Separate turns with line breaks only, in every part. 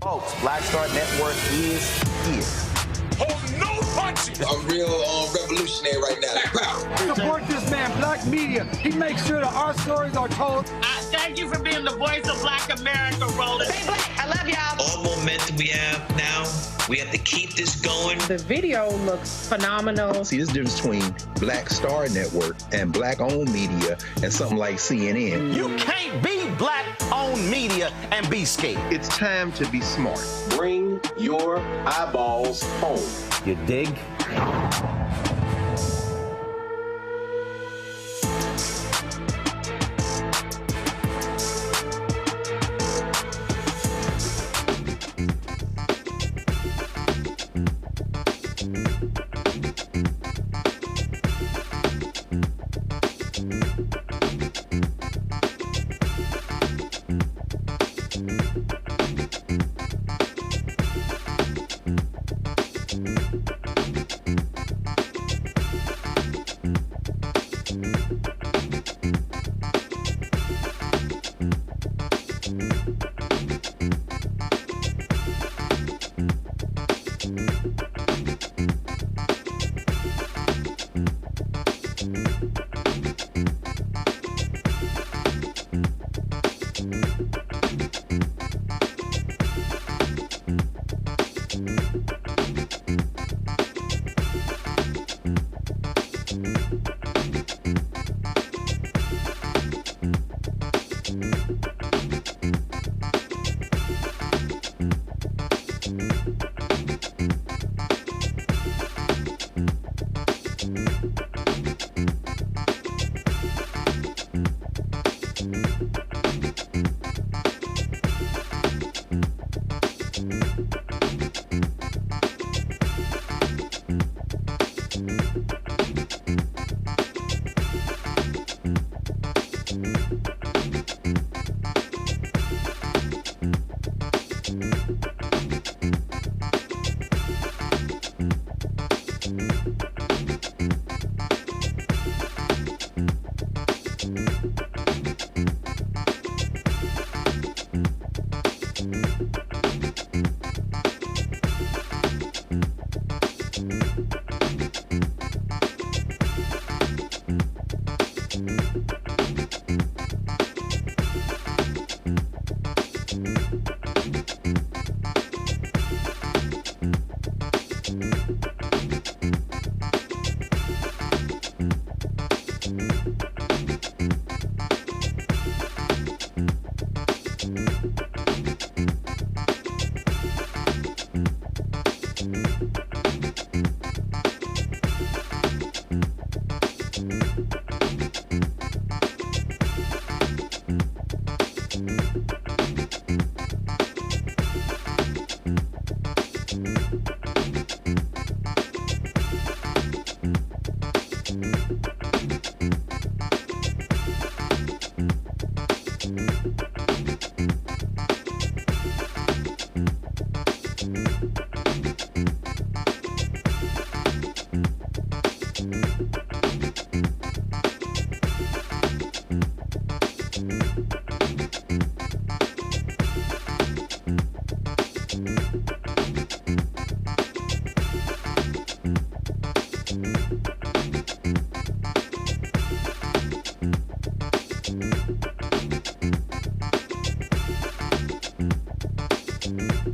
Folks, Black Star Network is here.
Hold no punches!
I'm real revolutionary right now. Black power.
Support this man, Black Media. He makes sure that our stories are told.
Thank you for being the voice of Black America, Roland.
Stay black. I love y'all.
All momentum we have now, we have to keep this going.
The video looks phenomenal.
See, this difference between Black Star Network and Black-owned media and something like CNN.
You can't be Black-owned media and be scared.
It's time to be smart.
Bring your eyeballs home.
You dig?
Martin!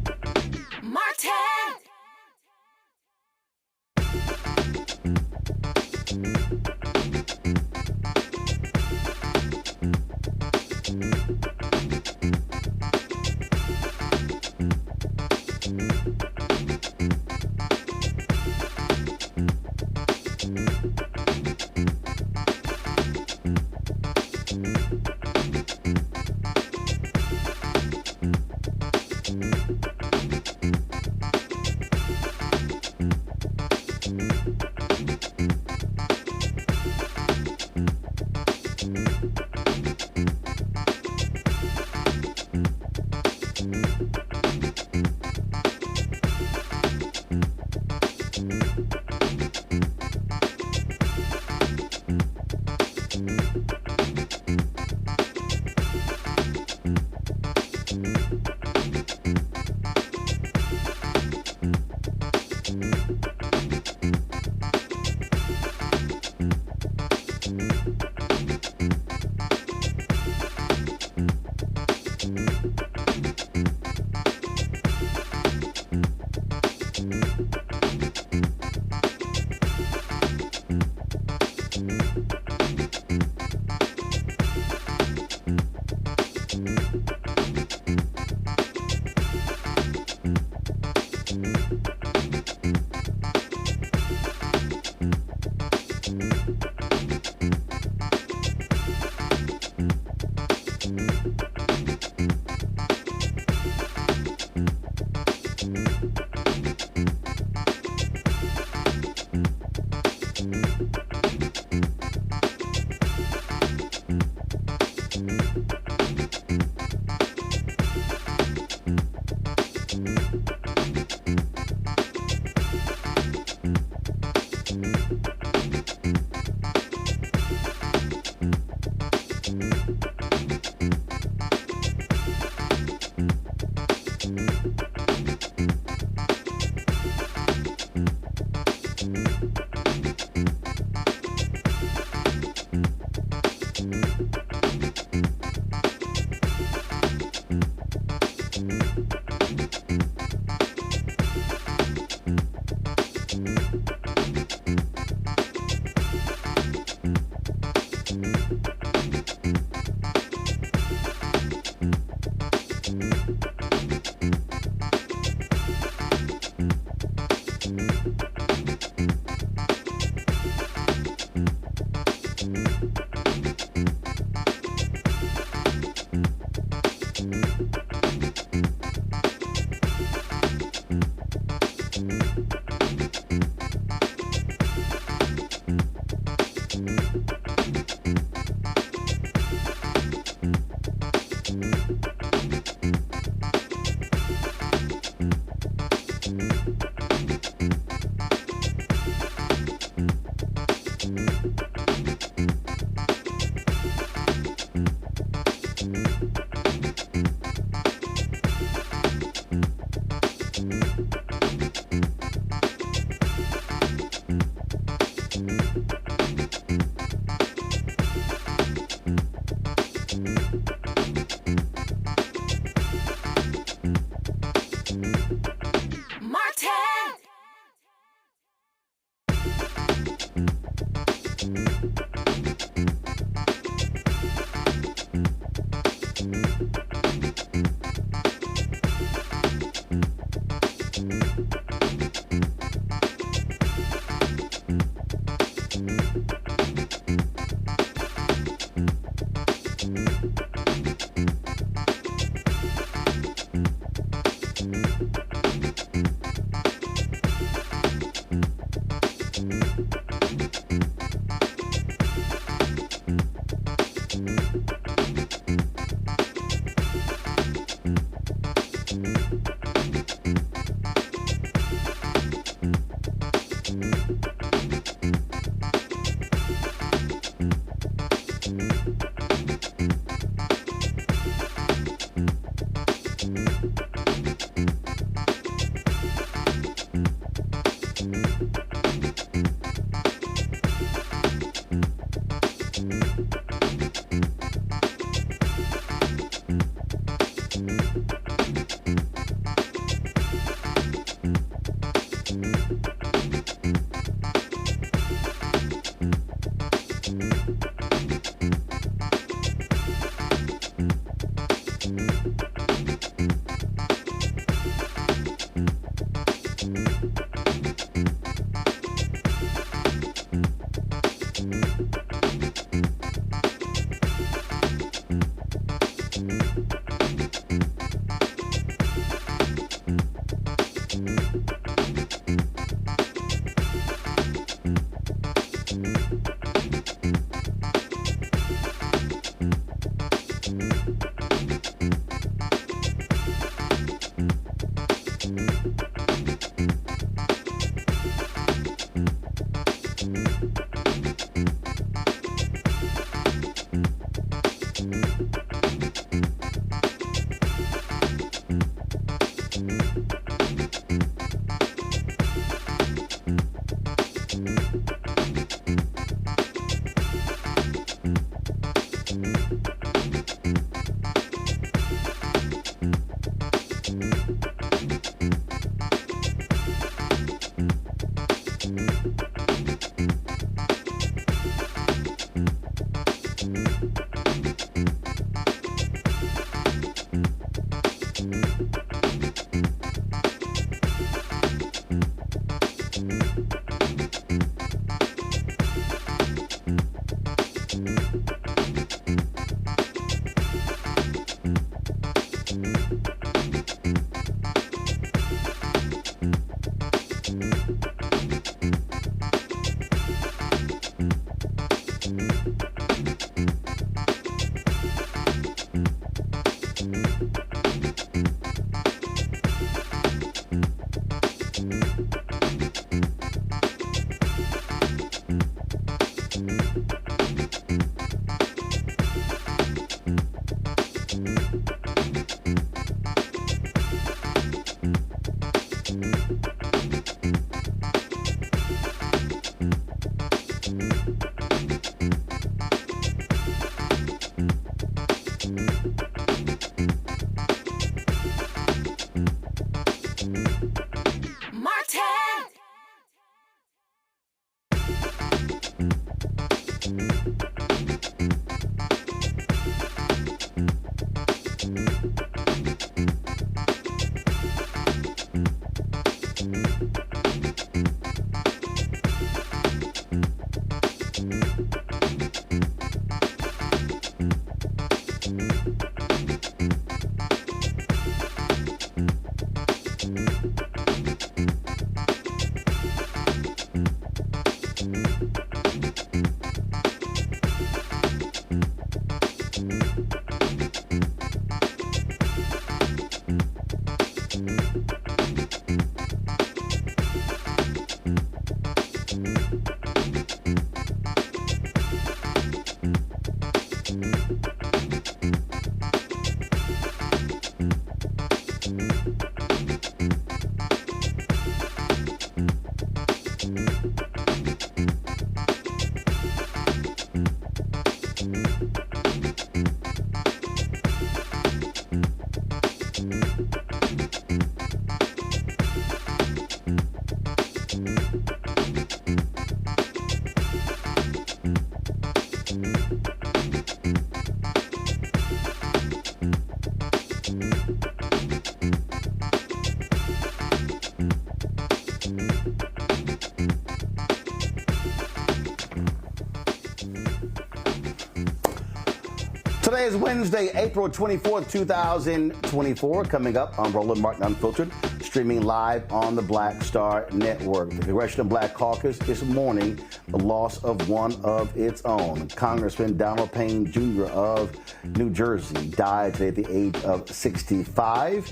Today is Wednesday, April 24th, 2024. Coming up on Roland Martin Unfiltered, streaming live on the Black Star Network. The Congressional Black Caucus is mourning the loss of one of its own. Congressman Payne Jr. of New Jersey died today at the age of 65.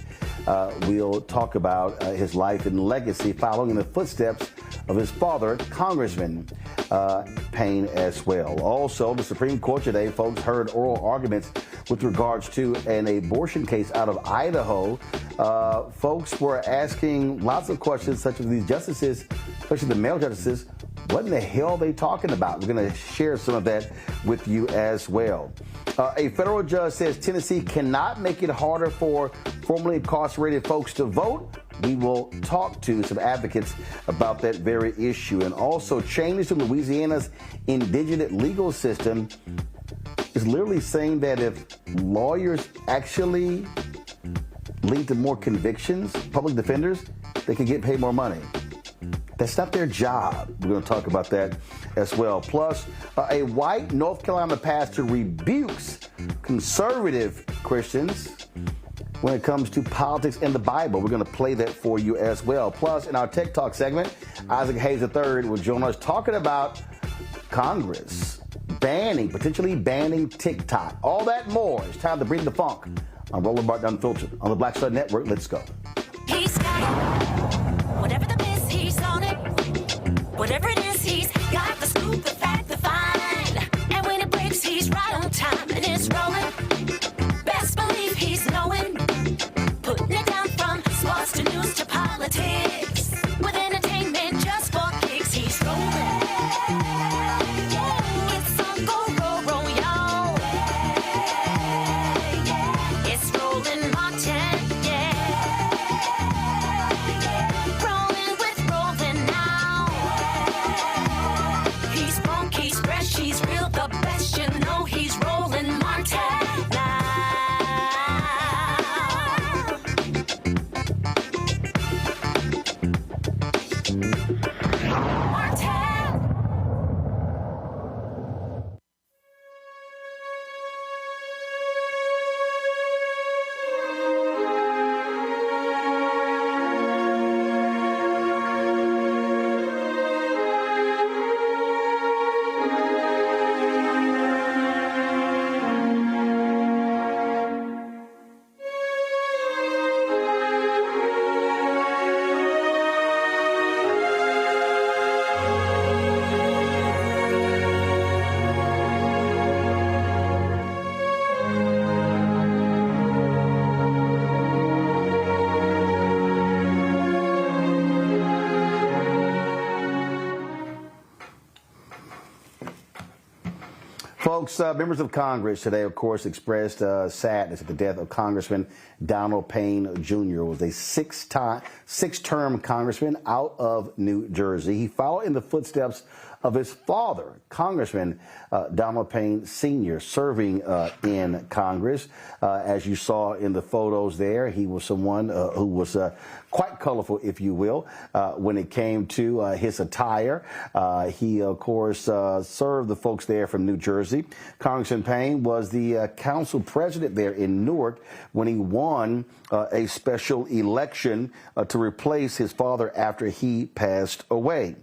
We'll talk about his life and legacy following in the footsteps of his father, Congressman Payne, as well. Also, the Supreme Court today, folks, heard oral arguments with regards to an abortion case out of Idaho. Folks were asking lots of questions, such as these justices, especially the male justices, what in the hell are they talking about? We're going to share some of that with you as well. A federal judge says Tennessee cannot make it harder for formerly incarcerated folks to vote. We will talk to some advocates about that very issue. And also, changes to Louisiana's indigenous legal system is literally saying that if lawyers actually lead to more convictions, public defenders, they can get paid more money. That's not their job. We're going to talk about that as well. Plus, a white North Carolina pastor rebukes conservative Christians when it comes to politics and the Bible. We're going to play that for you as well. Plus, in our Tech Talk segment, Isaac Hayes III will join us talking about Congress potentially banning TikTok. All that more. It's time to bring the funk on Roland Martin Unfiltered on the Black Star Network. Let's go.
He's got it. Whatever the miss, he's on it. Whatever it is, he's got the scoop, the fact, the find. And when it breaks, he's right on time and it's rolling. Best believe he's knowing. Putting it down from sports to news to politics. With entertainment just for kicks, he's rolling. It's on go, y'all. It's Roland Martin, yeah.
Folks, members of Congress today, of course, expressed sadness at the death of Congressman Donald Payne Jr. was a six-term congressman out of New Jersey. He followed in the footsteps of his father, Congressman Donald Payne Sr., serving in Congress. As you saw in the photos there, he was someone who was quite colorful, if you will, when it came to his attire. He, of course, served the folks there from New Jersey. Congressman Payne was the council president there in Newark when he won a special election to replace his father after he passed away.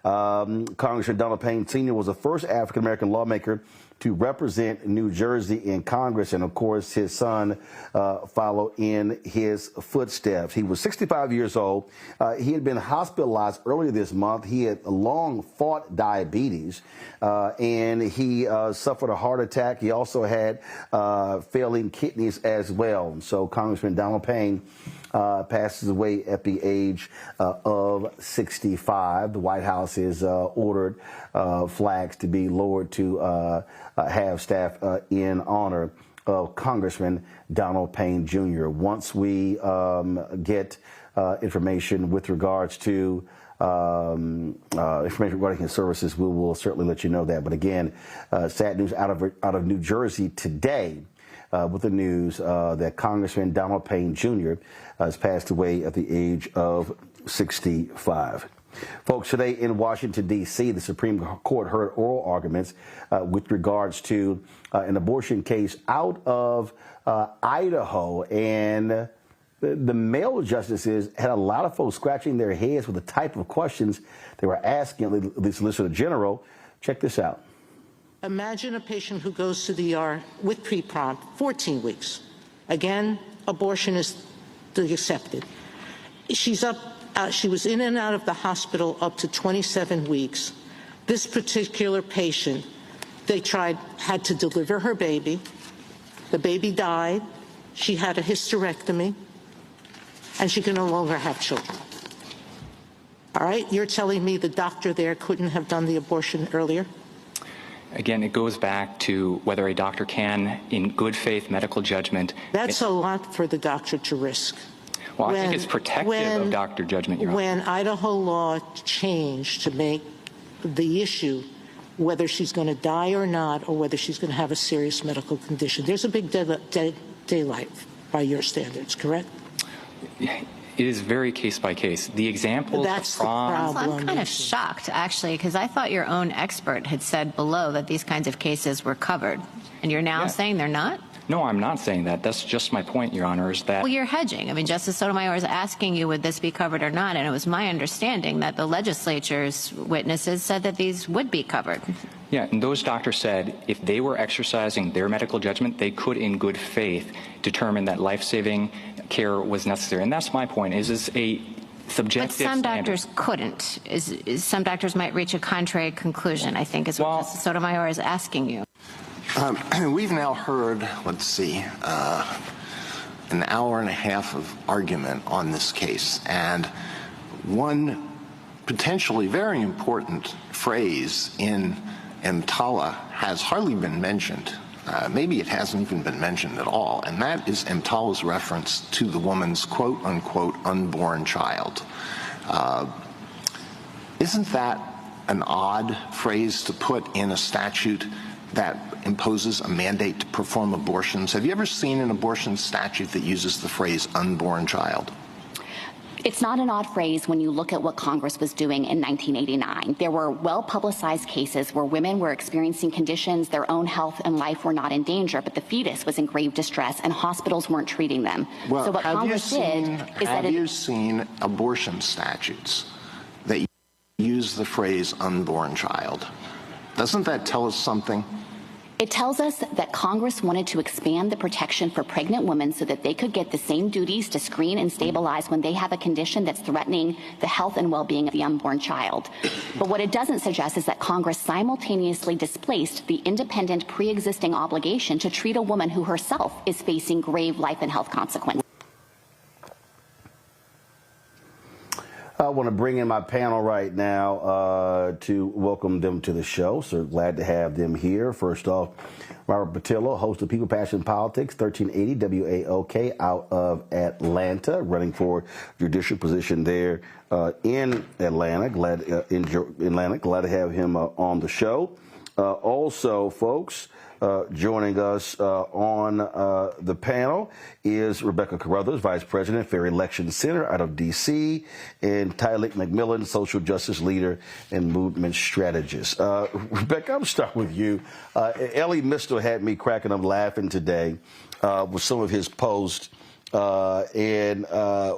Congressman Donald Payne Sr. was the first African-American lawmaker to represent New Jersey in Congress, and of course his son followed in his footsteps. He was 65 years old. He had been hospitalized earlier this month. He had long fought diabetes, and he suffered a heart attack. He also had failing kidneys as well. And so Congressman Donald Payne passes away at the age of 65. The White House has ordered flags to be lowered to have staff in honor of Congressman Donald Payne Jr. Once we get information with regards to information regarding his services, we will certainly let you know that. But again, sad news out of New Jersey today. With the news that Congressman Donald Payne Jr. Has passed away at the age of 65. Folks, today in Washington, D.C., the Supreme Court heard oral arguments with regards to an abortion case out of Idaho. And the male justices had a lot of folks scratching their heads with the type of questions they were asking the Solicitor General. Check this out.
Imagine a patient who goes to the ER with pre-prompt, 14 weeks. Again, abortion is accepted. She was in and out of the hospital up to 27 weeks. This particular patient, had to deliver her baby. The baby died. She had a hysterectomy, and she can no longer have children. All right, you're telling me the doctor there couldn't have done the abortion earlier?
Again, it goes back to whether a doctor can, in good faith medical judgment.
That's a lot for the doctor to risk.
Well, I think it's protective of doctor judgment, Your Honor.
When Idaho law changed to make the issue whether she's going to die or not, or whether she's going to have a serious medical condition, there's a big daylight by your standards, correct?
It is very case by case. The examples
That's
of prom.
I'm kind of shocked, actually, because I thought your own expert had said below that these kinds of cases were covered, and you're now saying they're not?
No, I'm not saying that. That's just my point, Your Honor, is that...
Well, you're hedging. I mean, Justice Sotomayor is asking you, would this be covered or not? And it was my understanding that the legislature's witnesses said that these would be covered.
Yeah, and those doctors said if they were exercising their medical judgment, they could, in good faith, determine that life-saving care was necessary. And that's my point, is a subjective
But some
standard.
doctors couldn't. Some doctors might reach a contrary conclusion, I think, is what Justice Sotomayor is asking you.
We've now heard, let's see, an hour and a half of argument on this case, and one potentially very important phrase in EMTALA has hardly been mentioned. Maybe it hasn't even been mentioned at all, and that is EMTALA's reference to the woman's quote-unquote unborn child. Isn't that an odd phrase to put in a statute that imposes a mandate to perform abortions? Have you ever seen an abortion statute that uses the phrase unborn child?
It's not an odd phrase when you look at what Congress was doing in 1989. There were well-publicized cases where women were experiencing conditions, their own health and life were not in danger, but the fetus was in grave distress and hospitals weren't treating them.
Well,
so what Congress did is that
have you seen abortion statutes that use the phrase unborn child? Doesn't that tell us something?
It tells us that Congress wanted to expand the protection for pregnant women so that they could get the same duties to screen and stabilize when they have a condition that's threatening the health and well-being of the unborn child. But what it doesn't suggest is that Congress simultaneously displaced the independent pre-existing obligation to treat a woman who herself is facing grave life and health consequences.
I want to bring in my panel right now to welcome them to the show. So glad to have them here. First off, Robert Patillo, host of People, Passion, Politics, 1380 WAOK out of Atlanta, running for judicial position there in Atlanta. Glad to have him on the show. Also, folks, joining us on the panel is Rebecca Carruthers, Vice President, Fair Election Center out of D.C., and Tylik McMillan, Social Justice Leader and Movement Strategist. Rebecca, I'm starting with you. Elie Mystal had me cracking up laughing today with some of his posts, and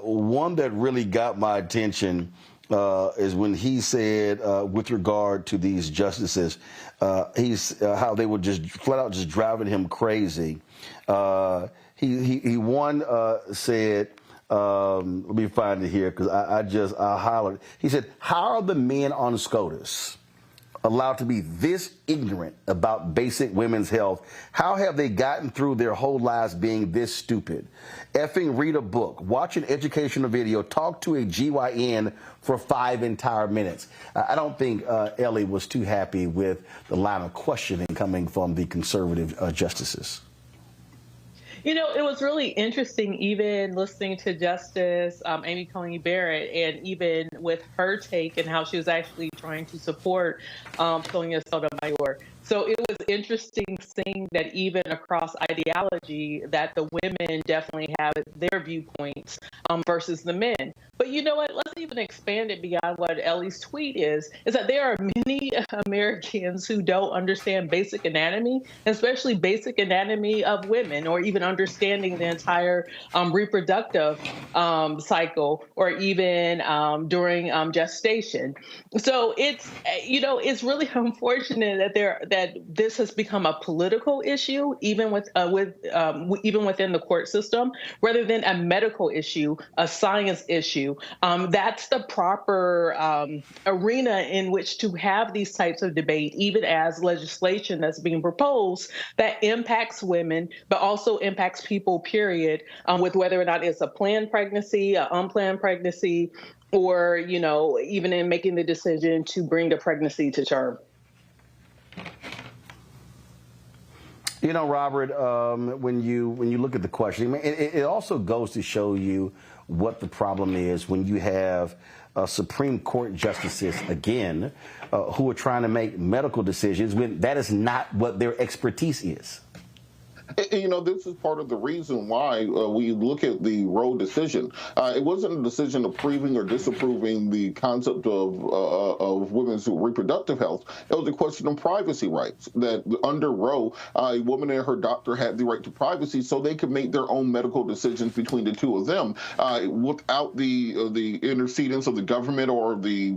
one that really got my attention is when he said, with regard to these justices, how they were just flat out just driving him crazy. He said, let me find it here because I hollered. He said, "How are the men on SCOTUS allowed to be this ignorant about basic women's health? How have they gotten through their whole lives being this stupid? Effing read a book, watch an educational video, talk to a GYN for 5 entire minutes." I don't think Elie was too happy with the line of questioning coming from the conservative justices.
You know, it was really interesting, even listening to Justice Amy Coney Barrett, and even with her take and how she was actually trying to support Sonia Sotomayor. So it was interesting seeing that even across ideology, that the women definitely have their viewpoints versus the men. But you know what? Let's even expand it beyond what Elie's tweet is that there are many Americans who don't understand basic anatomy, especially basic anatomy of women, or even understanding the entire reproductive cycle, or even during gestation. So it's, it's really unfortunate that this has become a political issue, even even within the court system, rather than a medical issue, a science issue. That's the proper arena in which to have these types of debate, even as legislation that's being proposed that impacts women, but also impacts people, period, with whether or not it's a planned pregnancy, an unplanned pregnancy, or, even in making the decision to bring the pregnancy to term.
Robert, when you look at the question, it also goes to show you what the problem is when you have Supreme Court justices, again, who are trying to make medical decisions when that is not what their expertise is.
This is part of the reason why we look at the Roe decision. It wasn't a decision approving or disapproving the concept of women's reproductive health. It was a question of privacy rights, that under Roe, a woman and her doctor had the right to privacy so they could make their own medical decisions between the two of them without the intercedence of the government or the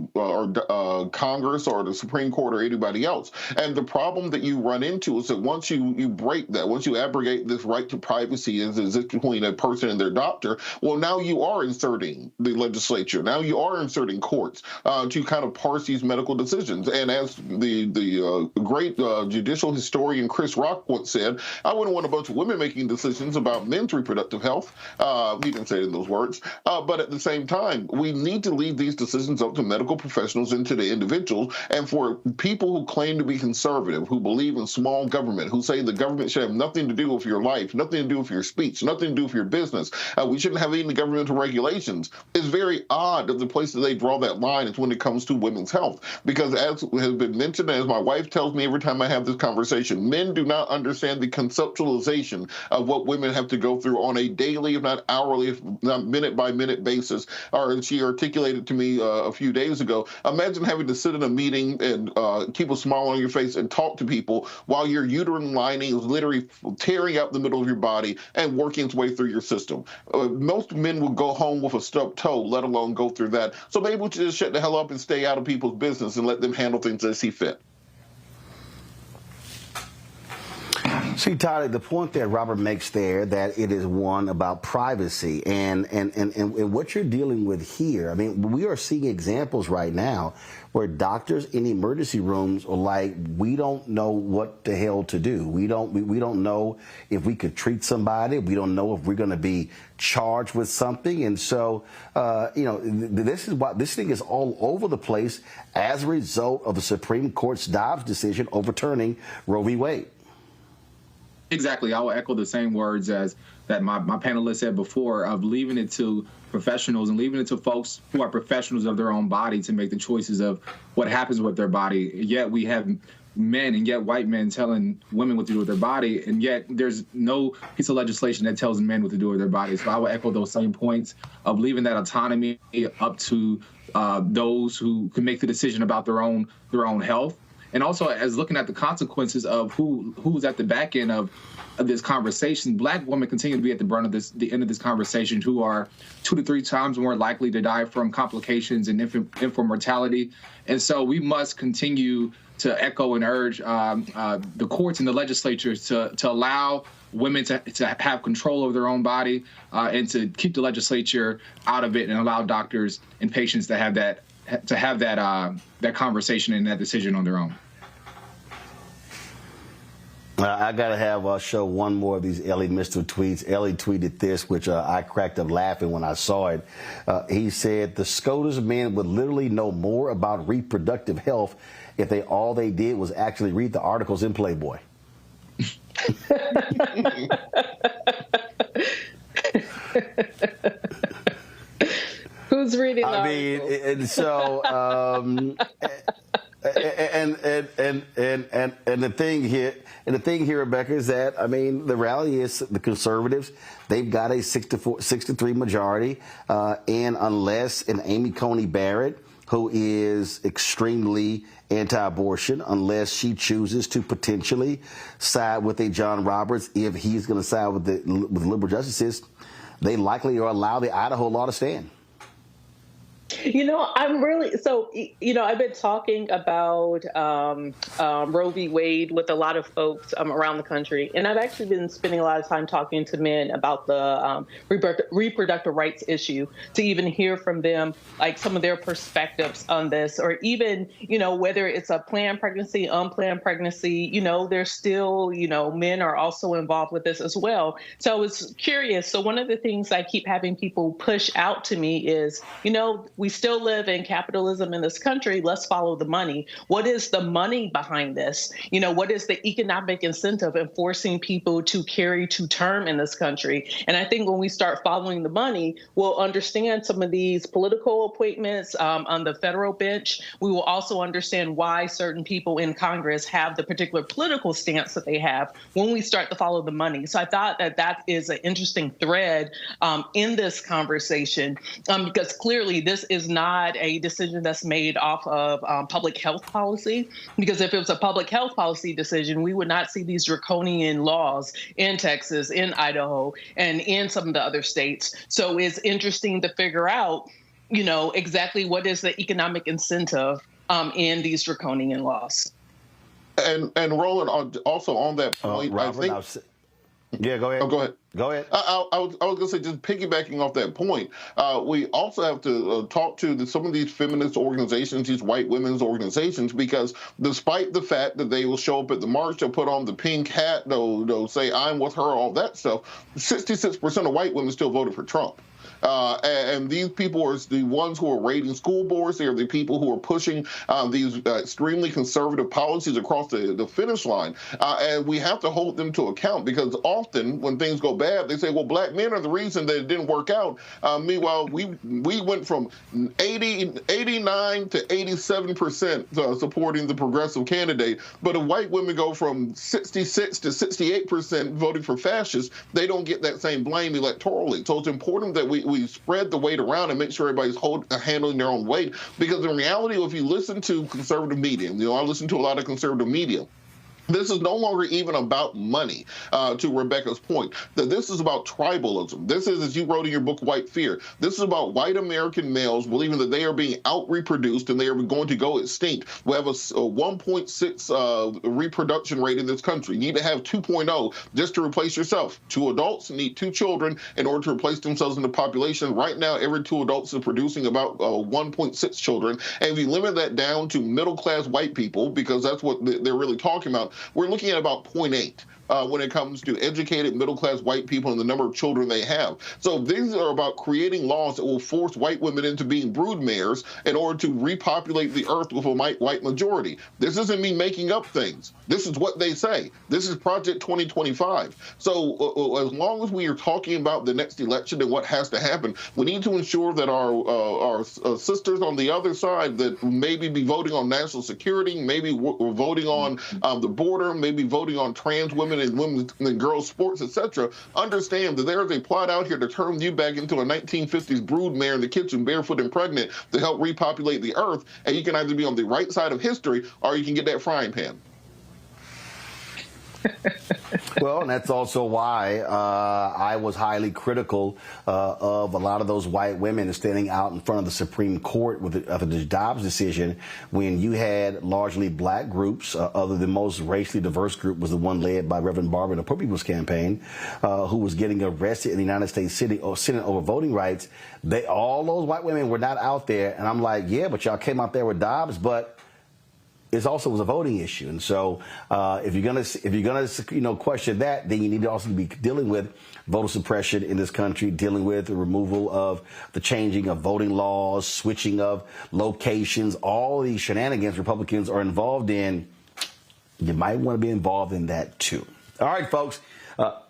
Congress or the Supreme Court or anybody else. And the problem that you run into is that once you break that, once you abrogate this right to privacy as between a person and their doctor, well, now you are inserting the legislature. Now you are inserting courts to kind of parse these medical decisions. And as the great judicial historian Chris Rock once said, I wouldn't want a bunch of women making decisions about men's reproductive health. He didn't say it in those words. But at the same time, we need to leave these decisions up to medical professionals and to the individuals. And for people who claim to be conservative, who believe in small government, who say the government should have nothing to do with your life, nothing to do with your speech, nothing to do with your business. We shouldn't have any governmental regulations. It's very odd that the place that they draw that line is when it comes to women's health. Because as has been mentioned, as my wife tells me every time I have this conversation, men do not understand the conceptualization of what women have to go through on a daily, if not hourly, if not minute-by-minute basis. Or she articulated to me a few days ago, imagine having to sit in a meeting and keep a smile on your face and talk to people while your uterine lining is literally tearing out the middle of your body and working its way through your system. Most men will go home with a stubbed toe, let alone go through that. So maybe we should just shut the hell up and stay out of people's business and let them handle things as see fit.
See, Tyler, the point that Robert makes there, that it is one about privacy and what you're dealing with here. I mean, we are seeing examples right now where doctors in emergency rooms are like, we don't know what the hell to do. We don't know if we could treat somebody. We don't know if we're going to be charged with something. And so, this is why this thing is all over the place as a result of the Supreme Court's Dobbs decision overturning Roe v. Wade.
Exactly. I will echo the same words as that my panelists said before, of leaving it to professionals and leaving it to folks who are professionals of their own body to make the choices of what happens with their body. Yet we have men, and yet white men, telling women what to do with their body, and yet there's no piece of legislation that tells men what to do with their body. So I will echo those same points of leaving that autonomy up to those who can make the decision about their own health. And also, as looking at the consequences of who's at the back end of this conversation, Black women continue to be at the end of this conversation, who are 2 to 3 times more likely to die from complications and infant mortality. And so we must continue to echo and urge the courts and the legislatures to allow women to have control over their own body and to keep the legislature out of it, and allow doctors and patients to have that conversation and that decision on their own.
I got to have show one more of these Ellie Mister tweets. Ellie tweeted this, which I cracked up laughing when I saw it. He said, the SCOTUS men would literally know more about reproductive health if all they did was actually read the articles in Playboy.
Who's reading?
I mean, and so, and the thing here, Rebecca, is that, I mean, the reality is the conservatives, they've got a 6-3 majority, and unless an Amy Coney Barrett, who is extremely anti-abortion, unless she chooses to potentially side with a John Roberts, if he's going to side with liberal justices, they likely are allow the Idaho law to stand.
I've been talking about Roe v. Wade with a lot of folks around the country, and I've actually been spending a lot of time talking to men about the reproductive rights issue, to even hear from them, like, some of their perspectives on this, or even, whether it's a planned pregnancy, unplanned pregnancy, there's still, men are also involved with this as well. So I was curious. So one of the things I keep having people push out to me is, we still live in capitalism in this country. Let's follow the money. What is the money behind this? What is the economic incentive in forcing people to carry to term in this country? And I think when we start following the money, we'll understand some of these political appointments on the federal bench. We will also understand why certain people in Congress have the particular political stance that they have when we start to follow the money. So I thought that is an interesting thread in this conversation, because clearly this is not a decision that's made off of public health policy, because if it was a public health policy decision, we would not see these draconian laws in Texas, in Idaho, and in some of the other states. So it's interesting to figure out, exactly what is the economic incentive in these draconian laws.
And Roland, also on that point,
Robert,
I think.
Yeah, go ahead.
Oh, go ahead.
Go ahead.
I was going to say, just piggybacking off that point, we also have to talk to some of these feminist organizations, these white women's organizations, because despite the fact that they will show up at the march, they'll put on the pink hat, they'll say, I'm with her, all that stuff, 66% of white women still voted for Trump. And these people are the ones who are raiding school boards. They are the people who are pushing these extremely conservative policies across the finish line. And we have to hold them to account, because often when things go bad, they say, well, black men are the reason that it didn't work out. Meanwhile, we went from 89 to 87% supporting the progressive candidate. But if white women go from 66 to 68% voting for fascists, they don't get that same blame electorally. So it's important that we spread the weight around and make sure everybody's handling their own weight. Because in reality, if you listen to conservative media, I listen to a lot of conservative media, This is no longer even about money, to Rebecca's point, that this is about tribalism. This is, as you wrote in your book, White Fear, this is about white American males believing that they are being out-reproduced and they are going to go extinct. We have a 1.6 reproduction rate in this country. You need to have 2.0 just to replace yourself. 2 adults need 2 children in order to replace themselves in the population. Right now, every 2 adults is producing about 1.6 children. And if you limit that down to middle-class white people, because that's what they're really talking about, we're looking at about 0.8. When it comes to educated middle-class white people and the number of children they have. So these are about creating laws that will force white women into being broodmares in order to repopulate the earth with a white majority. This isn't me making up things. This is what they say. This is Project 2025. So as long as we are talking about the next election and what has to happen, we need to ensure that our sisters on the other side that maybe be voting on national security, maybe we're voting on the border, maybe voting on trans women and women's and girls' sports, etc., understand that there is a plot out here to turn you back into a 1950s broodmare in the kitchen, barefoot and pregnant, to help repopulate the earth. And you can either be on the right side of history or you can get that frying pan.
Well, and that's also why I was highly critical of a lot of those white women standing out in front of the Supreme Court with the Dobbs decision when you had largely black groups, other than most racially diverse group was the one led by Reverend Barber, the Poor People's Campaign, who was getting arrested in the United States Senate over voting rights. All those white women were not out there. And I'm like, yeah, but y'all came out there with Dobbs, but it also was a voting issue. And so if you're gonna question that, then you need to also be dealing with voter suppression in this country, dealing with the removal of the changing of voting laws, switching of locations, all these shenanigans Republicans are involved in. You might want to be involved in that too. All right, folks.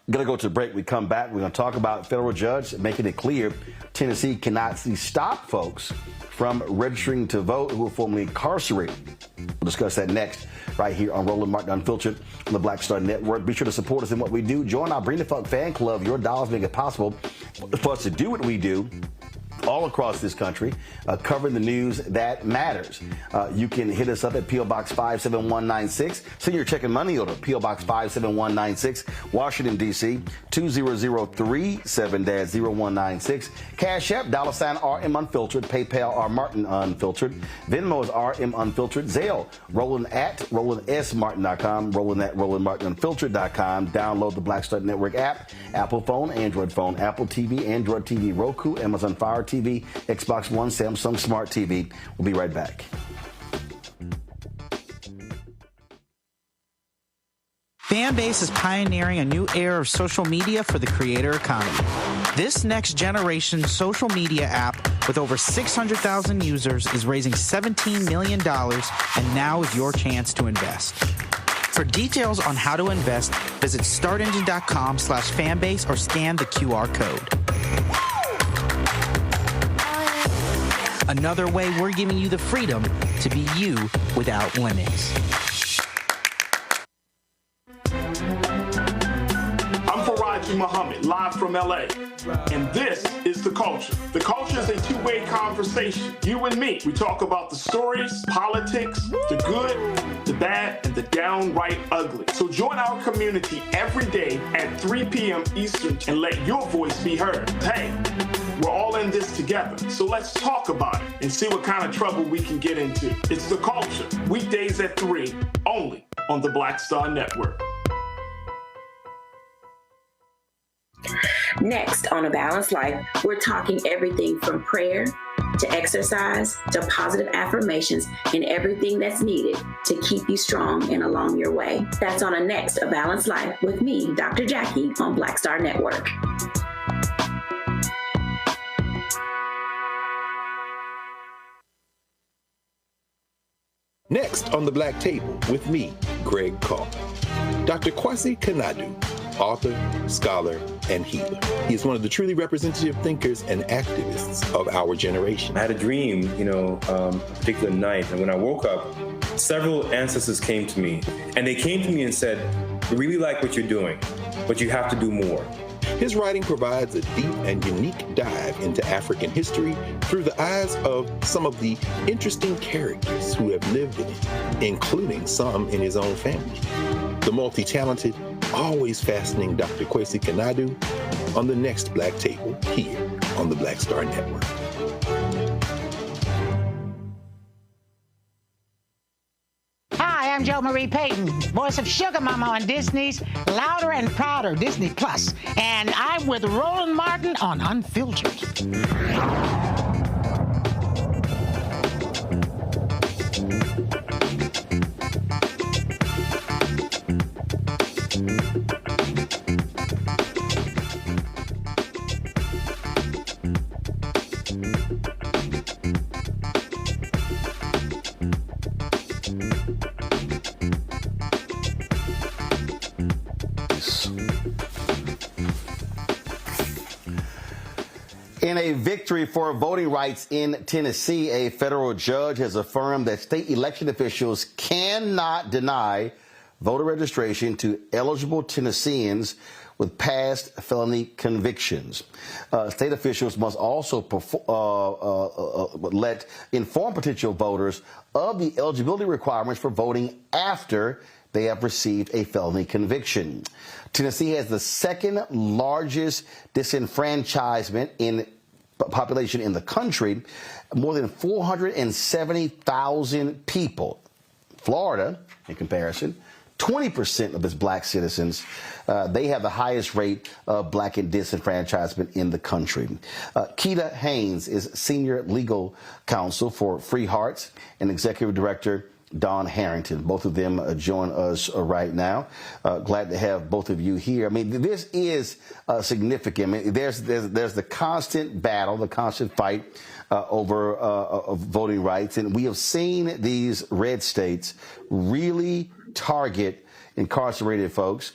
Going to go to the break. We come back. We're going to talk about federal judge making it clear Tennessee cannot stop folks from registering to vote who are formerly incarcerated. We'll discuss that next right here on Roland Martin Unfiltered on the Black Star Network. Be sure to support us in what we do. Join our Bring the Funk fan club. Your dollars make it possible for us to do what we do all across this country, covering the news that matters. You can hit us up at P.O. Box 57196. Send your check and money order, P.O. Box 57196, Washington, D.C., 20037-0196. Cash App, $RM Unfiltered. PayPal, R Martin Unfiltered. Venmo is RM Unfiltered. Zelle, Roland at RolandSMartin.com, Roland at RolandMartinUnfiltered.com. Download the Black Star Network app, Apple phone, Android phone, Apple TV, Android TV, Roku, Amazon Fire TV, Xbox One, Samsung Smart TV. We'll be right back.
Fanbase is pioneering a new era of social media for the creator economy. This next generation social media app with over 600,000 users is raising $17 million, and now is your chance to invest. For details on how to invest, visit startengine.com/fanbase or scan the QR code. Another way we're giving you the freedom to be you without limits.
I'm Faraji Muhammad, live from LA. And this is The Culture. The Culture is a two-way conversation. You and me. We talk about the stories, politics, the good, the bad, and the downright ugly. So join our community every day at 3 p.m. Eastern and let your voice be heard. Hey, we're all in this together. So let's talk about it and see what kind of trouble we can get into. It's The Culture. Weekdays at 3, only on the Black Star Network.
Next on A Balanced Life, we're talking everything from prayer to exercise to positive affirmations and everything that's needed to keep you strong and along your way. That's on a next A Balanced Life with me, Dr. Jackie, on Black Star Network.
Next on the Black Table with me, Greg Carr. Dr. Kwasi Kanadu, author, scholar, and healer. He is one of the truly representative thinkers and activists of our generation.
I had a dream, a particular night, and when I woke up, several ancestors came to me, and they came to me and said, "We really like what you're doing, but you have to do more."
His writing provides a deep and unique dive into African history through the eyes of some of the interesting characters who have lived in it, including some in his own family. the multi-talented, always fascinating Dr. Kwesi Kanadu on the next Black Table here on the Black Star Network.
Hi, I'm Jo Marie Payne, voice of Sugar Mama on Disney's Louder and Prouder Disney Plus, and I'm with Roland Martin on Unfiltered.
In a victory for voting rights in Tennessee, a federal judge has affirmed that state election officials cannot deny voter registration to eligible Tennesseans with past felony convictions. State officials must also inform potential voters of the eligibility requirements for voting after they have received a felony conviction. Tennessee has the second largest disenfranchisement in population in the country, more than 470,000 people. Florida, in comparison, 20% of its black citizens, they have the highest rate of black disenfranchisement in the country. Keita Haynes is senior legal counsel for Free Hearts and executive director Don Harrington. Both of them join us right now. Glad to have both of you here. I mean, this is significant. I mean, there's the constant battle, the constant fight over voting rights, and we have seen these red states really target incarcerated folks.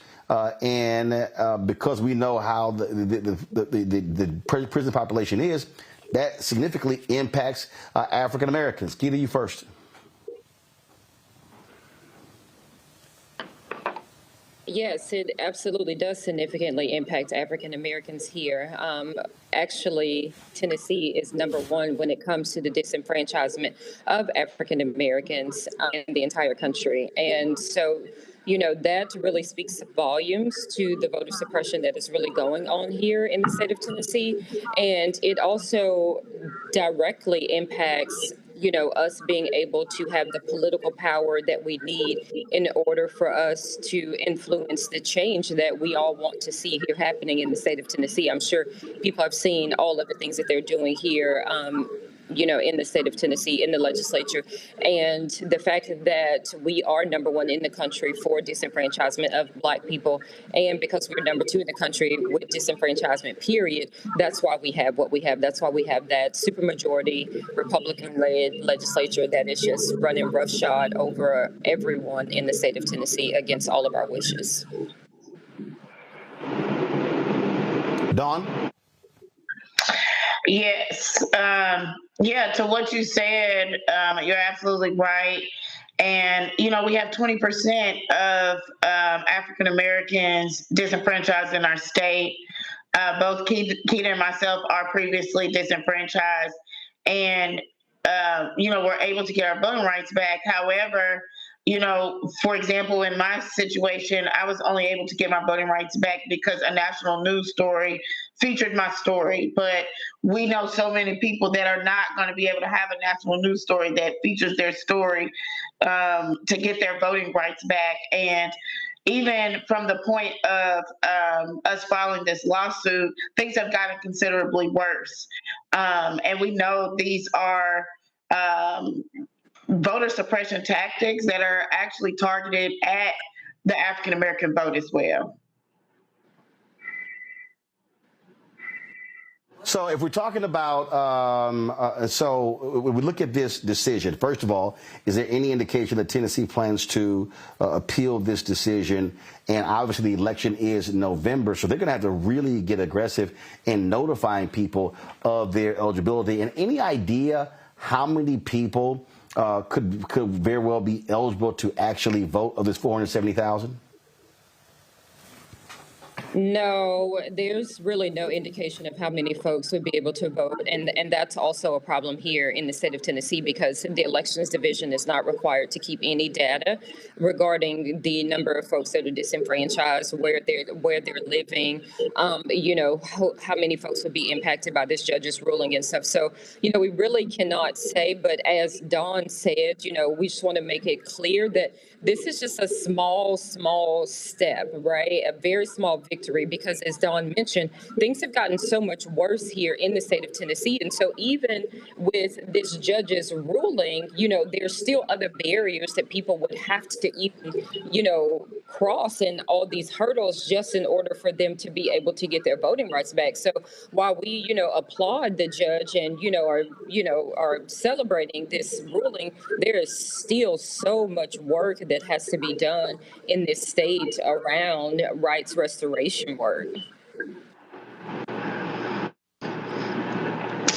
And because we know how the prison population is, that significantly impacts African Americans. Keita, you first.
Yes, it absolutely does significantly impact African Americans here. Actually, Tennessee is number one when it comes to the disenfranchisement of African Americans in the entire country. And so, you know, that really speaks volumes to the voter suppression that is really going on here in the state of Tennessee. And it also directly impacts, you know, us being able to have the political power that we need in order for us to influence the change that we all want to see here happening in the state of Tennessee. I'm sure people have seen all of the things that they're doing here, you know, in the state of Tennessee, in the legislature. And the fact that we are number one in the country for disenfranchisement of Black people, and because we're number two in the country with disenfranchisement, period, that's why we have what we have. That's why we have that supermajority Republican-led legislature that is just running roughshod over everyone in the state of Tennessee against all of our wishes.
Dawn?
Yes. Yeah, to what you said, you're absolutely right. And, you know, we have 20% of African Americans disenfranchised in our state. Both Keita and myself are previously disenfranchised. And, you know, we're able to get our voting rights back. However, you know, for example, in my situation, I was only able to get my voting rights back because a national news story featured my story. But we know so many people that are not going to be able to have a national news story that features their story to get their voting rights back. And even from the point of us filing this lawsuit, things have gotten considerably worse. And we know these are voter suppression tactics that are actually targeted at the African American vote as well.
So if we're talking about, so when we look at this decision, first of all, is there any indication that Tennessee plans to appeal this decision? And obviously the election is in November, so they're going to have to really get aggressive in notifying people of their eligibility. And any idea how many people could very well be eligible to actually vote of this 470,000?
No, there's really no indication of how many folks would be able to vote. And that's also a problem here in the state of Tennessee, because the Elections Division is not required to keep any data regarding the number of folks that are disenfranchised, where they're living, how many folks would be impacted by this judge's ruling and stuff. So, we really cannot say. But as Dawn said, we just want to make it clear that this is just a small step, right? A very small victory, because as Dawn mentioned, things have gotten so much worse here in the state of Tennessee. And so even with this judge's ruling, there's still other barriers that people would have to even, cross, and all these hurdles just in order for them to be able to get their voting rights back. So while we, applaud the judge and, are celebrating this ruling, there is still so much work that has to be done in this state around rights restoration work.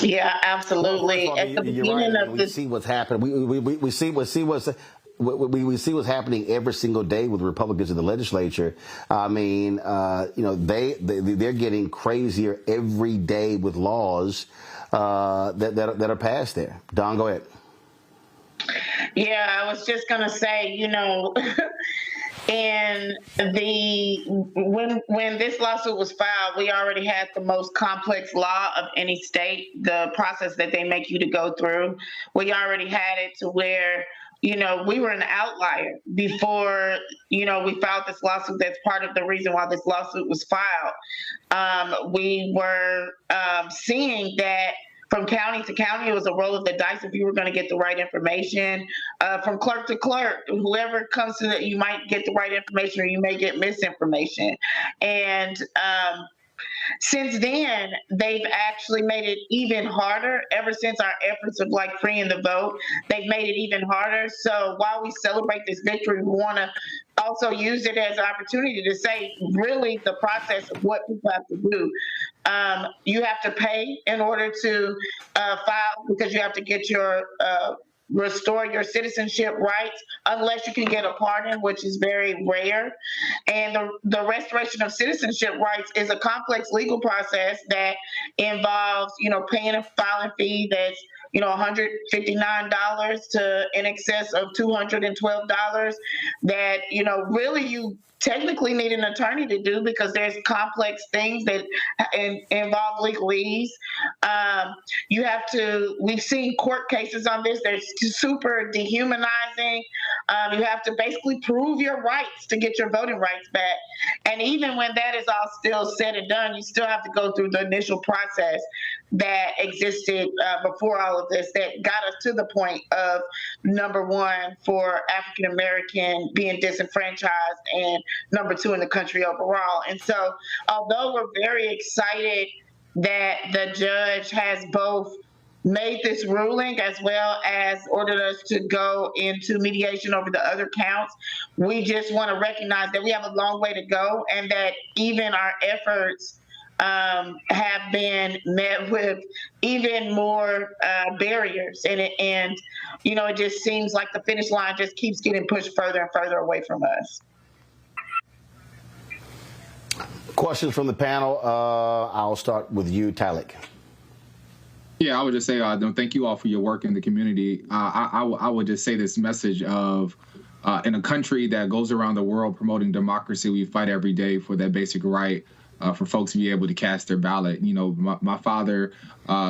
Yeah, absolutely.
Well, first of all, you're right. We see what's happening. We see what's happening every single day with Republicans in the legislature. I mean, they're getting crazier every day with laws that are passed there. Don, go ahead.
Yeah, I was just gonna say, and when this lawsuit was filed, we already had the most complex law of any state. The process that they make you to go through, we already had it to where we were an outlier before we filed this lawsuit. That's part of the reason why this lawsuit was filed. We were seeing that from county to county, it was a roll of the dice if you were going to get the right information. From clerk to clerk, whoever comes to it, you might get the right information or you may get misinformation. And since then, they've actually made it even harder. Ever since our efforts of freeing the vote, they've made it even harder. So while we celebrate this victory, we want to also use it as an opportunity to say, really, the process of what people have to do. You have to pay in order to file, because you have to get your restore your citizenship rights, unless you can get a pardon, which is very rare. And the restoration of citizenship rights is a complex legal process that involves, paying a filing fee that's $159 to in excess of $212 that, really you technically need an attorney to do, because there's complex things that involve legalese. We've seen court cases on this. They're super dehumanizing. You have to basically prove your rights to get your voting rights back. And even when that is all still said and done, you still have to go through the initial process that existed before all of this, that got us to the point of, number one, for African American being disenfranchised, and number two in the country overall. And so, although we're very excited that the judge has both made this ruling as well as ordered us to go into mediation over the other counts, we just want to recognize that we have a long way to go, and that even our efforts have been met with even more barriers, and it just seems like the finish line just keeps getting pushed further and further away from us.
Questions from the panel. I'll start with you, Talik.
Yeah, I would just say thank you all for your work in the community. I would just say this message of in a country that goes around the world promoting democracy, we fight every day for that basic right for folks to be able to cast their ballot. My father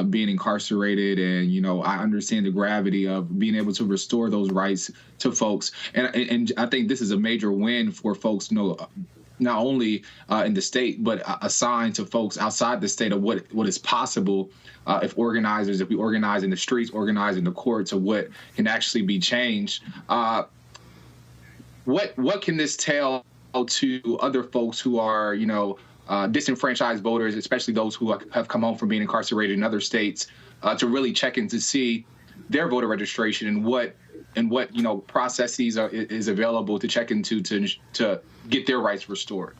being incarcerated, and, I understand the gravity of being able to restore those rights to folks. And I think this is a major win for folks, not only in the state, but a sign to folks outside the state of what is possible if we organize in the streets, organize in the courts, of what can actually be changed. What can this tell to other folks who are, disenfranchised voters, especially those who have come home from being incarcerated in other states, to really check in to see their voter registration and what processes is available to check into to get their rights restored?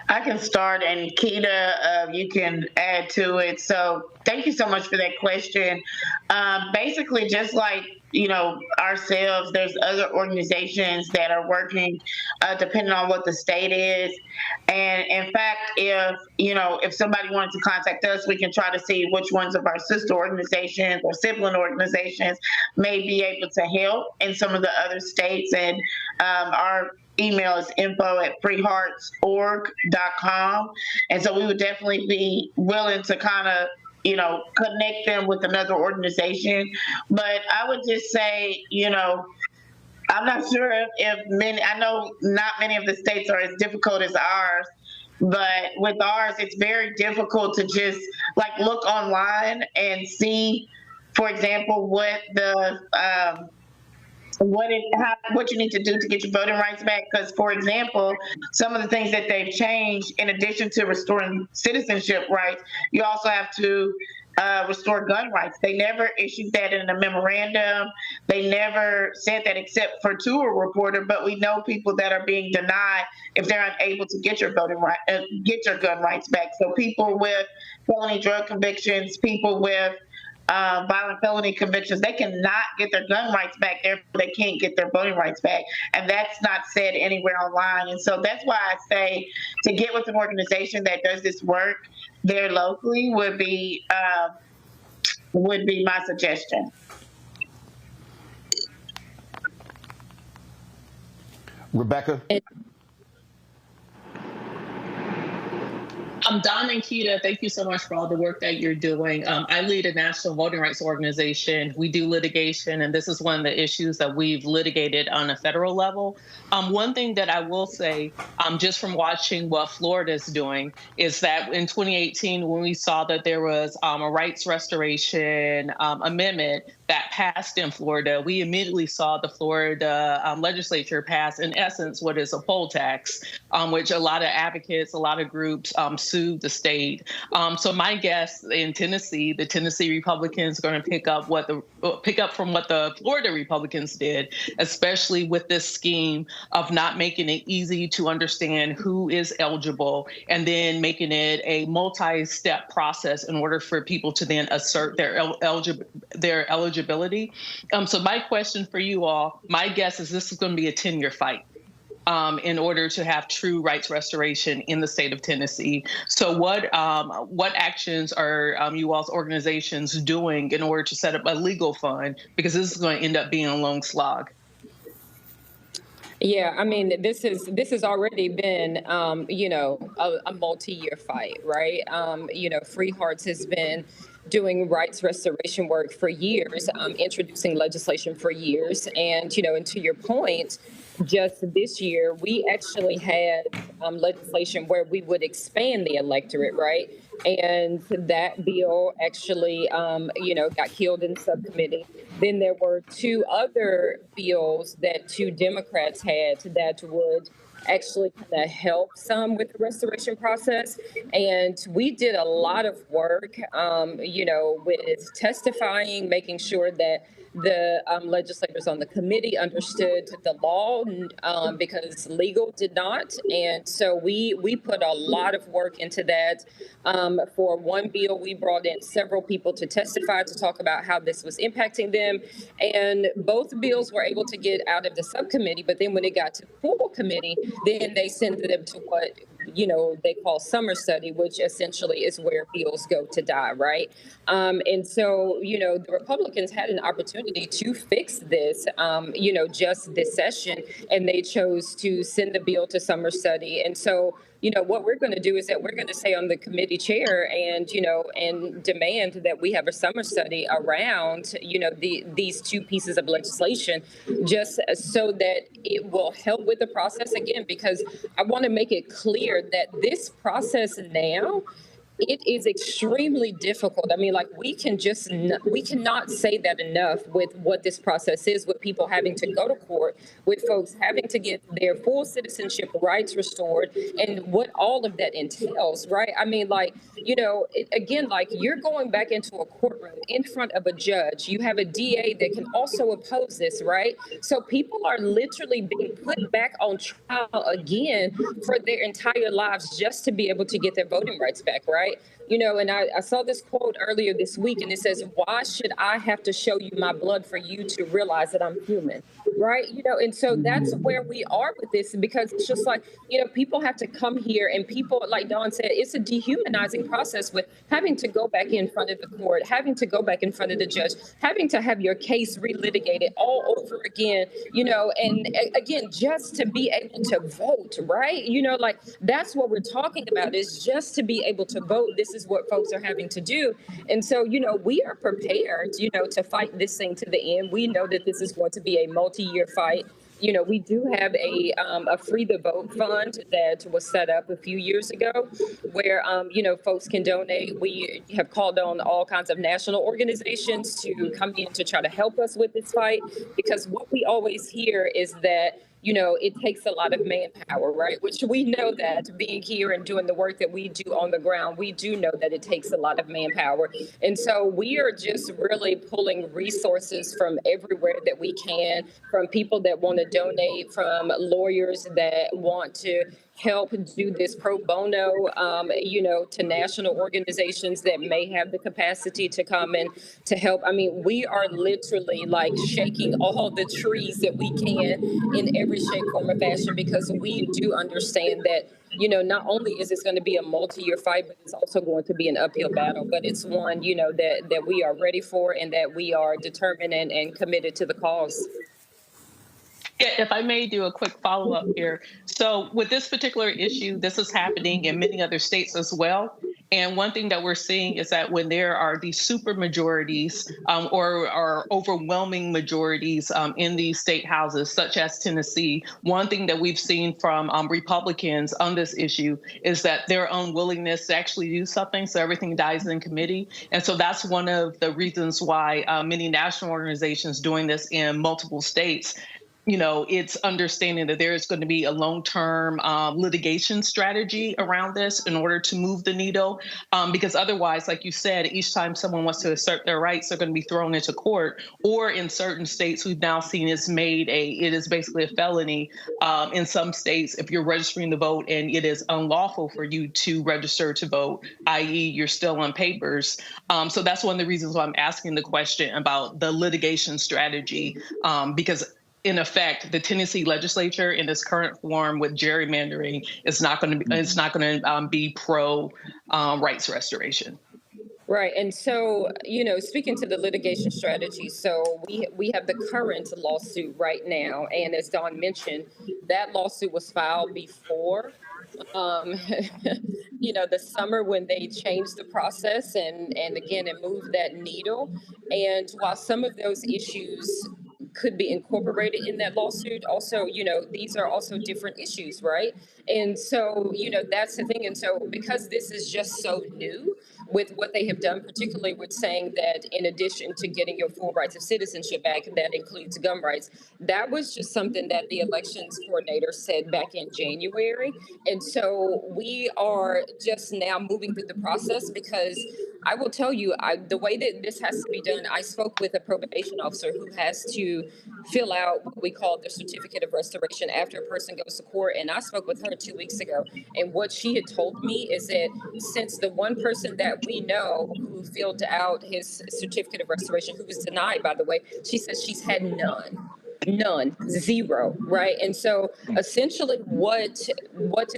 I can start, and Keita, you can add to it. So thank you so much for that question. Basically, just like ourselves, there's other organizations that are working depending on what the state is. And in fact, if somebody wanted to contact us, we can try to see which ones of our sister organizations or sibling organizations may be able to help in some of the other states. And our email is info@freeheartsorg.com. And so we would definitely be willing to kind of connect them with another organization. But I would just say, I'm not sure if many, I know not many of the states are as difficult as ours, but with ours, it's very difficult to just look online and see, for example, what you need to do to get your voting rights back. Because, for example, some of the things that they've changed, in addition to restoring citizenship rights, you also have to restore gun rights. They never issued that in a memorandum. They never said that except for to a reporter. But we know people that are being denied if they're unable to get your gun rights back. So people with felony drug convictions, people with violent felony convictions, they cannot get their gun rights back, therefore they can't get their voting rights back. And that's not said anywhere online. And so that's why I say to get with an organization that does this work there locally would be my suggestion.
Rebecca?
Don and Keita, thank you so much for all the work that you're doing. I lead a national voting rights organization. We do litigation, and this is one of the issues that we've litigated on a federal level. One thing that I will say, just from watching what Florida is doing, is that in 2018, when we saw that there was a rights restoration amendment that passed in Florida, we immediately saw the Florida legislature pass, in essence, what is a poll tax, which a lot of advocates, a lot of groups sued the state. So my guess in Tennessee, the Tennessee Republicans are going to pick up from what the Florida Republicans did, especially with this scheme of not making it easy to understand who is eligible, and then making it a multi-step process in order for people to then assert their eligibility. So my question for you all, my guess is this is going to be a 10-year fight in order to have true rights restoration in the state of Tennessee. So what actions are you all's organizations doing in order to set up a legal fund? Because this is going to end up being a long slog.
Yeah, I mean, this has already been, a multi-year fight, right? Free Hearts has been doing rights restoration work for years, introducing legislation for years. And, and to your point, just this year, we actually had legislation where we would expand the electorate, right? And that bill actually, got killed in subcommittee. Then there were two other bills that two Democrats had that would actually kind of help some with the restoration process. And we did a lot of work, with testifying, making sure that the legislators on the committee understood the law because legal did not. And so we put a lot of work into that. For one bill, we brought in several people to testify to talk about how this was impacting them. And both bills were able to get out of the subcommittee. But then when it got to full committee, then they sent them to what they call summer study, which essentially is where bills go to die, right? And so, the Republicans had an opportunity to fix this, just this session, and they chose to send the bill to summer study. And so, what we're going to do is that we're going to say on the committee chair and demand that we have a summer study around, these two pieces of legislation, just so that it will help with the process again, because I want to make it clear that this process now it is extremely difficult. I mean, like we cannot say that enough with what this process is, with people having to go to court, with folks having to get their full citizenship rights restored, and what all of that entails, right? I mean, like, again, like you're going back into a courtroom in front of a judge. You have a DA that can also oppose this, right? So people are literally being put back on trial again for their entire lives just to be able to get their voting rights back, right? And I saw this quote earlier this week, and it says, "Why should I have to show you my blood for you to realize that I'm human?" Right? And so that's where we are with this, because it's just like, people have to come here, and people, like Dawn said, it's a dehumanizing process with having to go back in front of the court, having to go back in front of the judge, having to have your case relitigated all over again, and again, just to be able to vote, right? Like that's what we're talking about, is just to be able to vote. This is what folks are having to do. And so, we are prepared, to fight this thing to the end. We know that this is going to be a multi-year fight. We do have a Free the Vote fund that was set up a few years ago where, folks can donate. We have called on all kinds of national organizations to come in to try to help us with this fight, because what we always hear is that it takes a lot of manpower, right? Which we know that being here and doing the work that we do on the ground, we do know that it takes a lot of manpower. And so we are just really pulling resources from everywhere that we can, from people that want to donate, from lawyers that want to help do this pro bono, to national organizations that may have the capacity to come and to help. I mean, we are literally like shaking all the trees that we can in every shape, form, or fashion, because we do understand that, not only is this going to be a multi-year fight, but it's also going to be an uphill battle. But it's one, that we are ready for, and that we are determined and committed to the cause.
If I may do a quick follow-up here. So with this particular issue, this is happening in many other states as well. And one thing that we're seeing is that when there are these super majorities or overwhelming majorities in these state houses, such as Tennessee, one thing that we've seen from Republicans on this issue is that their unwillingness to actually do something. So everything dies in committee. And so that's one of the reasons why many national organizations doing this in multiple states, it's understanding that there is going to be a long-term litigation strategy around this in order to move the needle. Because otherwise, like you said, each time someone wants to assert their rights, they're going to be thrown into court. Or in certain states, we've now seen it is basically a felony in some states if you're registering to vote and it is unlawful for you to register to vote, i.e. you're still on papers. So that's one of the reasons why I'm asking the question about the litigation strategy, because in effect, the Tennessee legislature in its current form with gerrymandering is not going to be pro rights restoration.
Right. And so, speaking to the litigation strategy, so we have the current lawsuit right now. And as Dawn mentioned, that lawsuit was filed before the summer when they changed the process and again, it moved that needle. And while some of those issues could be incorporated in that lawsuit, also, these are also different issues, right? And so, that's the thing. And so because this is just so new with what they have done, particularly with saying that in addition to getting your full rights of citizenship back, that includes gun rights, that was just something that the elections coordinator said back in January. And so we are just now moving through the process, because I will tell you, the way that this has to be done, I spoke with a probation officer who has to fill out what we call the certificate of restoration after a person goes to court. And I spoke with her 2 weeks ago. And what she had told me is that since the one person that we know who filled out his certificate of restoration, who was denied, by the way, she says she's had none, zero, right? And so essentially what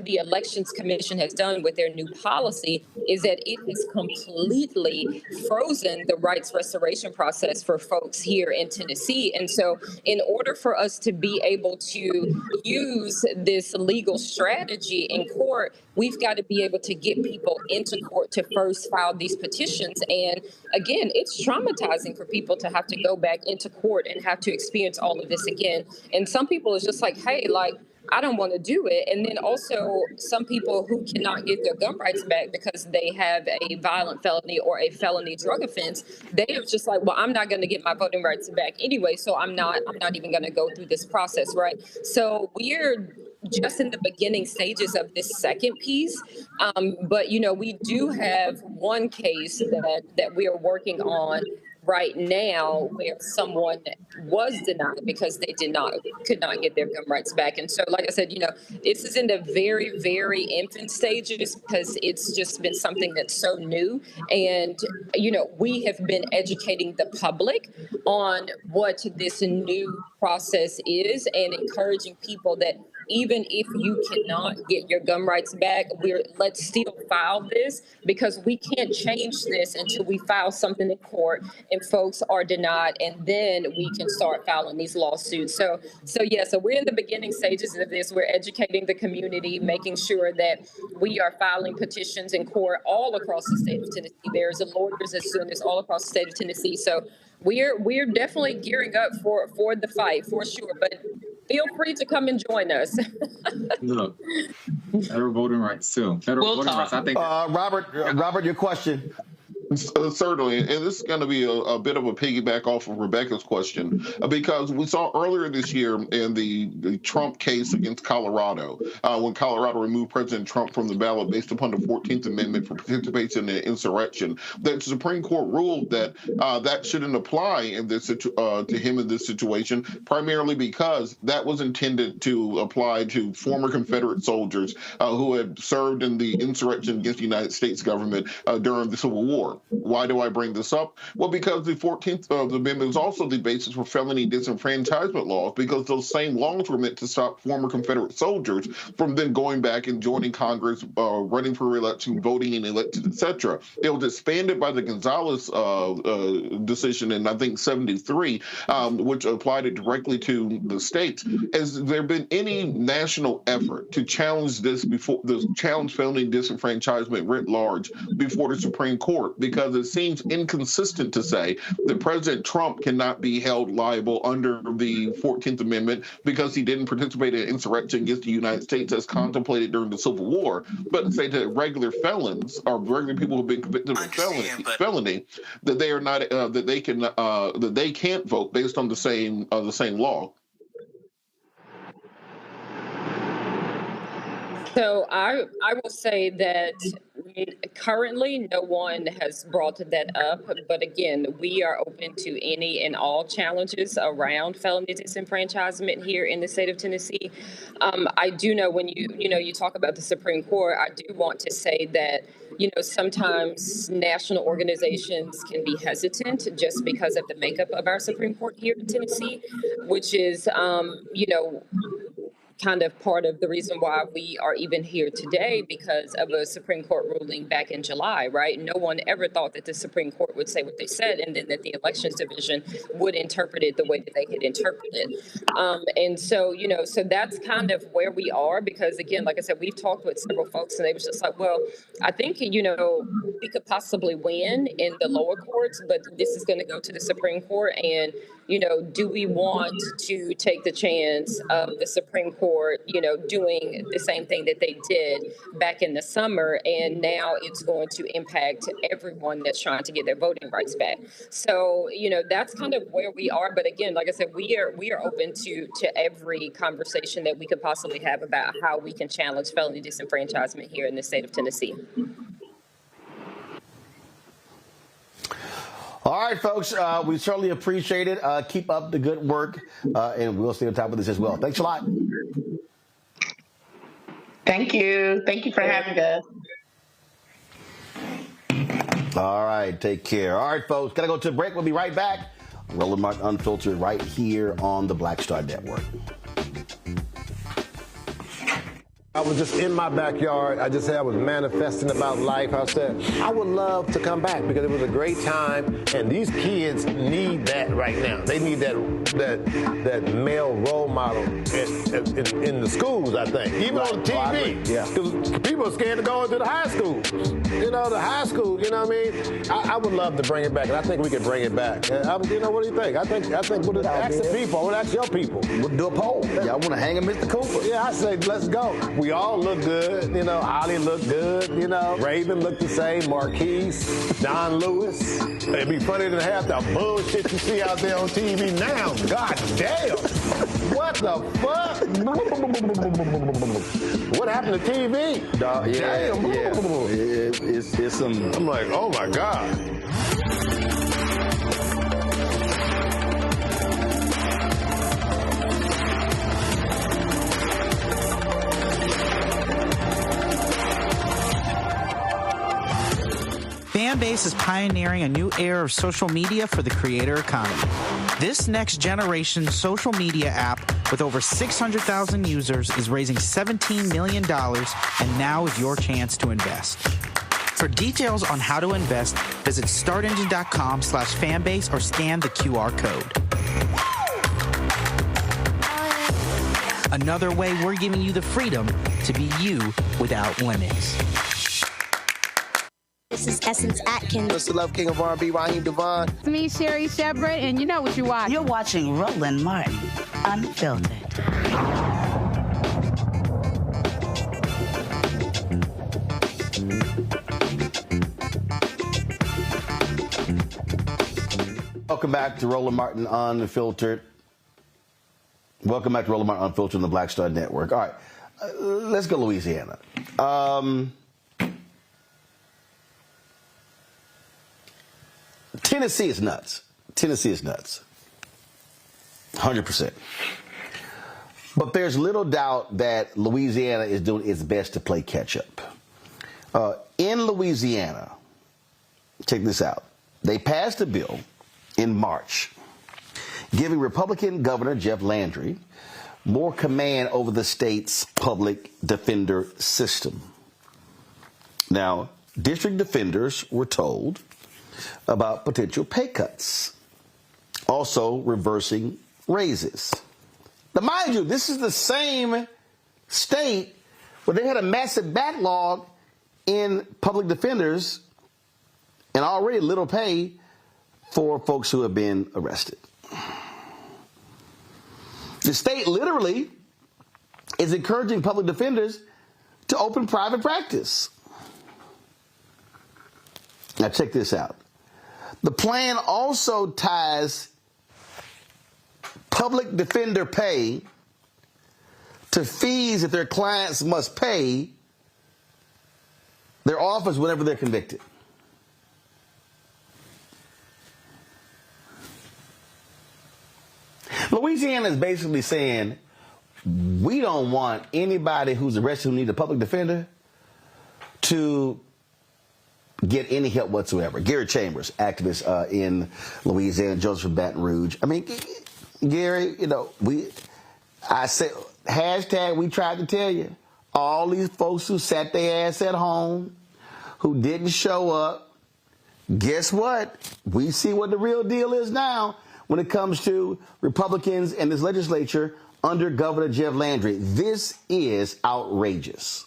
the Elections Commission has done with their new policy is that it has completely frozen the rights restoration process for folks here in Tennessee. And so in order for us to be able to use this legal strategy in court, we've got to be able to get people into court to first file these petitions. And again, it's traumatizing for people to have to go back into court and have to experience all of this again. And some people, it's just like, hey, like, I don't want to do it. And then also some people who cannot get their gun rights back because they have a violent felony or a felony drug offense, they are just like, well, I'm not going to get my voting rights back anyway, so I'm not even going to go through this process, right? So we're just in the beginning stages of this second piece. But, we do have one case that we are working on right now where someone was denied because they could not get their gun rights back. And so, like I said, this is in the very, very infant stages because it's just been something that's so new. And, we have been educating the public on what this new process is and encouraging people that even if you cannot get your gun rights back, let's still file this because we can't change this until we file something in court and folks are denied, and then we can start filing these lawsuits. So we're in the beginning stages of this. We're educating the community, making sure that we are filing petitions in court all across the state of Tennessee. There's lawyers that's doing this all across the state of Tennessee. So we're definitely gearing up for the fight for sure. But feel free to come and join us.
Look, federal voting rights too. Federal voting rights. I think.
Robert, your question.
Certainly, and this is going to be a bit of a piggyback off of Rebecca's question, because we saw earlier this year in the Trump case against Colorado, when Colorado removed President Trump from the ballot based upon the 14th Amendment for participation in an insurrection, that the Supreme Court ruled that that shouldn't apply in this to him in this situation, primarily because that was intended to apply to former Confederate soldiers who had served in the insurrection against the United States government during the Civil War. Why do I bring this up? Well, because the 14th Amendment is also the basis for felony disenfranchisement laws, because those same laws were meant to stop former Confederate soldiers from then going back and joining Congress, running for re-election, voting in elections, etc. It was expanded by the Gonzalez decision in, I think, 73, which applied it directly to the states. Has there been any national effort to challenge this challenge felony disenfranchisement writ large before the Supreme Court? Because it seems inconsistent to say that President Trump cannot be held liable under the 14th Amendment because he didn't participate in an insurrection against the United States as contemplated during the Civil War, but say to regular felons or regular people who've been convicted of felony that they are not that they can't vote based on the same law.
So I will say that currently no one has brought that up, but again, we are open to any and all challenges around felony disenfranchisement here in the state of Tennessee. I do know when you talk about the Supreme Court, I do want to say that sometimes national organizations can be hesitant just because of the makeup of our Supreme Court here in Tennessee, which is kind of part of the reason why we are even here today, because of a Supreme Court ruling back in July, right? No one ever thought that the Supreme Court would say what they said, and then that the Elections Division would interpret it the way that they had interpreted it. And so, so that's kind of where we are, because again, like I said, we've talked with several folks and they was just like, well, I think, we could possibly win in the lower courts, but this is going to go to the Supreme Court. And, do we want to take the chance of the Supreme Court, doing the same thing that they did back in the summer, and now it's going to impact everyone that's trying to get their voting rights back. So, that's kind of where we are. But again, like I said, we are open to every conversation that we could possibly have about how we can challenge felony disenfranchisement here in the state of Tennessee.
All right, folks, we certainly appreciate it. Keep up the good work, and we'll stay on top of this as well. Thanks a lot.
Thank you. Thank you for having us.
All right, take care. All right, folks, got to go to a break. We'll be right back. Roland Martin Unfiltered right here on the Black Star Network.
I was just in my backyard. I was manifesting about life. I said, I would love to come back because it was a great time, and these kids need that right now. They need that male role model in the schools, I think. Even on TV. Because people are scared to go into the high school. You know, the high school, you know what I mean? I would love to bring it back, and I think we can bring it back. You know, what do you think? I think we'll ask the people. We'll ask your people.
We'll do a poll. Y'all want to hang him, Mr. Cooper?
Yeah, I say, let's go. We all look good, you know. Holly looked good, you know. Raven looked the same. Marquise, Don Lewis. It'd be funny to have the bullshit you see out there on TV now. God damn. What the fuck? What happened to TV? Damn.
It's some.
I'm like, oh my God.
Fanbase is pioneering a new era of social media for the creator economy. This next generation social media app with over 600,000 users is raising $17 million, and now is your chance to invest. For details on how to invest, visit startengine.com/fanbase or scan the QR code. Another way we're giving you the freedom to be you without limits.
This is Essence Atkins.
It's the Love King of R&B, Raheem Devon.
It's me, Sherry Shepard, and you know what you're watching.
You're watching Roland Martin Unfiltered.
Welcome back to Roland Martin Unfiltered. Welcome back to Roland Martin Unfiltered on the Black Star Network. All right, let's go Louisiana. Tennessee is nuts. Tennessee is nuts. 100%. But there's little doubt that Louisiana is doing its best to play catch up. In Louisiana, check this out. They passed a bill in March giving Republican Governor Jeff Landry more command over the state's public defender system. Now, district defenders were told about potential pay cuts, also reversing raises. Now, mind you, this is the same state where they had a massive backlog in public defenders and already little pay for folks who have been arrested. The state literally is encouraging public defenders to open private practice. Now, check this out. The plan also ties public defender pay to fees that their clients must pay their office whenever they're convicted. Louisiana is basically saying, we don't want anybody who's arrested who needs a public defender to get any help whatsoever. Gary Chambers, activist in Louisiana, Joseph from Baton Rouge. I mean, Gary, you know, I said, hashtag we tried to tell you. All these folks who sat their ass at home, who didn't show up, guess what? We see what the real deal is now when it comes to Republicans and this legislature under Governor Jeff Landry. This is outrageous.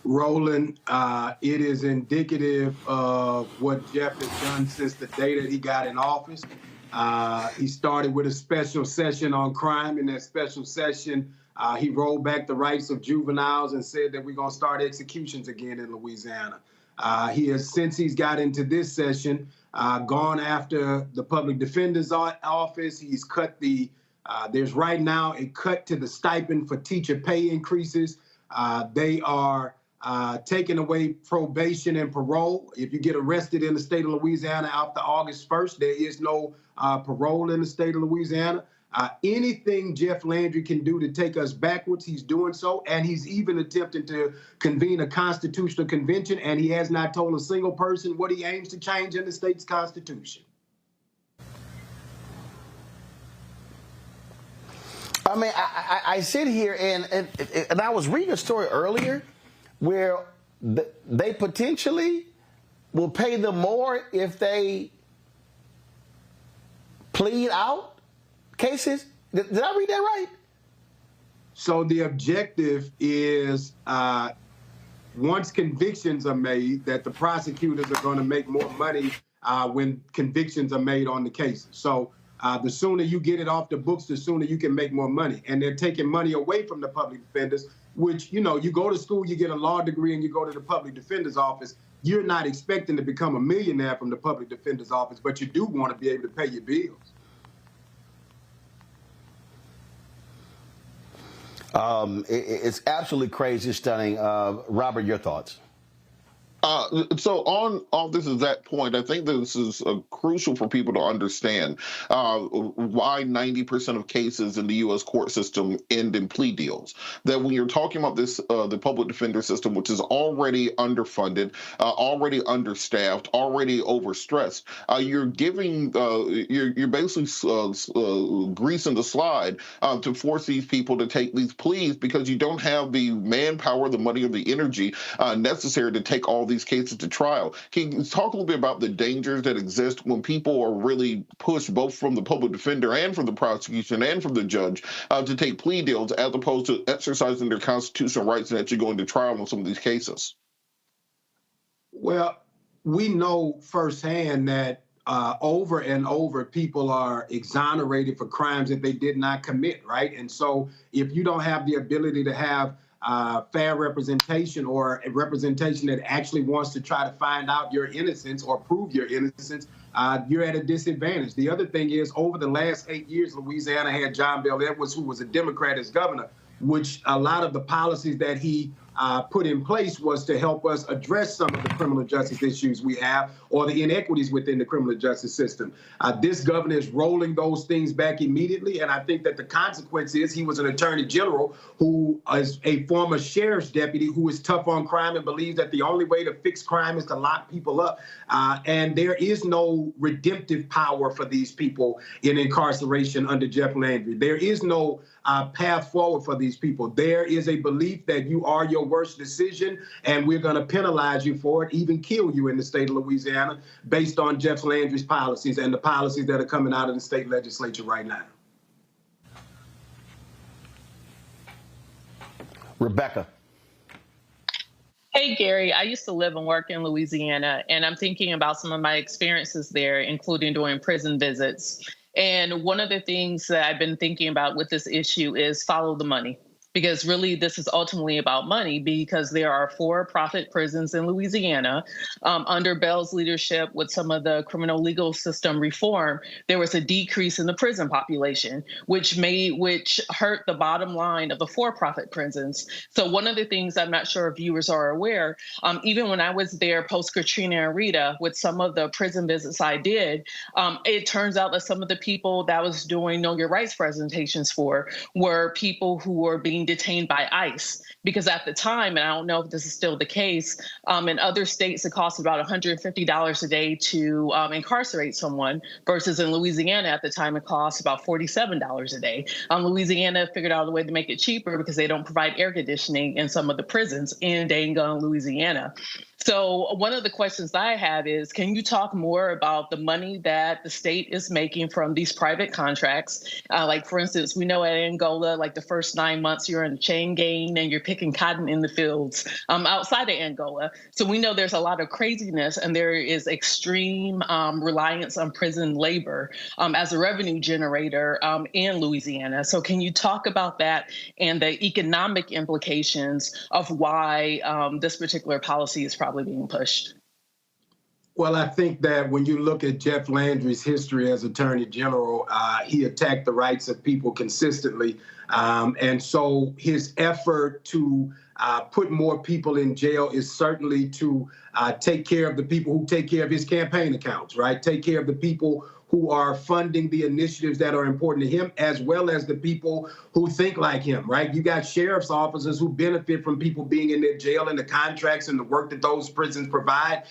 Roland, it is indicative of what Jeff has done since the day that he got in office. He started with a special session on crime. In that special session, he rolled back the rights of juveniles and said that we're going to start executions again in Louisiana. He has, since he's got into this session, gone after the public defender's office. He's cut there's right now a cut to the stipend for teacher pay increases. They are taking away probation and parole. If you get arrested in the state of Louisiana after August 1st, there is no parole in the state of Louisiana. Anything Jeff Landry can do to take us backwards, he's doing so. And he's even attempting to convene a constitutional convention, and he has not told a single person what he aims to change in the state's constitution.
I mean, I sit here and I was reading a story earlier where they potentially will pay them more if they plead out cases. Did I read that right?
So the objective is once convictions are made, that the prosecutors are going to make more money when convictions are made on the cases. So the sooner you get it off the books, the sooner you can make more money. And they're taking money away from the public defenders, which, you know, you go to school, you get a law degree, and you go to the public defender's office. You're not expecting to become a millionaire from the public defender's office, but you do want to be able to pay your bills.
It's absolutely crazy, stunning. Robert, your thoughts?
So on this exact point, I think this is crucial for people to understand why 90% of cases in the U.S. court system end in plea deals. That when you're talking about this, the public defender system, which is already underfunded, already understaffed, already overstressed, you're giving, you're basically greasing the slide to force these people to take these pleas because you don't have the manpower, the money, or the energy necessary to take all these cases to trial. Can you talk a little bit about the dangers that exist when people are really pushed both from the public defender and from the prosecution and from the judge to take plea deals as opposed to exercising their constitutional rights and actually going to trial on some of these cases?
Well, we know firsthand that over and over people are exonerated for crimes that they did not commit, right? And so if you don't have the ability to have fair representation or a representation that actually wants to try to find out your innocence or prove your innocence, you're at a disadvantage. The other thing is, over the last 8 years, Louisiana had John Bel Edwards, who was a Democrat as governor, which a lot of the policies that he put in place was to help us address some of the criminal justice issues we have or the inequities within the criminal justice system. This governor is rolling those things back immediately, and I think that the consequence is he was an attorney general who is a former sheriff's deputy who is tough on crime and believes that the only way to fix crime is to lock people up. And there is no redemptive power for these people in incarceration under Jeff Landry. There is no path forward for these people. There is a belief that you are your worst decision, and we're going to penalize you for it, even kill you in the state of Louisiana, based on Jeff Landry's policies and the policies that are coming out of the state legislature right now.
Rebecca.
Hey, Gary, I used to live and work in Louisiana, and I'm thinking about some of my experiences there, including doing prison visits. And one of the things that I've been thinking about with this issue is follow the money. Because really, this is ultimately about money, because there are for-profit prisons in Louisiana. Under Bell's leadership with some of the criminal legal system reform, there was a decrease in the prison population, which hurt the bottom line of the for-profit prisons. So one of the things I'm not sure if viewers are aware, even when I was there post-Katrina and Rita, with some of the prison visits I did, it turns out that some of the people that I was doing Know Your Rights presentations for were people who were being detained by ICE, because at the time, and I don't know if this is still the case, in other states it costs about $150 a day to incarcerate someone, versus in Louisiana at the time it costs about $47 a day. Louisiana figured out a way to make it cheaper because they don't provide air conditioning in some of the prisons in Dangone, Louisiana. So one of the questions I have is, can you talk more about the money that the state is making from these private contracts? Like, for instance, we know at Angola, like the first 9 months, you're in a chain gang and you're picking cotton in the fields outside of Angola. So we know there's a lot of craziness, and there is extreme reliance on prison labor as a revenue generator in Louisiana. So can you talk about that and the economic implications of why this particular policy is probably being pushed?
Well, I think that when you look at Jeff Landry's history as Attorney General, he attacked the rights of people consistently. And so his effort to put more people in jail is certainly to take care of the people who take care of his campaign accounts, right? Take care of the people who are funding the initiatives that are important to him, as well as the people who think like him, right? You got sheriff's officers who benefit from people being in their jail and the contracts and the work that those prisons provide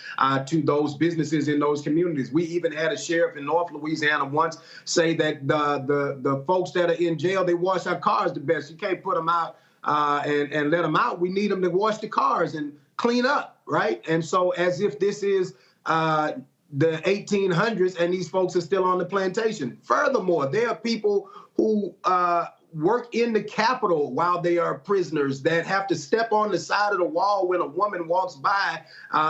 to those businesses in those communities. We even had a sheriff in North Louisiana once say that the folks that are in jail, they wash our cars the best. You can't put them out and let them out. We need them to wash the cars and clean up, right? And so as if this is the 1800s and these folks are still on the plantation. Furthermore, there are people who work in the Capitol while they are prisoners that have to step on the side of the wall when a woman walks by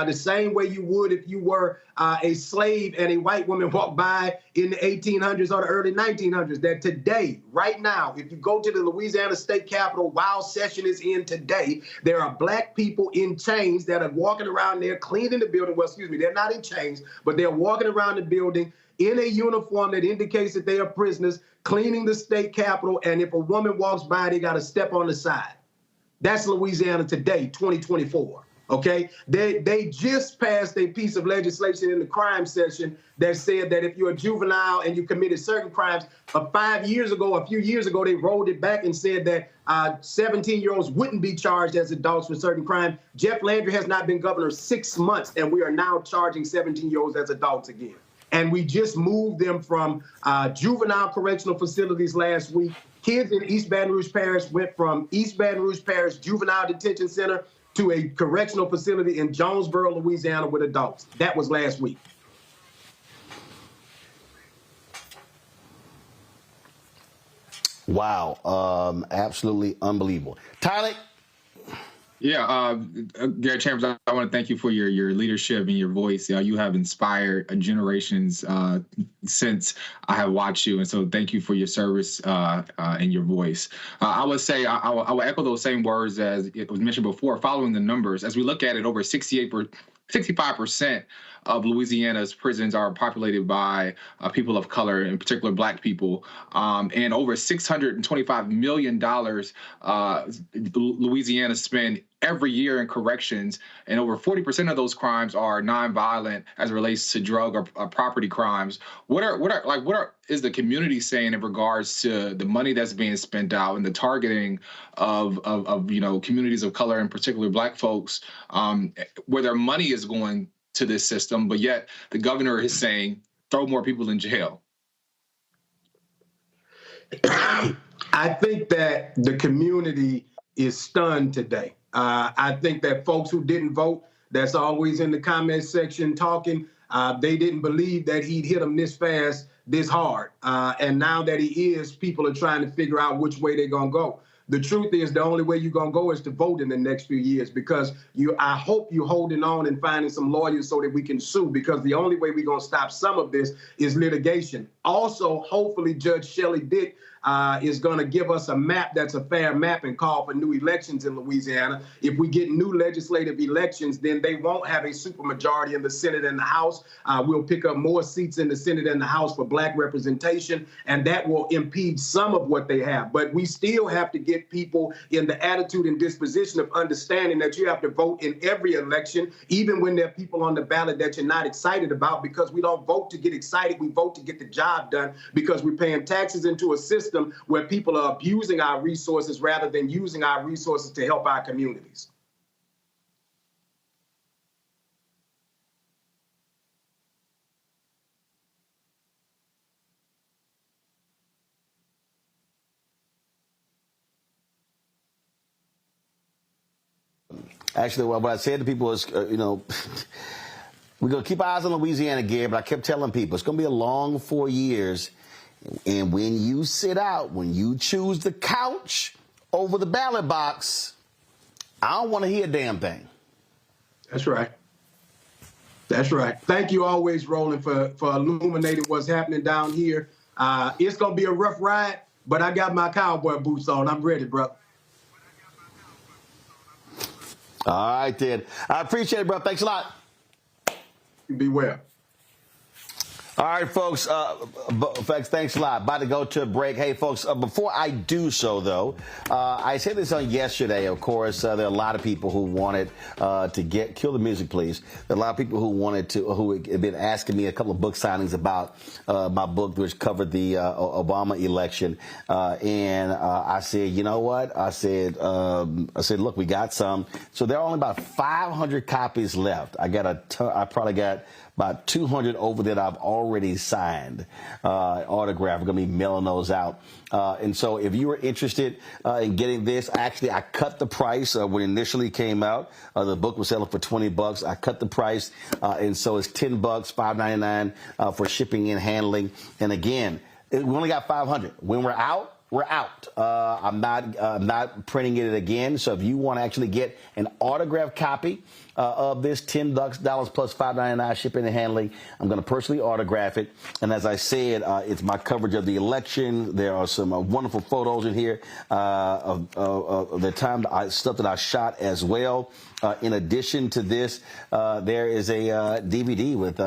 the same way you would if you were a slave and a white woman walked by in the 1800s or the early 1900s. That today, right now, if you go to the Louisiana State Capitol while session is in today, there are black people in chains that are walking around there cleaning the building. Well, excuse me, they're not in chains, but they're walking around the building in a uniform that indicates that they are prisoners, cleaning the state capitol, and if a woman walks by, they got to step on the side. That's Louisiana today, 2024, okay? They just passed a piece of legislation in the crime session that said that if you're a juvenile and you committed certain crimes, a few years ago, they rolled it back and said that 17-year-olds wouldn't be charged as adults for certain crimes. Jeff Landry has not been governor 6 months, and we are now charging 17-year-olds as adults again. And we just moved them from juvenile correctional facilities last week. Kids in East Baton Rouge Parish went from East Baton Rouge Parish Juvenile Detention Center to a correctional facility in Jonesboro, Louisiana with adults. That was last week.
Wow. Absolutely unbelievable. Tyler?
Yeah, Gary Chambers, I want to thank you for your leadership and your voice. You have inspired generations since I have watched you, and so thank you for your service and your voice. I would say I will echo those same words as it was mentioned before. Following the numbers, as we look at it, over 65% of Louisiana's prisons are populated by people of color, in particular Black people, and over $625 million Louisiana spend every year in corrections, and over 40% of those crimes are nonviolent as it relates to drug or property crimes. What is the community saying in regards to the money that's being spent out and the targeting of communities of color, in particular Black folks, where their money is going to this system, but yet the governor is saying throw more people in jail?
I think that the community is stunned today. I think that folks who didn't vote, that's always in the comment section talking, they didn't believe that he'd hit them this fast, this hard. And now that he is, people are trying to figure out which way they're going to go. The truth is the only way you're going to go is to vote in the next few years, because I hope you're holding on and finding some lawyers so that we can sue, because the only way we're going to stop some of this is litigation. Also, hopefully Judge Shelley Dick is going to give us a map that's a fair map and call for new elections in Louisiana. If we get new legislative elections, then they won't have a supermajority in the Senate and the House. We'll pick up more seats in the Senate and the House for Black representation, and that will impede some of what they have. But we still have to get people in the attitude and disposition of understanding that you have to vote in every election, even when there are people on the ballot that you're not excited about, because we don't vote to get excited. We vote to get the job done, because we're paying taxes into a system where people are abusing our resources rather than using our resources to help our communities.
Actually, what I said to people is, we're going to keep our eyes on Louisiana, Gary, but I kept telling people it's going to be a long 4 years. And when you sit out, when you choose the couch over the ballot box, I don't want to hear a damn thing.
That's right. That's right. Thank you always, Roland, for illuminating what's happening down here. It's going to be a rough ride, but I got my cowboy boots on. I'm ready, brother.
All right, then. I appreciate it, bro. Thanks a lot.
You be well.
All right, folks. Thanks a lot. About to go to a break. Hey, folks, before I do so, though, I said this on yesterday. Of course, there are a lot of people who wanted to kill the music, please. There are a lot of people who have been asking me a couple of book signings about my book, which covered the Obama election. And I said, you know what? I said, look, we got some. So there are only about 500 copies left. I probably got about 200 over that I've already signed, autographed. We're going to be mailing those out. And so if you were interested in getting this, actually, I cut the price when it initially came out. The book was selling for $20. I cut the price, and so it's $10, $5.99 for shipping and handling. And again, we only got 500. When we're out, we're out. I'm not printing it again. So if you want to actually get an autographed copy of this, $10 plus $5.99 shipping and handling, I'm going to personally autograph it. And as I said, it's my coverage of the election. There are some wonderful photos in here of the stuff that I shot as well. In addition to this, there is a DVD with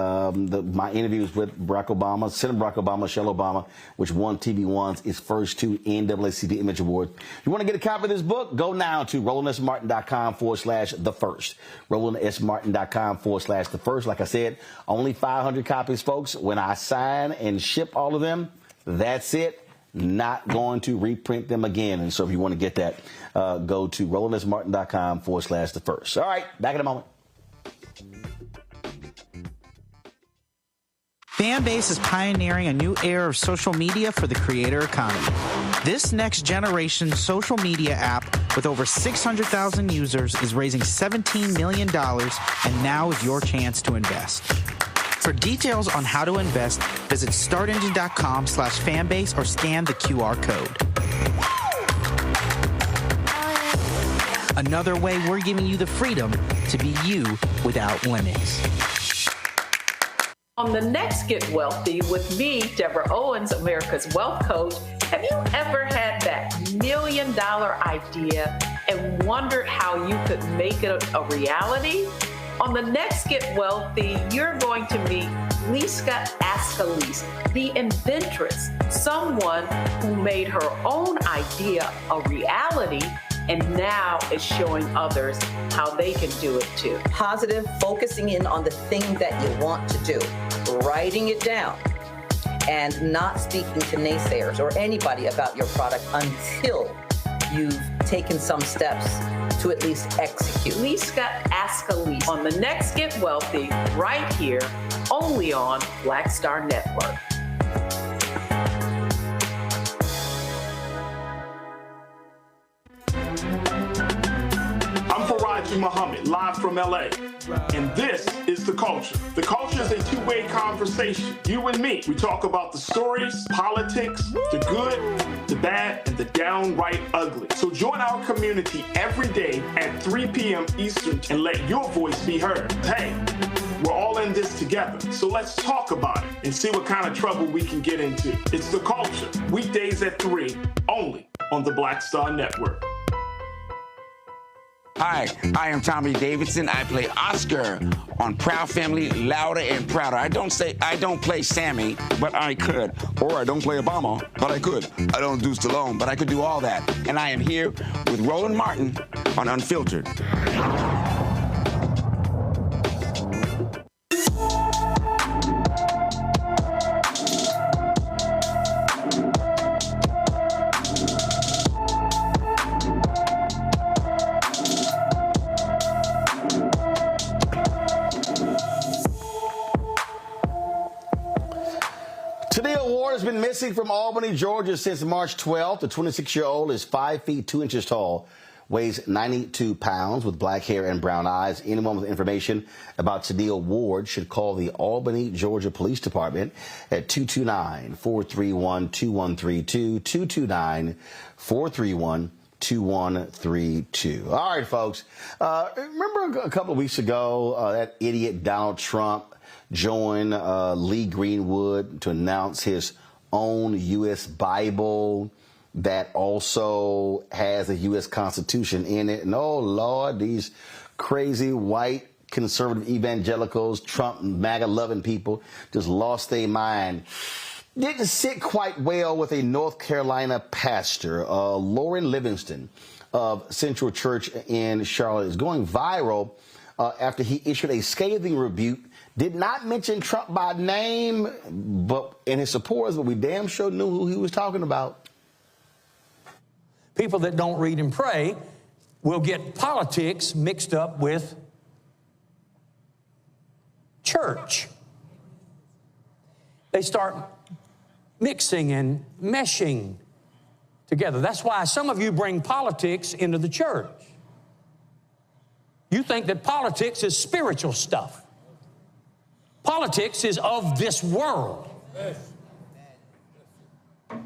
my interviews with Barack Obama, Senator Barack Obama, Michelle Obama, which won TV1's its first 2 NAACP Image Awards. If you want to get a copy of this book, go now to RolandSMartin.com/thefirst. RolandSMartin.com/thefirst. Like I said, only 500 copies, folks. When I sign and ship all of them, that's it. Not going to reprint them again. And so if you want to get that, go to RolandSMartin.com/thefirst. All right, back in a moment.
Fanbase is pioneering a new era of social media for the creator economy. This next generation social media app with over 600,000 users is raising $17 million, and now is your chance to invest. For details on how to invest, visit startengine.com/fanbase or scan the QR code. Another way we're giving you the freedom to be you without limits.
On the next Get Wealthy with me, Deborah Owens, America's Wealth Coach, have you ever had that $1 million idea and wondered how you could make it a reality? On the next Get Wealthy, you're going to meet Liska Askalise, the inventress, someone who made her own idea a reality and now is showing others how they can do it too.
Positive, focusing in on the thing that you want to do, writing it down, and not speaking to naysayers or anybody about your product until you've taken some steps to at least execute.
Liska Askalise on the next Get Wealthy, right here, only on Black Star Network.
Muhammad, live from LA. And this is The Culture. The Culture is a two-way conversation. You and me. We talk about the stories, politics, the good, the bad, and the downright ugly. So join our community every day at 3 p.m. Eastern and let your voice be heard. Hey, we're all in this together. So let's talk about it and see what kind of trouble we can get into. It's The Culture. Weekdays at 3, only on the Black Star Network.
Hi, I am Tommy Davidson. I play Oscar on Proud Family, Louder and Prouder. I don't play Sammy, but I could. Or I don't play Obama, but I could. I don't do Stallone, but I could do all that. And I am here with Roland Martin on Unfiltered.
Been missing from Albany, Georgia since March 12th. The 26-year-old is 5 feet 2 inches tall, weighs 92 pounds, with black hair and brown eyes. Anyone with information about Tennille Ward should call the Albany, Georgia Police Department at 229-431-2132, 229-431-2132. All right, folks. Remember a couple of weeks ago, that idiot Donald Trump joined Lee Greenwood to announce his own U.S. Bible that also has a U.S. Constitution in it. And oh, Lord, these crazy white conservative evangelicals, Trump and MAGA-loving people just lost their mind. Didn't sit quite well with a North Carolina pastor, Lauren Livingston of Central Church in Charlotte. Is going viral after he issued a scathing rebuke. Did not mention Trump by name, and his supporters, but we damn sure knew who he was talking about.
People that don't read and pray will get politics mixed up with church. They start mixing and meshing together. That's why some of you bring politics into the church. You think that politics is spiritual stuff. Politics is of this world.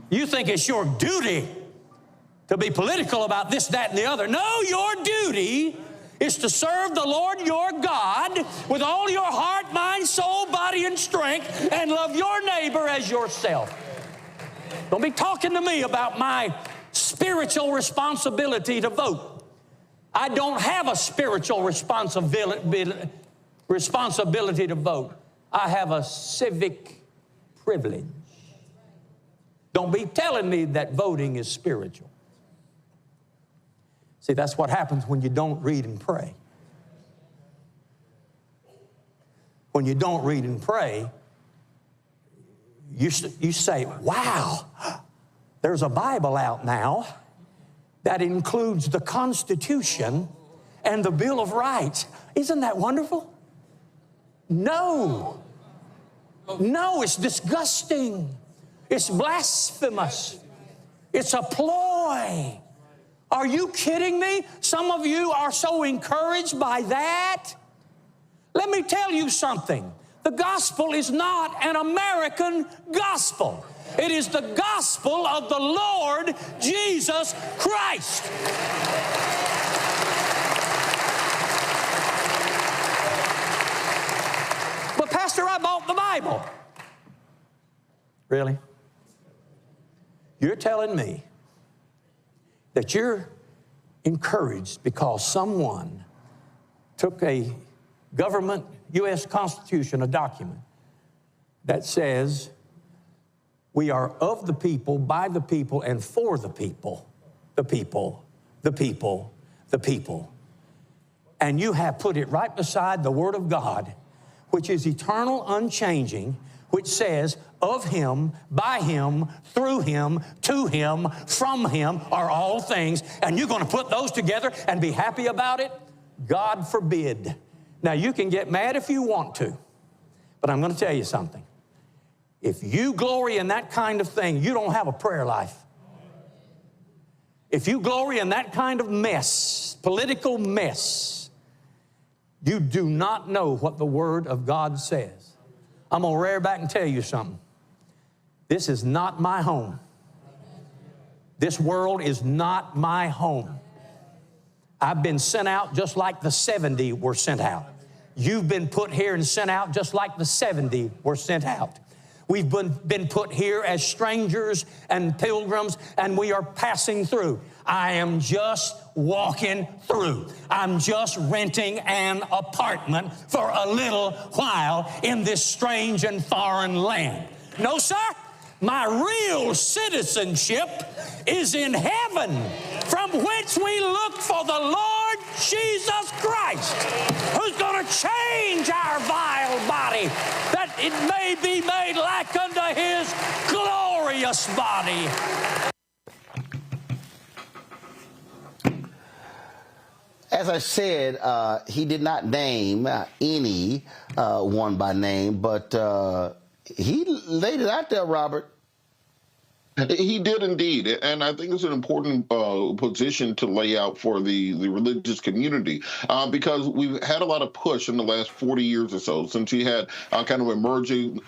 You think it's your duty to be political about this, that, and the other. No, your duty is to serve the Lord your God with all your heart, mind, soul, body, and strength, and love your neighbor as yourself. Don't be talking to me about my spiritual responsibility to vote. I don't have a spiritual responsibility to vote. I have a civic privilege. Don't be telling me that voting is spiritual. See, that's what happens when you don't read and pray. When you don't read and pray, you say, wow, there's a Bible out now that includes the Constitution and the Bill of Rights. Isn't that wonderful? No. No, it's disgusting. It's blasphemous. It's a ploy. Are you kidding me? Some of you are so encouraged by that. Let me tell you something. The gospel is not an American gospel. It is the gospel of the Lord Jesus Christ. But Pastor, I bought the Bible. Really? You're telling me that you're encouraged because someone took a government, U.S. Constitution, a document that says we are of the people, by the people, and for the people, the people, the people, the people. And you have put it right beside the Word of God, which is eternal, unchanging, which says, of him, by him, through him, to him, from him are all things. And you're going to put those together and be happy about it? God forbid. Now, you can get mad if you want to, but I'm going to tell you something. If you glory in that kind of thing, you don't have a prayer life. If you glory in that kind of mess, political mess, you do not know what the Word of God says. I'm going to rear back and tell you something. This is not my home. This world is not my home. I've been sent out just like the 70 were sent out. You've been put here and sent out just like the 70 were sent out. We've been put here as strangers and pilgrims, and we are passing through. I am just walking through. I'm just renting an apartment for a little while in this strange and foreign land. No, sir. My real citizenship is in heaven, from which we look for the Lord Jesus Christ, who's going to change our vile body, that it may be made like unto his glorious body.
As I said, he did not name any one by name, but he laid it out there, Robert.
He did indeed, and I think it's an important position to lay out for the religious community because we've had a lot of push in the last 40 years or so since you had kind of emerging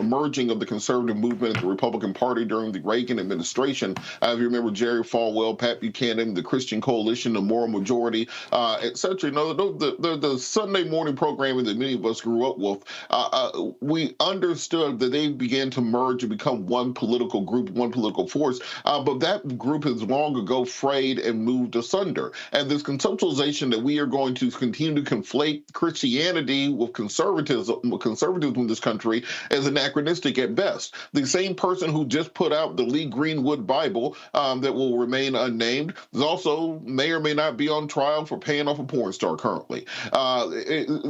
of the conservative movement in the Republican Party during the Reagan administration. If you remember Jerry Falwell, Pat Buchanan, the Christian Coalition, the Moral Majority, etc. You know, the Sunday morning programming that many of us grew up with, we understood that they began to merge and become one political group, one political force, but that group has long ago frayed and moved asunder. And this conceptualization that we are going to continue to conflate Christianity with conservatism in this country is anachronistic at best. The same person who just put out the Lee Greenwood Bible that will remain unnamed is also may or may not be on trial for paying off a porn star currently.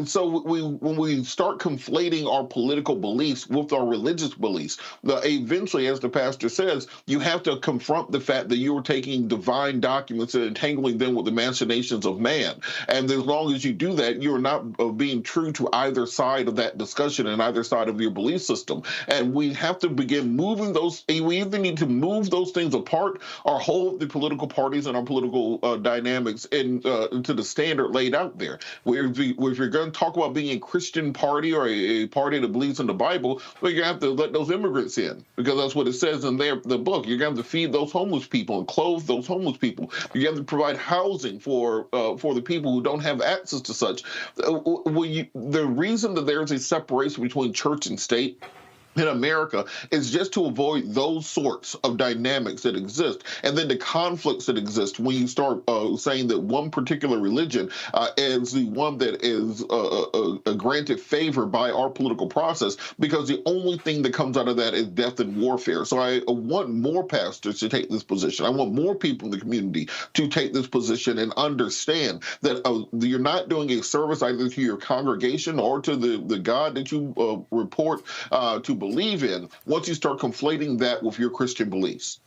So when we start conflating our political beliefs with our religious beliefs, eventually, as the pastor says, you have to confront the fact that you are taking divine documents and entangling them with the machinations of man. And as long as you do that, you're not being true to either side of that discussion and either side of your belief system. And we have to begin moving those. We either need to move those things apart or hold the political parties and our political dynamics into the standard laid out there. If you're going to talk about being a Christian party or a party that believes in the Bible, well, you have to let those immigrants in, because that's what it says in the book. You're going to have to feed those homeless people and clothe those homeless people. You have to provide housing for the people who don't have access to such. The reason that there's a separation between church and state in America is just to avoid those sorts of dynamics that exist, and then the conflicts that exist when you start saying that one particular religion is the one that is granted favor by our political process, because the only thing that comes out of that is death and warfare. So I want more pastors to take this position. I want more people in the community to take this position and understand that you're not doing a service either to your congregation or to the God that you report to believe in once you start conflating that with your Christian beliefs.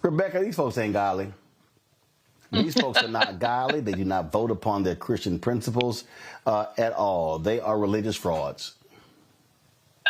Rebecca, these folks ain't godly. These folks are not godly. They do not vote upon their Christian principles at all. They are religious frauds.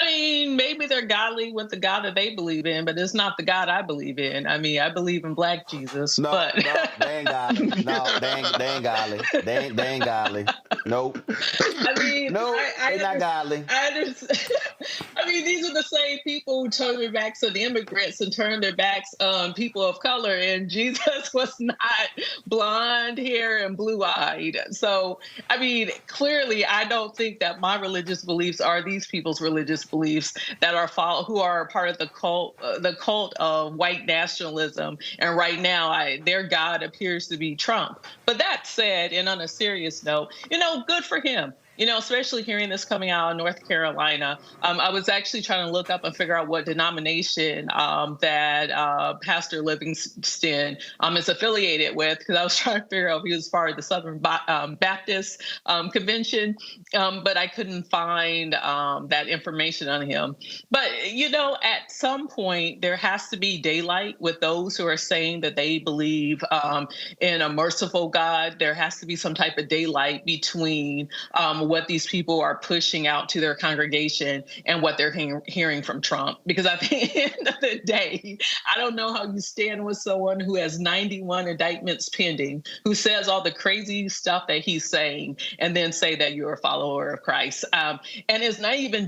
I mean, maybe they're godly with the God that they believe in, but it's not the God I believe in. I mean, I believe in Black Jesus.
No,
but
they ain't godly. No, they ain't godly. They ain't godly. Nope.
I mean,
no, they're not godly.
I mean, these are the same people who turn their backs on the immigrants and turn their backs on people of color. And Jesus was not blonde hair and blue-eyed. So, I mean, clearly, I don't think that my religious beliefs are these people's religious beliefs that are who are part of the cult of white nationalism. And right now, their God appears to be Trump. But that said, and on a serious note, good for him. Especially hearing this coming out of North Carolina. I was actually trying to look up and figure out what denomination that Pastor Livingston is affiliated with, because I was trying to figure out if he was part of the Southern Baptist Convention, but I couldn't find that information on him. But, at some point, there has to be daylight with those who are saying that they believe in a merciful God. There has to be some type of daylight between what these people are pushing out to their congregation and what they're hearing from Trump. Because at the end of the day, I don't know how you stand with someone who has 91 indictments pending, who says all the crazy stuff that he's saying, and then say that you're a follower of Christ. And it's not even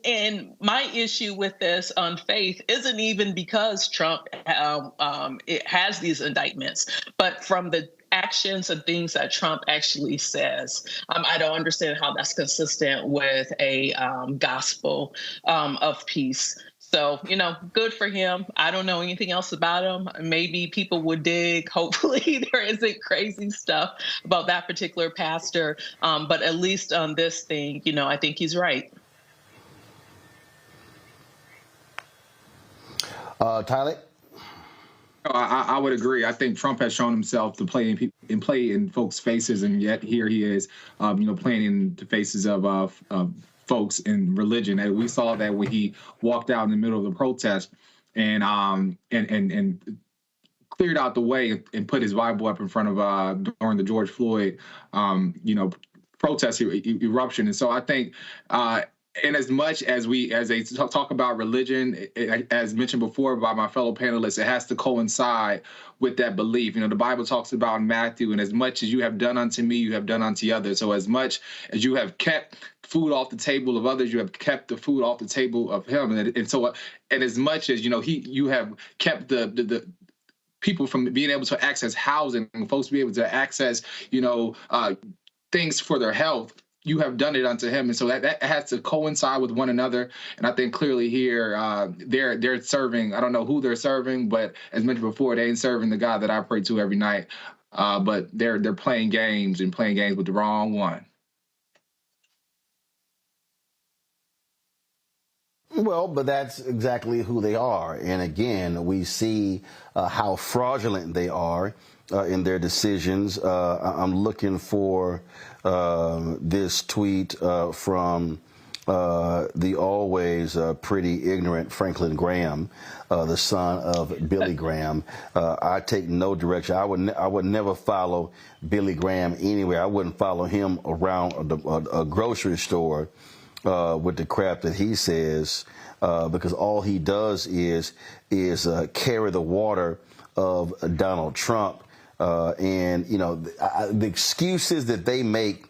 and my issue with this on faith isn't even because Trump it has these indictments, but from the actions and things that Trump actually says. I don't understand how that's consistent with a gospel of peace. So, good for him. I don't know anything else about him. Maybe people would dig. Hopefully there isn't crazy stuff about that particular pastor. But at least on this thing, I think he's right.
Tyler?
I would agree. I think Trump has shown himself to play in folks' faces, and yet here he is, playing in the faces of folks in religion. And we saw that when he walked out in the middle of the protest and cleared out the way and put his Bible up in front of during the George Floyd, protest eruption. And so I think. And as much as they talk about religion, as mentioned before by my fellow panelists, it has to coincide with that belief. The Bible talks about in Matthew, and as much as you have done unto me, you have done unto others. So as much as you have kept food off the table of others, you have kept the food off the table of him. And as much as, you have kept the people from being able to access housing and folks be able to access, things for their health. you have done it unto him. And so that has to coincide with one another. And I think clearly here, they're serving, I don't know who they're serving, but as mentioned before, they ain't serving the God that I pray to every night. But they're playing games with the wrong one.
Well, but that's exactly who they are. And again, we see how fraudulent they are in their decisions. I'm looking for this tweet from the always pretty ignorant Franklin Graham, the son of Billy Graham. I take no direction. I would never follow Billy Graham anywhere. I wouldn't follow him around a grocery store with the crap that he says, because all he does is carry the water of Donald Trump. And, you know, the excuses that they make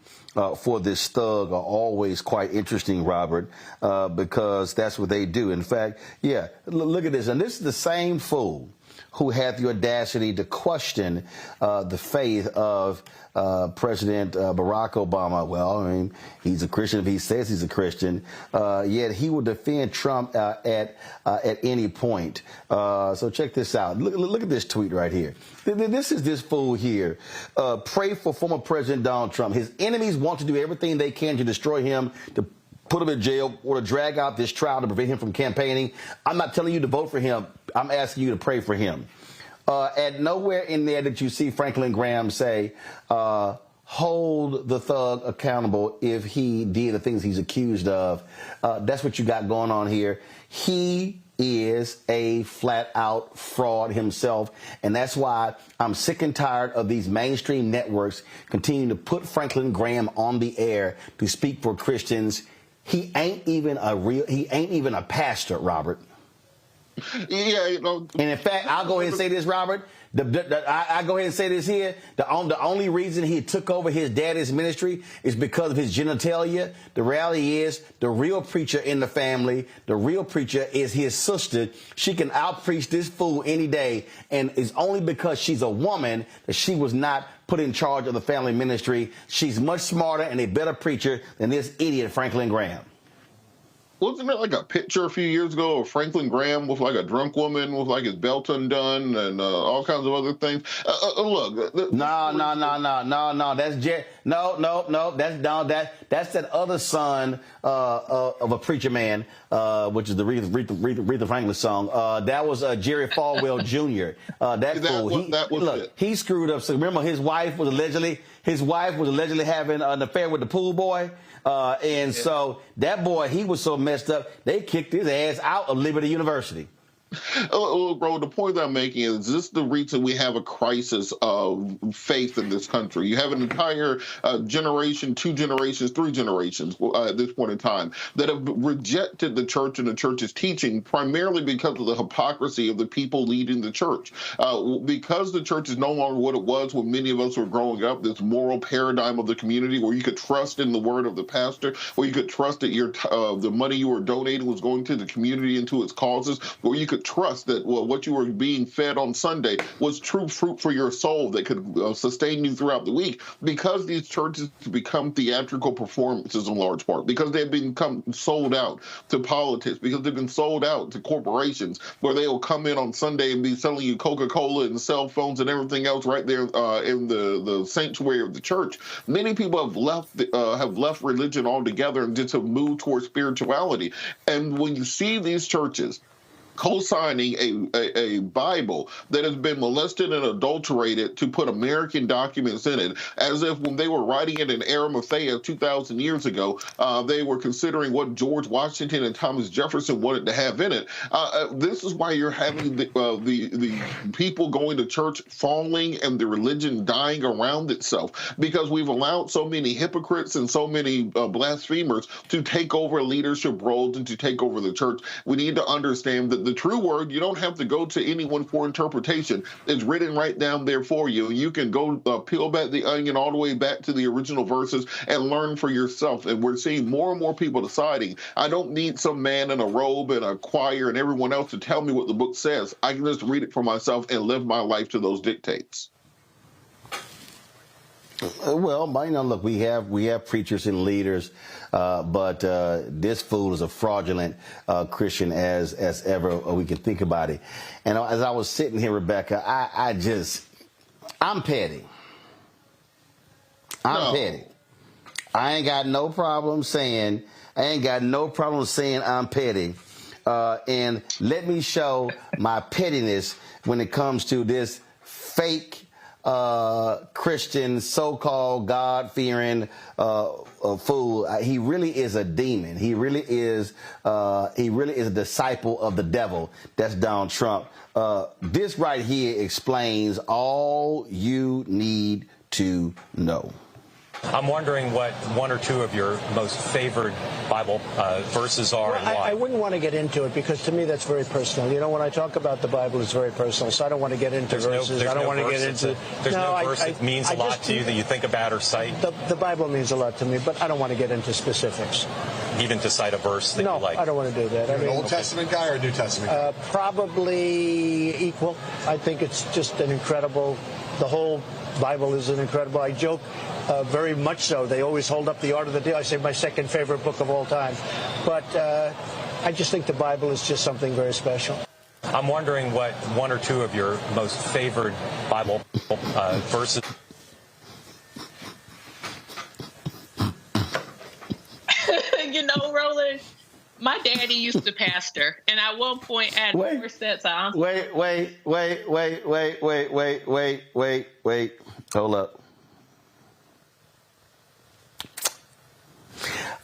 for this thug are always quite interesting, Robert, because that's what they do. In fact, yeah, look at this. And this is the same fool who had the audacity to question the faith of President Barack Obama. Well, I mean, he's a Christian if he says he's a Christian, yet he will defend Trump at any point. So check this out. Look at this tweet right here. This is this fool here. Pray for former President Donald Trump. His enemies want to do everything they can to destroy him, to put him in jail, or to drag out this trial to prevent him from campaigning. I'm not telling you to vote for him. I'm asking you to pray for him. At nowhere in there that you see Franklin Graham say, hold the thug accountable if he did the things he's accused of. That's what you got going on here. He is a flat-out fraud himself, and that's why I'm sick and tired of these mainstream networks continuing to put Franklin Graham on the air to speak for Christians. He ain't even a pastor, Robert.
Yeah, you know.
And in fact, I'll go ahead and say this, Robert. I go ahead and say this here. The only reason he took over his daddy's ministry is because of his genitalia. The reality is, the real preacher in the family, the real preacher is his sister. She can out-preach this fool any day, and it's only because she's a woman that she was not put in charge of the family ministry. She's much smarter and a better preacher than this idiot Franklin Graham.
Wasn't there like a picture a few years ago of Franklin Graham with like a drunk woman with like his belt undone and all kinds of other things? Look.
No. That's that other son of a preacher man, which is the Aretha Franklin song. That was Jerry Falwell Jr. He screwed up. So remember, his wife was allegedly having an affair with the pool boy. So that boy, he was so messed up, they kicked his ass out of Liberty University.
Bro, the point that I'm making is this the reason we have a crisis of faith in this country. You have an entire generation, 2 generations, 3 generations at this point in time that have rejected the church and the church's teaching primarily because of the hypocrisy of the people leading the church. Because the church is no longer what it was when many of us were growing up, this moral paradigm of the community where you could trust in the word of the pastor, where you could trust that the money you were donating was going to the community and to its causes, where you could trust that what you were being fed on Sunday was true fruit for your soul that could sustain you throughout the week. Because these churches become theatrical performances in large part, because they've become sold out to politics, because they've been sold out to corporations, where they will come in on Sunday and be selling you Coca-Cola and cell phones and everything else right there in the sanctuary of the church. Many people have left religion altogether and just have moved towards spirituality. And when you see these churches co-signing a Bible that has been molested and adulterated to put American documents in it, as if when they were writing it in Arimathea 2,000 years ago, they were considering what George Washington and Thomas Jefferson wanted to have in it. This is why you're having the people going to church falling and the religion dying around itself, because we've allowed so many hypocrites and so many blasphemers to take over leadership roles and to take over the church. We need to understand that the true word, you don't have to go to anyone for interpretation. It's written right down there for you. You can go peel back the onion all the way back to the original verses and learn for yourself. And we're seeing more and more people deciding, I don't need some man in a robe and a choir and everyone else to tell me what the book says. I can just read it for myself and live my life to those dictates.
Well, look, we have preachers and leaders, but this fool is a fraudulent Christian as ever we can think about it. And as I was sitting here, Rebecca, I'm petty. I'm petty. I ain't got no problem saying I'm petty. And let me show my pettiness when it comes to this fake Christian, so-called God-fearing fool. He really is a demon. He really is a disciple of the devil. That's Donald Trump. This right here explains all you need to know.
I'm wondering what one or two of your most favored Bible verses are and why.
I wouldn't want to get into it because to me that's very personal. You know, when I talk about the Bible, it's very personal, so I don't want to get into verses. I don't want to get into...
There's no verse that means a lot to you that you think about or cite?
The Bible means a lot to me, but I don't want to get into specifics.
Even to cite a verse that you like?
No, I don't want to do that.
You're an Old Testament guy or a New Testament guy?
Probably equal. I think it's just an incredible... The whole Bible is an incredible... I joke... very much so. They always hold up the Art of the Deal. I say my second favorite book of all time. But I just think the Bible is just something very special.
I'm wondering what one or two of your most favored Bible verses.
You know, Roland, my daddy used to pastor, and at one point I had 4 sets of...
Wait. Hold up.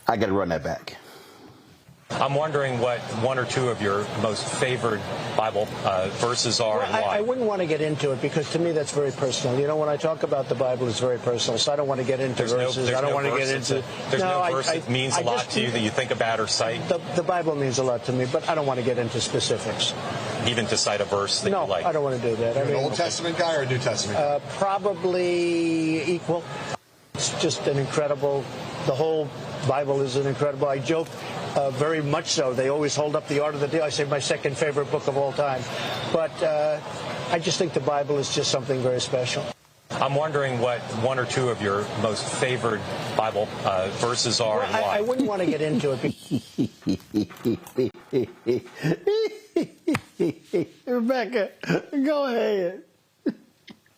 I got to run that back.
I'm wondering what one or two of your most favored Bible verses are and why.
I wouldn't want to get into it because to me that's very personal. You know, when I talk about the Bible, it's very personal, so I don't want to get into verses. I don't want to get into...
There's no verse that means a lot to you that you think about or cite?
The Bible means a lot to me, but I don't want to get into specifics.
Even to cite a verse that you like?
No, I don't want to do that.
You're an Old Testament guy or a New Testament guy?
Probably equal. It's just an incredible... The whole Bible is an incredible... I joke very much so. They always hold up the Art of the Deal. I say my second favorite book of all time. But I just think the Bible is just something very special.
I'm wondering what one or two of your most favored Bible verses are and why.
I wouldn't want to get into
it. Rebecca, go ahead.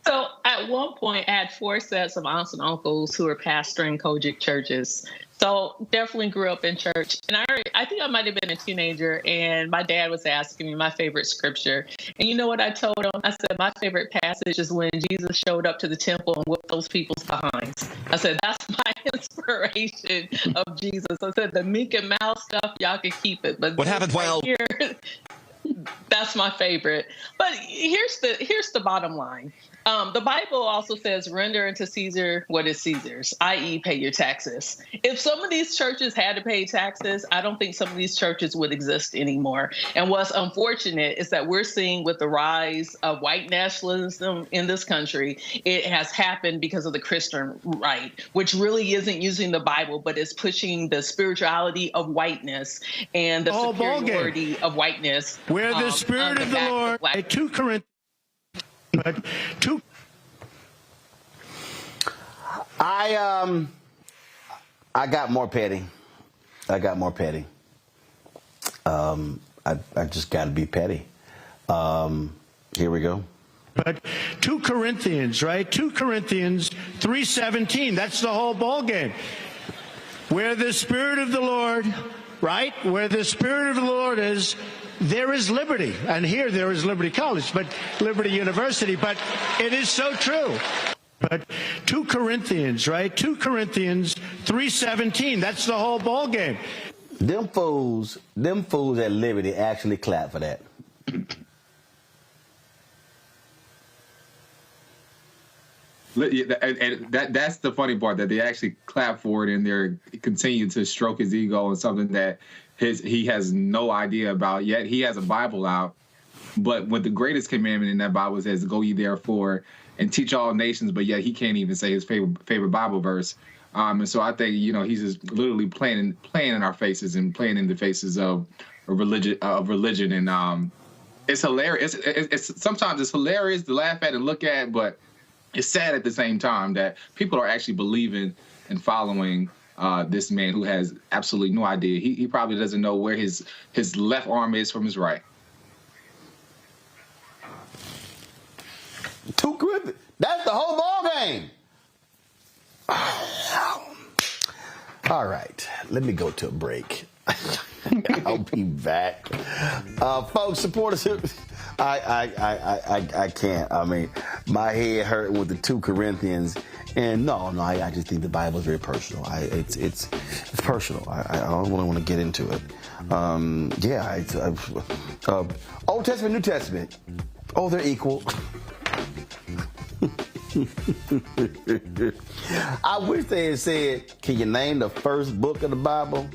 So at one point, I had 4 sets of aunts and uncles who were pastoring Kojic churches. So definitely grew up in church. And I think I might have been a teenager, and my dad was asking me my favorite scripture. And you know what I told him? I said, my favorite passage is when Jesus showed up to the temple and whipped those people's behinds. I said, that's my inspiration of Jesus. I said, the meek and mild stuff, y'all can keep it. But
what happened while...
Here, that's my favorite. But here's the bottom line. The Bible also says, render unto Caesar what is Caesar's, i.e. pay your taxes. If some of these churches had to pay taxes, I don't think some of these churches would exist anymore. And what's unfortunate is that we're seeing with the rise of white nationalism in this country, it has happened because of the Christian right, which really isn't using the Bible, but is pushing the spirituality of whiteness and the superiority of whiteness.
Where the Spirit of the Lord, 2 Corinthians. But
I got more petty. I just got to be petty. Here we go.
But 2 Corinthians, right? 2 Corinthians 3:17. That's the whole ball game. Where the Spirit of the Lord, right? Where the Spirit of the Lord is, there is liberty. And here there is Liberty College, but Liberty University. But it is so true. But 2 Corinthians, right? 2 Corinthians 3:17. That's the whole ball game.
Them fools at Liberty actually clap for that.
And that's the funny part, that they actually clap for it and they're continue to stroke his ego on something that he has no idea about. Yet he has a Bible out, but what the greatest commandment in that Bible says, go ye therefore and teach all nations, but yet he can't even say his favorite Bible verse. And so I think, he's just literally playing in our faces and playing in the faces of religion. And it's hilarious. It's sometimes it's hilarious to laugh at and look at, but it's sad at the same time that people are actually believing and following this man who has absolutely no idea. He probably doesn't know where his left arm is from his right.
Too good. That's the whole ball game. All right, let me go to a break. I'll be back. Folks, support us. I can't. I mean, my head hurt with the 2 Corinthians. And no, I just think the Bible is very personal. It's personal. I don't really want to get into it. Old Testament, New Testament. Oh, they're equal. I wish they had said, can you name the first book of the Bible?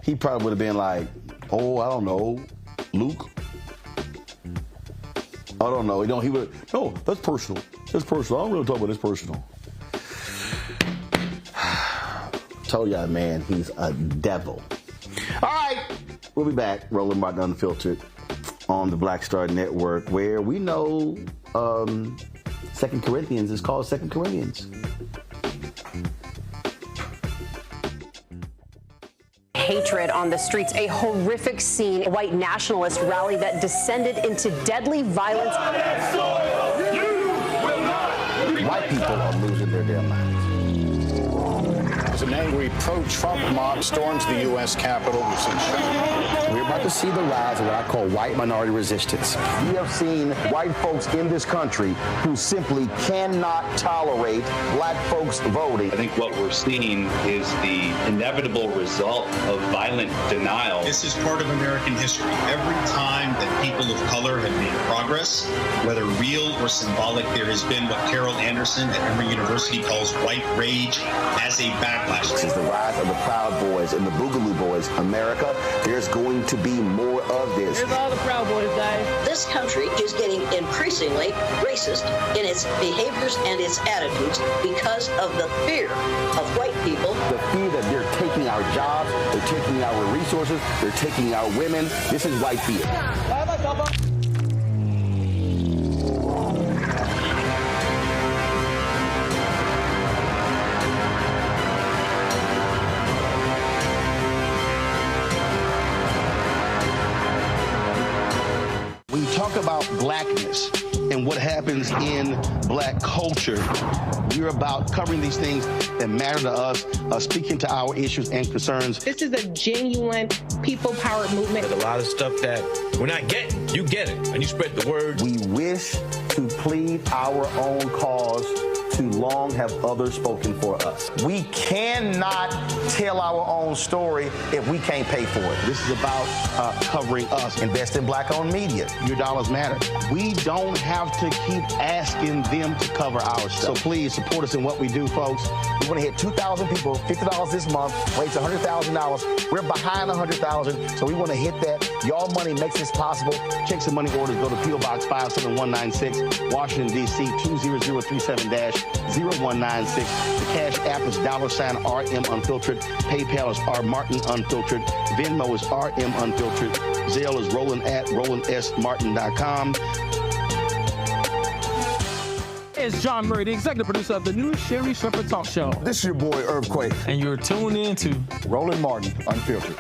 He probably would have been like, oh, I don't know, Luke. I don't know. He would. No, that's personal. That's personal. I don't really talk about this personal. Told y'all, man, he's a devil. All right, we'll be back. Roland Martin Unfiltered on the Black Star Network, where we know 2 Corinthians is called 2 Corinthians.
Hatred on the streets, a horrific scene, a white nationalist rally that descended into deadly violence.
White people are losing their damn minds.
As an angry pro-Trump mob storms the U.S. Capitol,
we're about to see the rise of what I call white minority resistance. We have seen white folks in this country who simply cannot tolerate black folks voting.
I think what we're seeing is the inevitable result of violent denial.
This is part of American history. Every time that people of color have made progress, whether real or symbolic, there has been what Carol Anderson at Emory University calls white rage as a backlash.
This is the rise of the Proud Boys and the Boogaloo Boys. America, there's going to be more of this.
Here's all the Proud Boys, guys.
This country is getting increasingly racist in its behaviors and its attitudes because of the fear of white people.
The fear that they're taking our jobs, they're taking our resources, they're taking our women. This is white fear. When you talk about blackness and what happens in black culture, we're about covering these things that matter to us, speaking to our issues and concerns.
This is a genuine people-powered movement.
There's a lot of stuff that we're not getting. You get it, and you spread the word.
We wish to plead our own cause. Too long have others spoken for us. We cannot tell our own story if we can't pay for it. This is about covering us. Invest in black-owned media. Your dollars matter. We don't have to keep asking them to cover our stuff. So please support us in what we do, folks. We want to hit 2,000 people, $50 this month, raise $100,000. We're behind 100,000, so we want to hit that. Y'all money makes this possible. Check some money orders. Go to P.O. Box 57196, Washington, D.C. 20037-0196. The Cash App is $RM Unfiltered. PayPal is R Martin Unfiltered. Venmo is RM Unfiltered. Zelle is Roland at RolandSMartin.com.
It's John Murray, the executive producer of the new Sherry Shepherd Talk Show.
This is your boy, Earthquake.
And you're tuned in to
Roland Martin Unfiltered.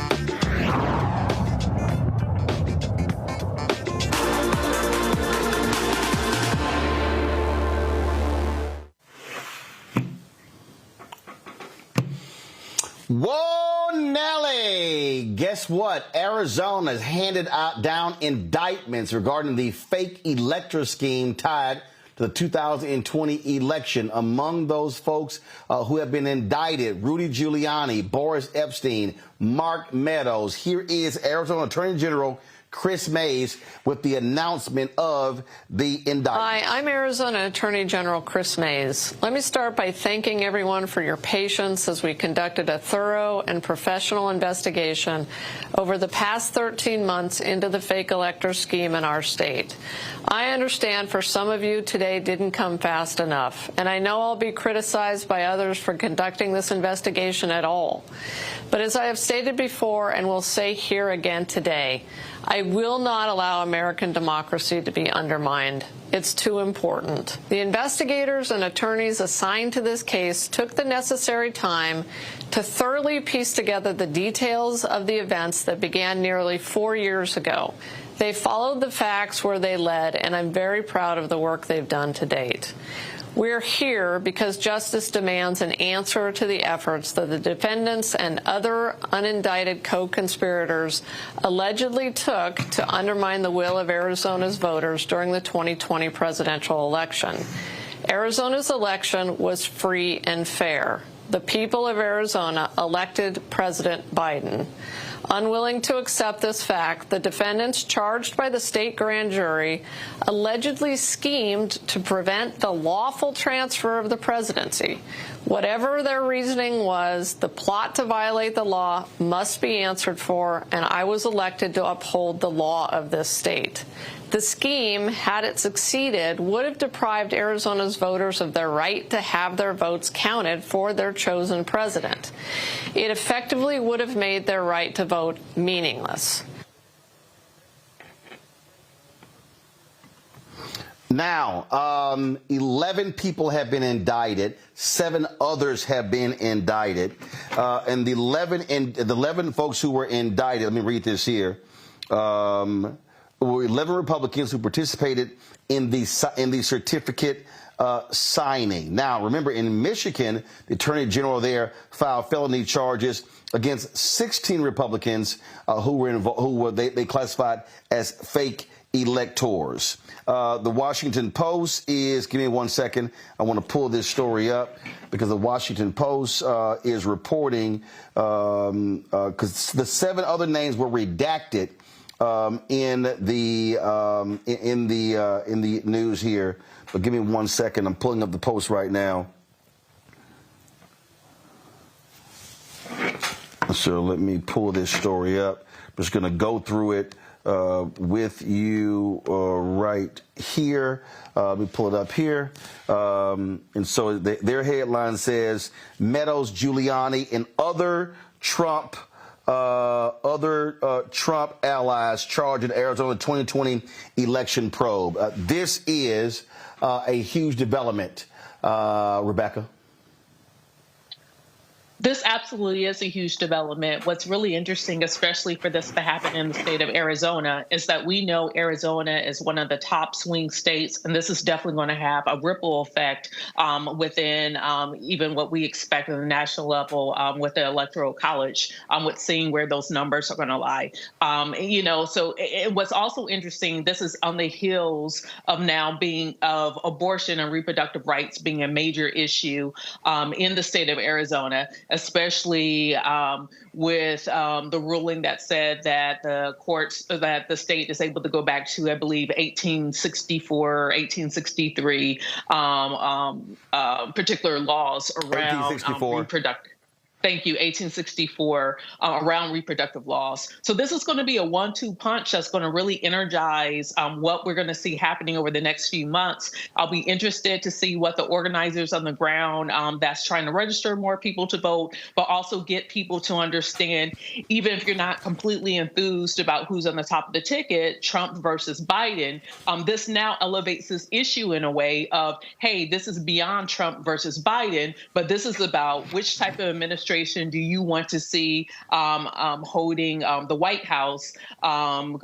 Whoa, Nelly! Guess what? Arizona has handed down indictments regarding the fake electoral scheme tied to the 2020 election. Among those folks who have been indicted, Rudy Giuliani, Boris Epstein, Mark Meadows. Here is Arizona Attorney General Chris Mays with the announcement of the indictment.
Hi, I'm Arizona Attorney General Chris Mays. Let me start by thanking everyone for your patience as we conducted a thorough and professional investigation over the past 13 months into the fake elector scheme in our state. I understand for some of you today didn't come fast enough, and I know I'll be criticized by others for conducting this investigation at all. But as I have stated before and will say here again today, I I will not allow American democracy to be undermined. It's too important. The investigators and attorneys assigned to this case took the necessary time to thoroughly piece together the details of the events that began nearly 4 years ago. They followed the facts where they led, and I'm very proud of the work they've done to date. We're here because justice demands an answer to the efforts that the defendants and other unindicted co-conspirators allegedly took to undermine the will of Arizona's voters during the 2020 presidential election. Arizona's election was free and fair. The people of Arizona elected President Biden. Unwilling to accept this fact, the defendants charged by the state grand jury allegedly schemed to prevent the lawful transfer of the presidency. Whatever their reasoning was, the plot to violate the law must be answered for, and I was elected to uphold the law of this state. The scheme, had it succeeded, would have deprived Arizona's voters of their right to have their votes counted for their chosen president. It effectively would have made their right to vote meaningless.
Now, 11 people have been indicted. 7 others have been indicted. And the 11 folks who were indicted, let me read this here. Were 11 Republicans who participated in the certificate signing. Now, remember, in Michigan, the Attorney General there filed felony charges against 16 Republicans who they classified as fake electors. The Washington Post is, give me 1 second, I want to pull this story up because the Washington Post is reporting, because the 7 other names were redacted in the news here. But give me 1 second. I'm pulling up the Post right now. So let me pull this story up. I'm just going to go through it with you right here. Let me pull it up here. And so their headline says, Meadows, Giuliani, and other Trump allies charged in Arizona 2020 election probe. This is a huge development. Rebecca?
This absolutely is a huge development. What's really interesting, especially for this to happen in the state of Arizona, is that we know Arizona is one of the top swing states, and this is definitely going to have a ripple effect within even what we expect at the national level with the Electoral College, with seeing where those numbers are going to lie. So what's also interesting, this is on the heels of now being of abortion and reproductive rights being a major issue in the state of Arizona, especially with the ruling that said that the state is able to go back to, I believe, 1864, 1863 particular laws around reproductive. Thank you, 1864, around reproductive laws. So this is going to be a 1-2 punch that's going to really energize what we're going to see happening over the next few months. I'll be interested to see what the organizers on the ground that's trying to register more people to vote, but also get people to understand, even if you're not completely enthused about who's on the top of the ticket, Trump versus Biden, this now elevates this issue in a way of, hey, this is beyond Trump versus Biden, but this is about which type of administration do you want to see holding the White House come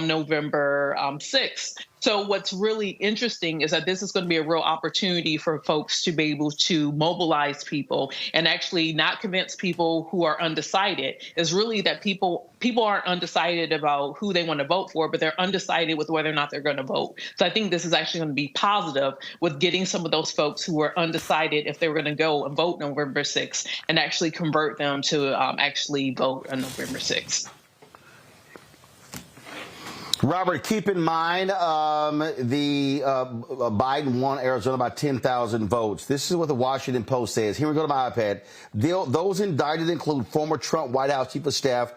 November 6th? So what's really interesting is that this is going to be a real opportunity for folks to be able to mobilize people and actually not convince people who are undecided. It's really that people aren't undecided about who they want to vote for, but they're undecided with whether or not they're going to vote. So I think this is actually going to be positive with getting some of those folks who are undecided if they were going to go and vote November 6th and actually convert them to actually vote on November 6th.
Robert, keep in mind Biden won Arizona by 10,000 votes. This is what the Washington Post says. Here we go to my iPad. Those indicted include former Trump White House Chief of Staff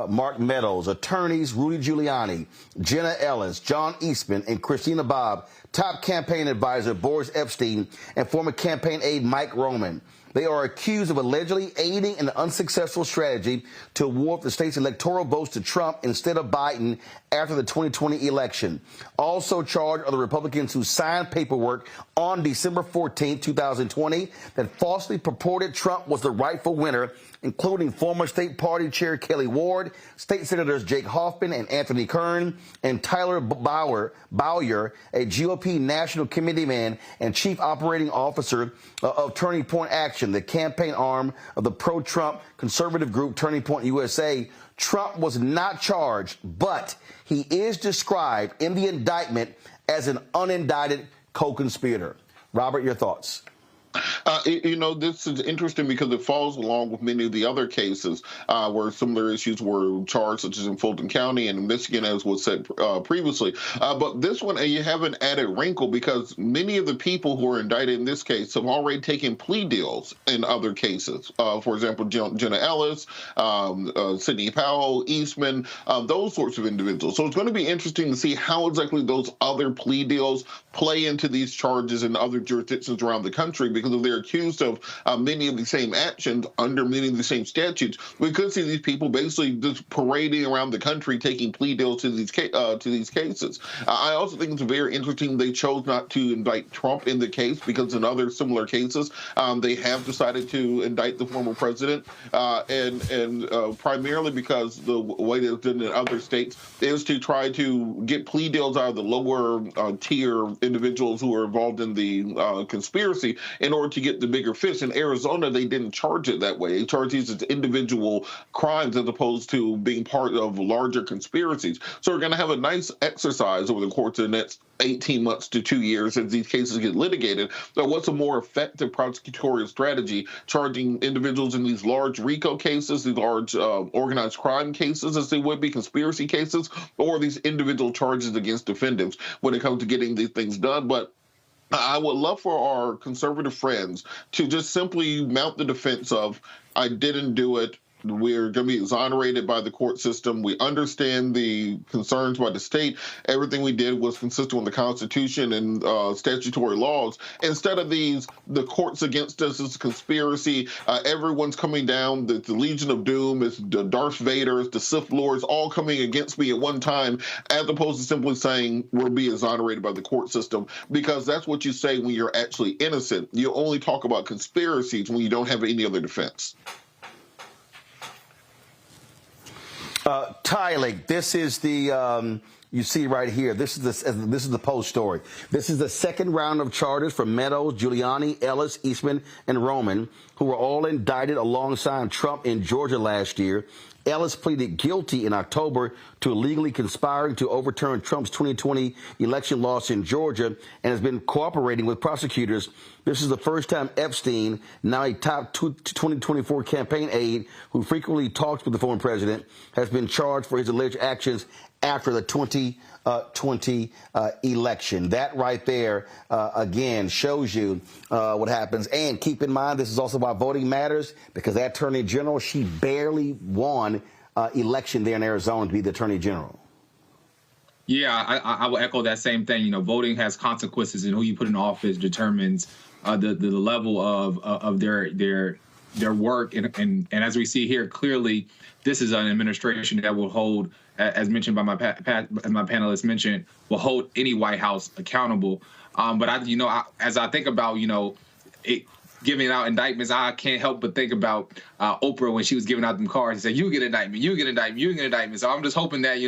Mark Meadows, attorneys Rudy Giuliani, Jenna Ellis, John Eastman, and Christina Bobb, top campaign advisor Boris Epstein, and former campaign aide Mike Roman. They are accused of allegedly aiding an unsuccessful strategy to award the state's electoral votes to Trump instead of Biden after the 2020 election. Also charged are the Republicans who signed paperwork on December 14, 2020, that falsely purported Trump was the rightful winner, including former state party chair Kelly Ward, state senators Jake Hoffman and Anthony Kern, and Tyler Bowyer, a GOP National Committee man and chief operating officer of Turning Point Action, the campaign arm of the pro-Trump conservative group Turning Point USA. Trump was not charged, but he is described in the indictment as an unindicted co-conspirator. Robert, your thoughts?
This is interesting because it falls along with many of the other cases where similar issues were charged, such as in Fulton County and in Michigan, as was said previously. But this one, you have an added wrinkle because many of the people who are indicted in this case have already taken plea deals in other cases. For example, Jenna Ellis, Sidney Powell, Eastman, those sorts of individuals. So it's going to be interesting to see how exactly those other plea deals play into these charges in other jurisdictions around the country, because if they're accused of many of the same actions under many of the same statutes, we could see these people basically just parading around the country taking plea deals to these cases. I also think it's very interesting they chose not to indict Trump in the case, because in other similar cases, they have decided to indict the former president, and primarily because the way they've done it in other states is to try to get plea deals out of the lower tier individuals who are involved in the conspiracy in order to get the bigger fish. In Arizona, they didn't charge it that way. They charged these as individual crimes as opposed to being part of larger conspiracies. So we're going to have a nice exercise over the course of the next 18 months to 2 years as these cases get litigated. So what's a more effective prosecutorial strategy, charging individuals in these large RICO cases, these large organized crime cases, as they would be conspiracy cases, or these individual charges against defendants when it comes to getting these things done? But I would love for our conservative friends to just simply mount the defense of, I didn't do it. We're going to be exonerated by the court system. We understand the concerns by the state. Everything we did was consistent with the Constitution and statutory laws. Instead of the courts against us is a conspiracy. Everyone's coming down. The Legion of Doom, it's the Darth Vader, it's the Sith Lords, all coming against me at one time, as opposed to simply saying we'll be exonerated by the court system, because that's what you say when you're actually innocent. You only talk about conspiracies when you don't have any other defense.
Tyler, this is the you see right here. This is the Post story. This is the second round of charges for Meadows, Giuliani, Ellis, Eastman, and Roman, who were all indicted alongside Trump in Georgia last year. Ellis pleaded guilty in October to illegally conspiring to overturn Trump's 2020 election loss in Georgia and has been cooperating with prosecutors. This is the first time Epstein, now a top 2024 campaign aide who frequently talks with the former president, has been charged for his alleged actions after the 2020 election. That right there, again, shows you what happens. And keep in mind, this is also why voting matters, because that attorney general, she barely won election there in Arizona to be the attorney general.
Yeah, I will echo that same thing. Voting has consequences, and who you put in office determines the level of their work. And as we see here, clearly, this is an administration that will hold, as mentioned by my panelists mentioned, will hold any White House accountable. But as I think about giving out indictments, I can't help but think about Oprah when she was giving out them cards and said, "You get an indictment, you get an indictment, you get an indictment." So I'm just hoping that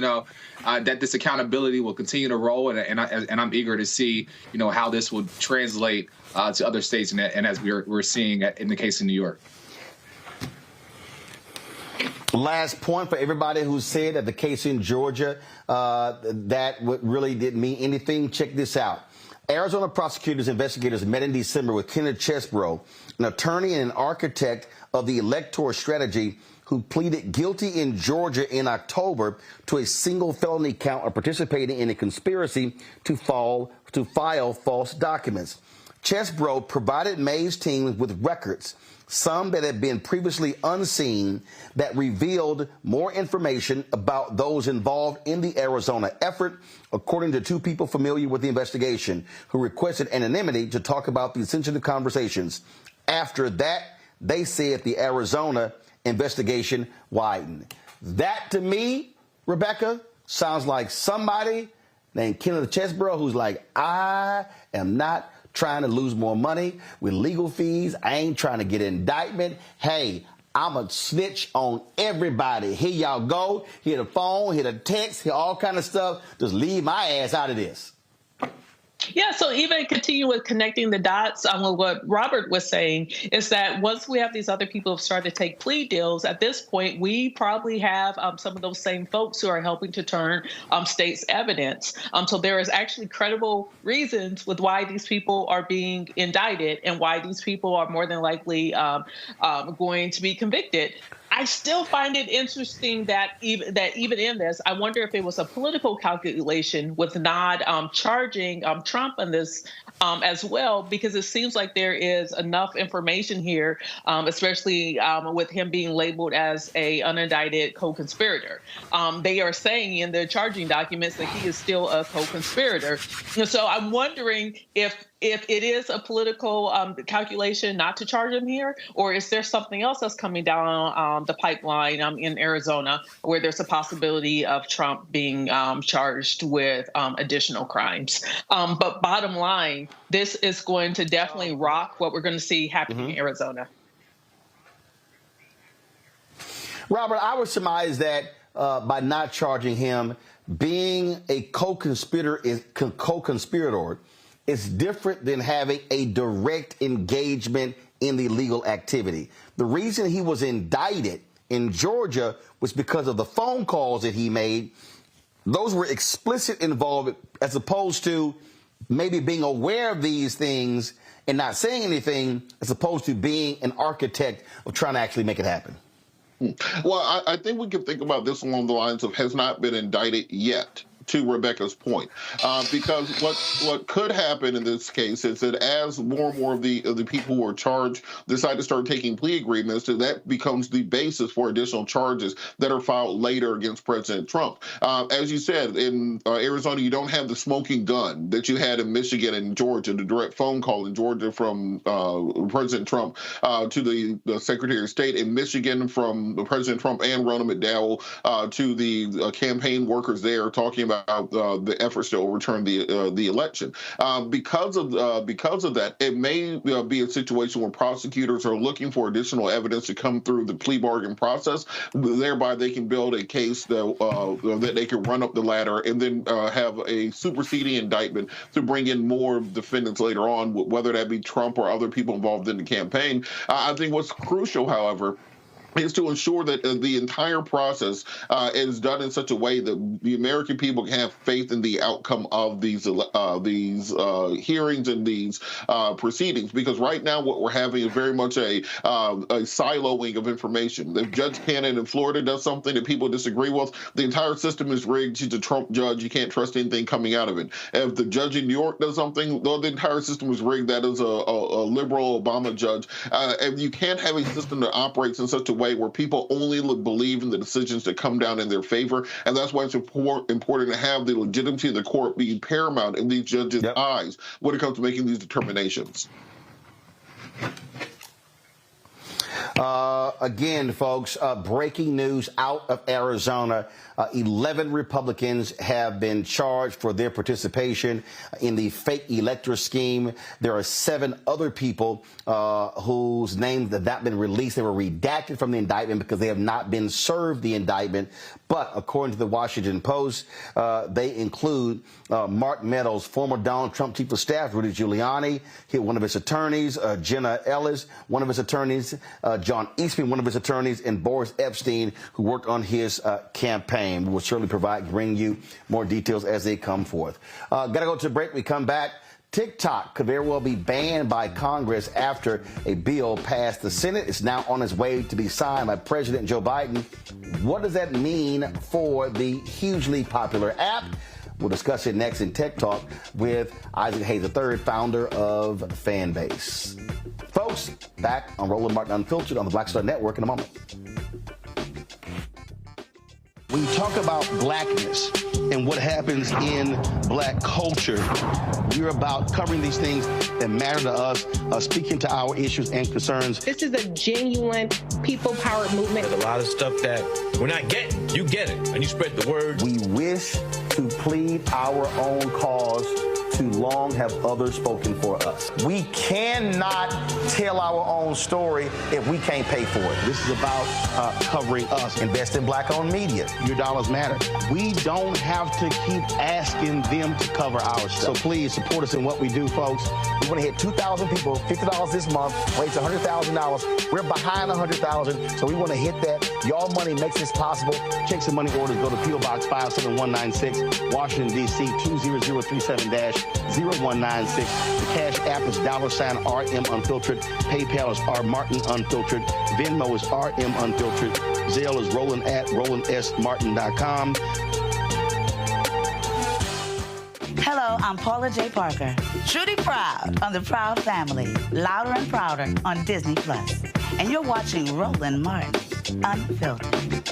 that this accountability will continue to roll, and I'm eager to see how this will translate to other states, and as we're seeing in the case of New York.
Last point for everybody who said that the case in Georgia that really didn't mean anything. Check this out. Arizona prosecutors and investigators met in December with Kenneth Chesbrough, an attorney and an architect of the electoral strategy, who pleaded guilty in Georgia in October to a single felony count of participating in a conspiracy to file false documents. Chesbrough provided May's team with records, some that had been previously unseen, that revealed more information about those involved in the Arizona effort, according to two people familiar with the investigation, who requested anonymity to talk about the sensitive conversations. After that, they said the Arizona investigation widened. That, to me, Rebecca, sounds like somebody named Kenneth Chesborough who's like, I am not trying to lose more money with legal fees. I ain't trying to get an indictment. Hey, I'm a snitch on everybody. Here y'all go. Here the phone, here the text, here all kind of stuff. Just leave my ass out of this.
Yeah, so even continue with connecting the dots on what Robert was saying is that once we have these other people who have started to take plea deals, at this point, we probably have some of those same folks who are helping to turn state's evidence. So there is actually credible reasons with why these people are being indicted and why these people are more than likely going to be convicted. I still find it interesting that even in this, I wonder if it was a political calculation with not charging Trump on this as well, because it seems like there is enough information here, especially with him being labeled as a unindicted co-conspirator. They are saying in the charging documents that he is still a co-conspirator. So I'm wondering if it is a political calculation not to charge him here, or is there something else that's coming down the pipeline in Arizona where there's a possibility of Trump being charged with additional crimes. But bottom line, this is going to definitely rock what we're going to see happening in Arizona.
Robert, I would surmise that by not charging him, being a co-conspirator is different than having a direct engagement in the illegal activity. The reason he was indicted in Georgia was because of the phone calls that he made. Those were explicit involvement, as opposed to maybe being aware of these things and not saying anything, as opposed to being an architect of trying to actually make it happen.
Well, I think we can think about this along the lines of has not been indicted yet, to Rebecca's point, because what could happen in this case is that as more and more of the people who are charged decide to start taking plea agreements, that becomes the basis for additional charges that are filed later against President Trump. As you said, in Arizona, you don't have the smoking gun that you had in Michigan and Georgia, the direct phone call in Georgia from President Trump to the Secretary of State, in Michigan from President Trump and Ronald McDowell to the campaign workers there talking about the efforts to overturn the election. Because of that, it may be a situation where prosecutors are looking for additional evidence to come through the plea bargain process. Thereby, they can build a case that they can run up the ladder and then have a superseding indictment to bring in more defendants later on, whether that be Trump or other people involved in the campaign. I think what's crucial, however, is to ensure that the entire process is done in such a way that the American people can have faith in the outcome of these hearings and these proceedings. Because right now, what we're having is very much a siloing of information. If Judge Cannon in Florida does something that people disagree with, the entire system is rigged. She's a Trump judge. You can't trust anything coming out of it. If the judge in New York does something, the entire system is rigged. That is a liberal Obama judge. And you can't have a system that operates in such a way where people only believe in the decisions that come down in their favor. And that's why it's important to have the legitimacy of the court be paramount in these judges' eyes when it comes to making these determinations.
Again, folks, breaking news out of Arizona. 11 Republicans have been charged for their participation in the fake elector scheme. There are 7 other people whose names have not been released. They were redacted from the indictment because they have not been served the indictment. But according to the Washington Post, they include Mark Meadows, former Donald Trump chief of staff, Rudy Giuliani, one of his attorneys, Jenna Ellis, one of his attorneys, John Eastman, one of his attorneys, and Boris Epstein, who worked on his campaign. We will certainly bring you more details as they come forth. Got to go to a break. We come back. TikTok could very well be banned by Congress after a bill passed the Senate. It's now on its way to be signed by President Joe Biden. What does that mean for the hugely popular app? We'll discuss it next in Tech Talk with Isaac Hayes III, founder of Fanbase. Folks, back on Roland Martin Unfiltered on the Black Star Network in a moment. When you talk about blackness and what happens in black culture, we're about covering these things that matter to us, speaking to our issues and concerns.
This is a genuine people-powered movement.
There's a lot of stuff that we're not getting. You get it, and you spread the word.
We wish to plead our own cause. Too long have others spoken for us. We cannot tell our own story if we can't pay for it. This is about covering us. Invest in black-owned media. Your dollars matter. We don't have to keep asking them to cover our stuff. So please support us in what we do, folks. We want to hit 2,000 people, $50 this month, raise $100,000. We're behind 100,000, so we want to hit that. Y'all money makes this possible. Checks and money orders go to P.O. Box 57196, Washington, D.C. 20037-0196. The Cash App is $RM Unfiltered. PayPal is R Martin Unfiltered. Venmo is RM Unfiltered. Zelle is Roland at RolandSMartin.com.
Hello, I'm Paula J. Parker. Truly proud on the Proud Family, Louder and Prouder on Disney+. And you're watching Roland Martin Unfiltered.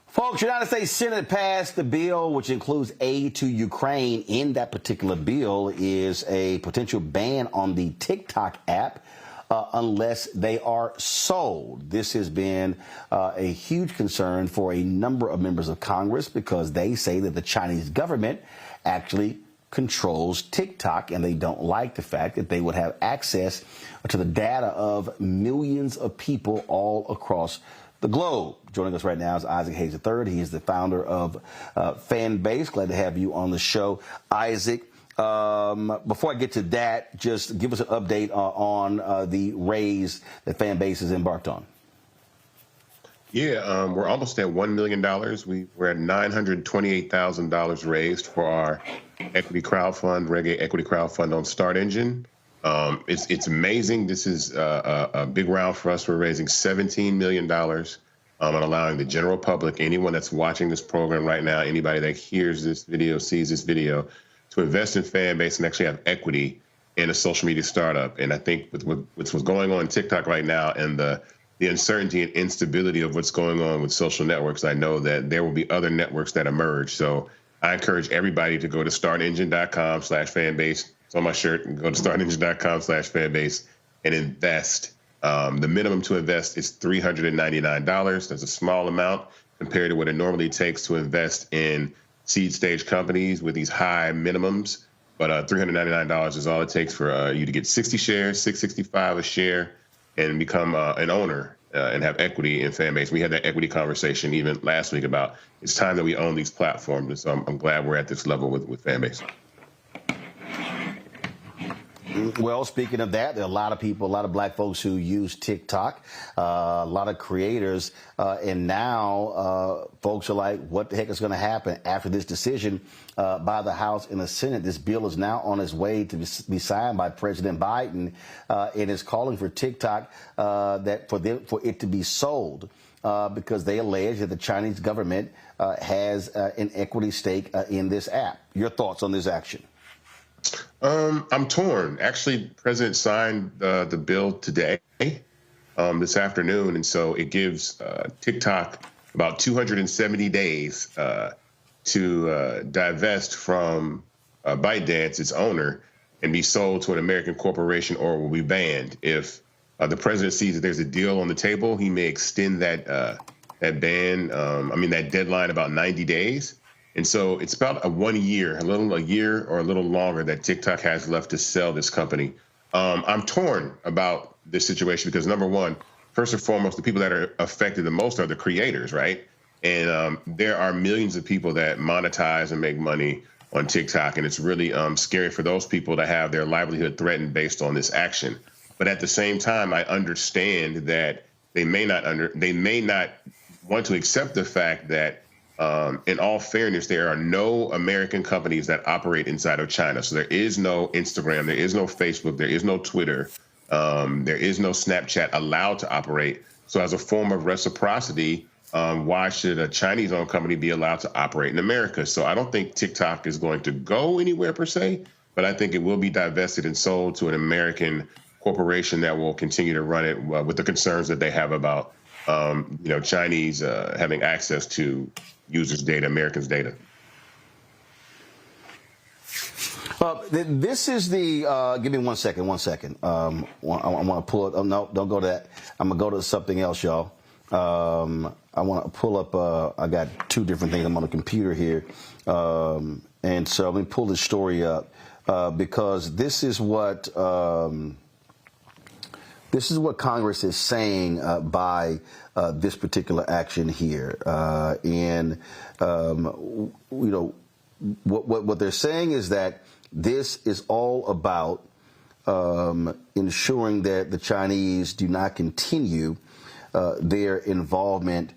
Folks, United States Senate passed the bill which includes aid to Ukraine. In that particular bill is a potential ban on the TikTok app unless they are sold. This has been a huge concern for a number of members of Congress because they say that the Chinese government actually controls TikTok, and they don't like the fact that they would have access to the data of millions of people all across the globe. Joining us right now is Isaac Hayes III. He is the founder of Fan Base. Glad to have you on the show, Isaac. Before I get to that, just give us an update on the raise that Fan Base has embarked on.
Yeah, we're almost at $1 million. We're at $928,000 raised for our equity crowdfund, Reggae Equity Crowdfund on Start Engine. It's amazing. This is a big round for us. We're raising $17 million and allowing the general public, anyone that's watching this program right now, anybody that hears this video, sees this video, to invest in Fan Base and actually have equity in a social media startup. And I think with what's going on TikTok right now and the uncertainty and instability of what's going on with social networks, I know that there will be other networks that emerge. So I encourage everybody to go to startengine.com/fanbase. It's on my shirt. And go to startengine.com/fanbase and invest. The minimum to invest is $399. That's a small amount compared to what it normally takes to invest in seed stage companies with these high minimums. But $399 is all it takes for you to get 60 shares, $665 a share, and become an owner and have equity in Fan Base. We had that equity conversation even last week about it's time that we own these platforms. And so I'm glad we're at this level with Fan Base.
Well, speaking of that, there are a lot of people, a lot of black folks who use TikTok, a lot of creators, and now folks are like, what the heck is going to happen after this decision by the House and the Senate? This bill is now on its way to be signed by President Biden, and is calling for TikTok that for it to be sold because they allege that the Chinese government has an equity stake in this app. Your thoughts on this action?
I'm torn. Actually, the president signed the bill today, this afternoon, and so it gives TikTok about 270 days to divest from ByteDance, its owner, and be sold to an American corporation or will be banned. If the president sees that there's a deal on the table, he may extend that ban, that deadline about 90 days. And so it's about a year or a little longer that TikTok has left to sell this company. I'm torn about this situation because, number one, first and foremost, the people that are affected the most are the creators, right? And there are millions of people that monetize and make money on TikTok, and it's really scary for those people to have their livelihood threatened based on this action. But at the same time, I understand that they may not want to accept the fact that in all fairness, there are no American companies that operate inside of China. So there is no Instagram, there is no Facebook, there is no Twitter, there is no Snapchat allowed to operate So as a form of reciprocity, why should a Chinese-owned company be allowed to operate in America? So I don't think TikTok is going to go anywhere per se, but I think it will be divested and sold to an American corporation that will continue to run it with the concerns that they have about, Chinese having access to users' data, Americans' data.
This is the, give me 1 second. I want to pull it. Oh, no, don't go to that. I'm going to go to something else, y'all. I want to pull up, I got two different things. I'm on the computer here. And so let me pull this story up because this is what Congress is saying by this particular action here. What they're saying is that this is all about ensuring that the Chinese do not continue their involvement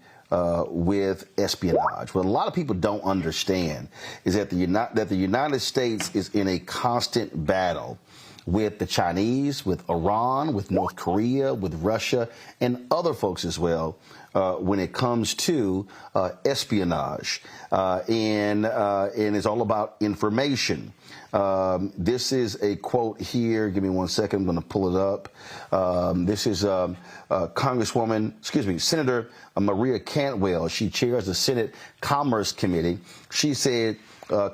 with espionage. What a lot of people don't understand is that the United States is in a constant battle with the Chinese, with Iran, with North Korea, with Russia, and other folks as well when it comes to espionage. And it's all about information. This is a quote here. Give me 1 second. I'm going to pull it up. This is Senator Maria Cantwell. She chairs the Senate Commerce Committee. She said,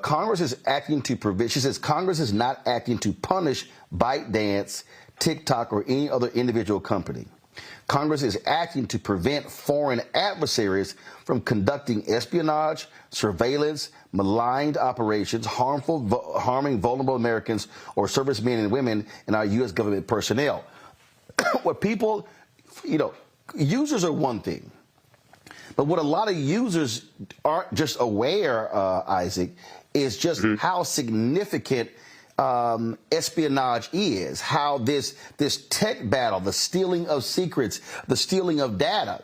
Congress is acting to prevent, she says, Congress is not acting to punish ByteDance, TikTok, or any other individual company. Congress is acting to prevent foreign adversaries from conducting espionage, surveillance, maligned operations, harming vulnerable Americans or servicemen and women and our U.S. government personnel. What people, users are one thing. But what a lot of users aren't just aware, Isaac, is just how significant espionage is, how this tech battle, the stealing of secrets, the stealing of data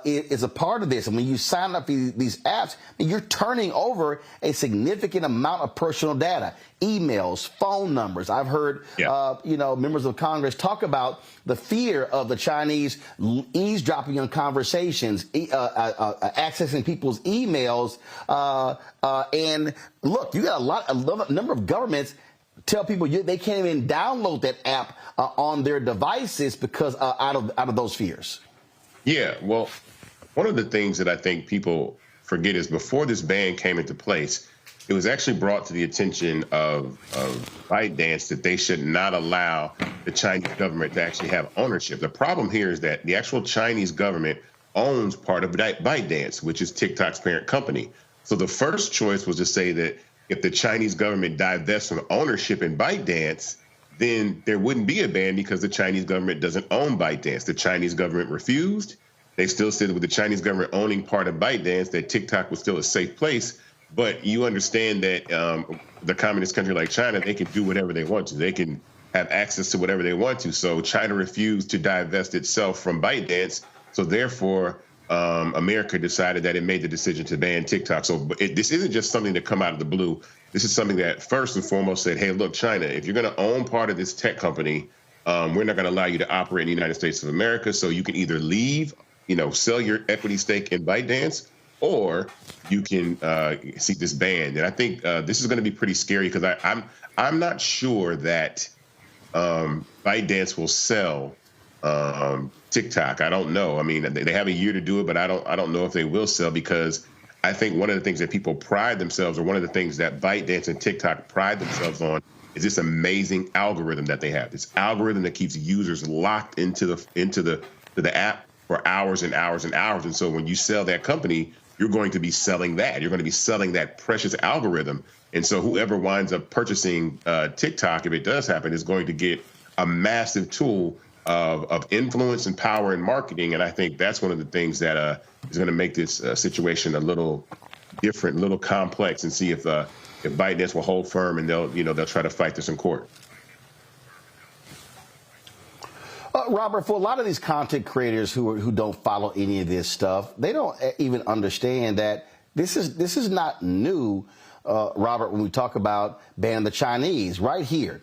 is a part of this. And when you sign up for these apps, you're turning over a significant amount of personal data, emails, phone numbers. I've heard, members of Congress talk about the fear of the Chinese eavesdropping on conversations, accessing people's emails. And look, you got a number of governments tell people they can't even download that app on their devices because out of those fears.
Yeah, well, one of the things that I think people forget is before this ban came into place, it was actually brought to the attention of ByteDance that they should not allow the Chinese government to actually have ownership. The problem here is that the actual Chinese government owns part of ByteDance, which is TikTok's parent company. So the first choice was to say that if the Chinese government divests from ownership in ByteDance, then there wouldn't be a ban because the Chinese government doesn't own ByteDance. The Chinese government refused. They still said with the Chinese government owning part of ByteDance that TikTok was still a safe place. But you understand that the communist country like China, they can do whatever they want to. They can have access to whatever they want to. So China refused to divest itself from ByteDance. So therefore, America decided that it made the decision to ban TikTok. So this isn't just something to come out of the blue. This is something that first and foremost said, hey, look, China, if you're going to own part of this tech company, we're not going to allow you to operate in the United States of America. So you can either leave, sell your equity stake in ByteDance, or you can seek this ban. And I think this is going to be pretty scary because I'm not sure that ByteDance will sell TikTok. I don't know. I mean, they have a year to do it, but I don't know if they will sell because I think one of the things that people pride themselves, or one of the things that ByteDance and TikTok pride themselves on, is this amazing algorithm that they have. This algorithm that keeps users locked into the app for hours and hours and hours. And so when you sell that company, you're going to be selling that. You're going to be selling that precious algorithm. And so whoever winds up purchasing TikTok, if it does happen, is going to get a massive tool of influence and power in marketing. And I think that's one of the things that is going to make this situation a little different, a little complex, and see if ByteDance will hold firm and they'll try to fight this in court.
Robert, for a lot of these content creators who don't follow any of this stuff, they don't even understand that this is not new Robert, when we talk about banning the Chinese, right here.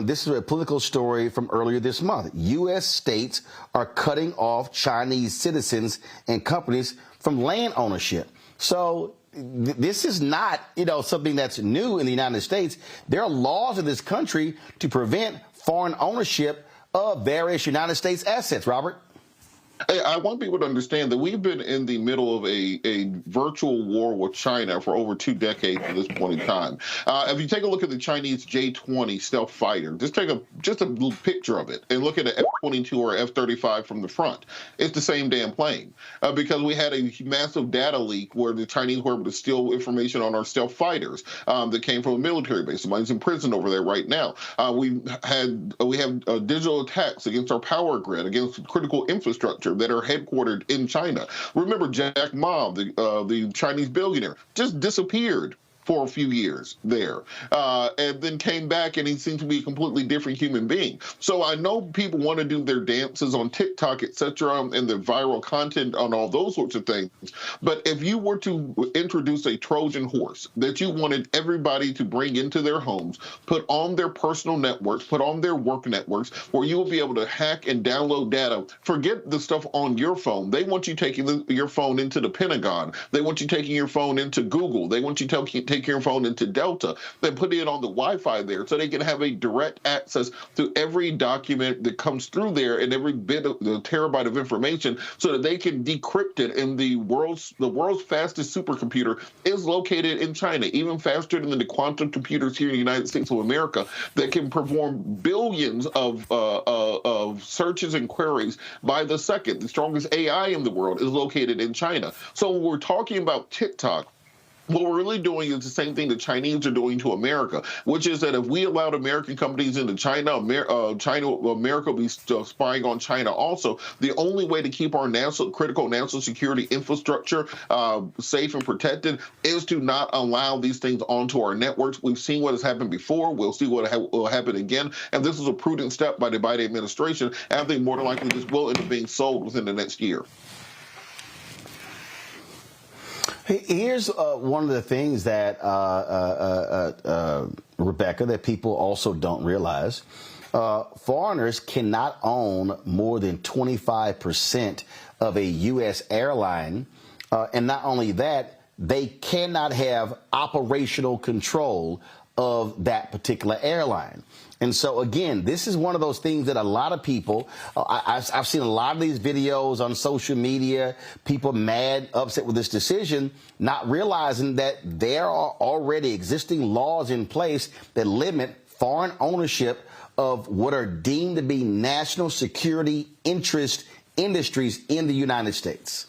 This is a political story from earlier this month. U.S. states are cutting off Chinese citizens and companies from land ownership. So this is not, something that's new in the United States. There are laws in this country to prevent foreign ownership of various United States assets, Robert.
I want people to understand that we've been in the middle of a virtual war with China for over 2 decades at this point in time. If you take a look at the Chinese J-20 stealth fighter, just take a little picture of it and look at an F-22 or F-35 from the front. It's the same damn plane because we had a massive data leak where the Chinese were able to steal information on our stealth fighters that came from a military base. Somebody's in prison over there right now. We have digital attacks against our power grid, against critical infrastructure that are headquartered in China. Remember, Jack Ma, the Chinese billionaire, just disappeared for a few years there, and then came back, and he seemed to be a completely different human being. So I know people want to do their dances on TikTok, etc., and the viral content on all those sorts of things. But if you were to introduce a Trojan horse that you wanted everybody to bring into their homes, put on their personal networks, put on their work networks, where you will be able to hack and download data, forget the stuff on your phone. They want you taking your phone into the Pentagon. They want you taking your phone into Google. They want you taking your phone into Delta, then putting it on the Wi-Fi there so they can have a direct access to every document that comes through there and every bit of the terabyte of information so that they can decrypt it. And the world's fastest supercomputer is located in China, even faster than the quantum computers here in the United States of America that can perform billions of searches and queries by the second. The strongest AI in the world is located in China. So when we're talking about TikTok, what we're really doing is the same thing the Chinese are doing to America, which is that if we allowed American companies into China, America will be spying on China also. The only way to keep our critical national security infrastructure safe and protected is to not allow these things onto our networks. We've seen what has happened before. We'll see what will happen again. And this is a prudent step by the Biden administration. And I think more than likely this will end up being sold within the next year.
Here's one of the things that, Rebecca, that people also don't realize. Foreigners cannot own more than 25% of a U.S. airline. And not only that, they cannot have operational control of that particular airline. And so, again, this is one of those things that a lot of people, I've seen a lot of these videos on social media, people mad, upset with this decision, not realizing that there are already existing laws in place that limit foreign ownership of what are deemed to be national security interest industries in the United States.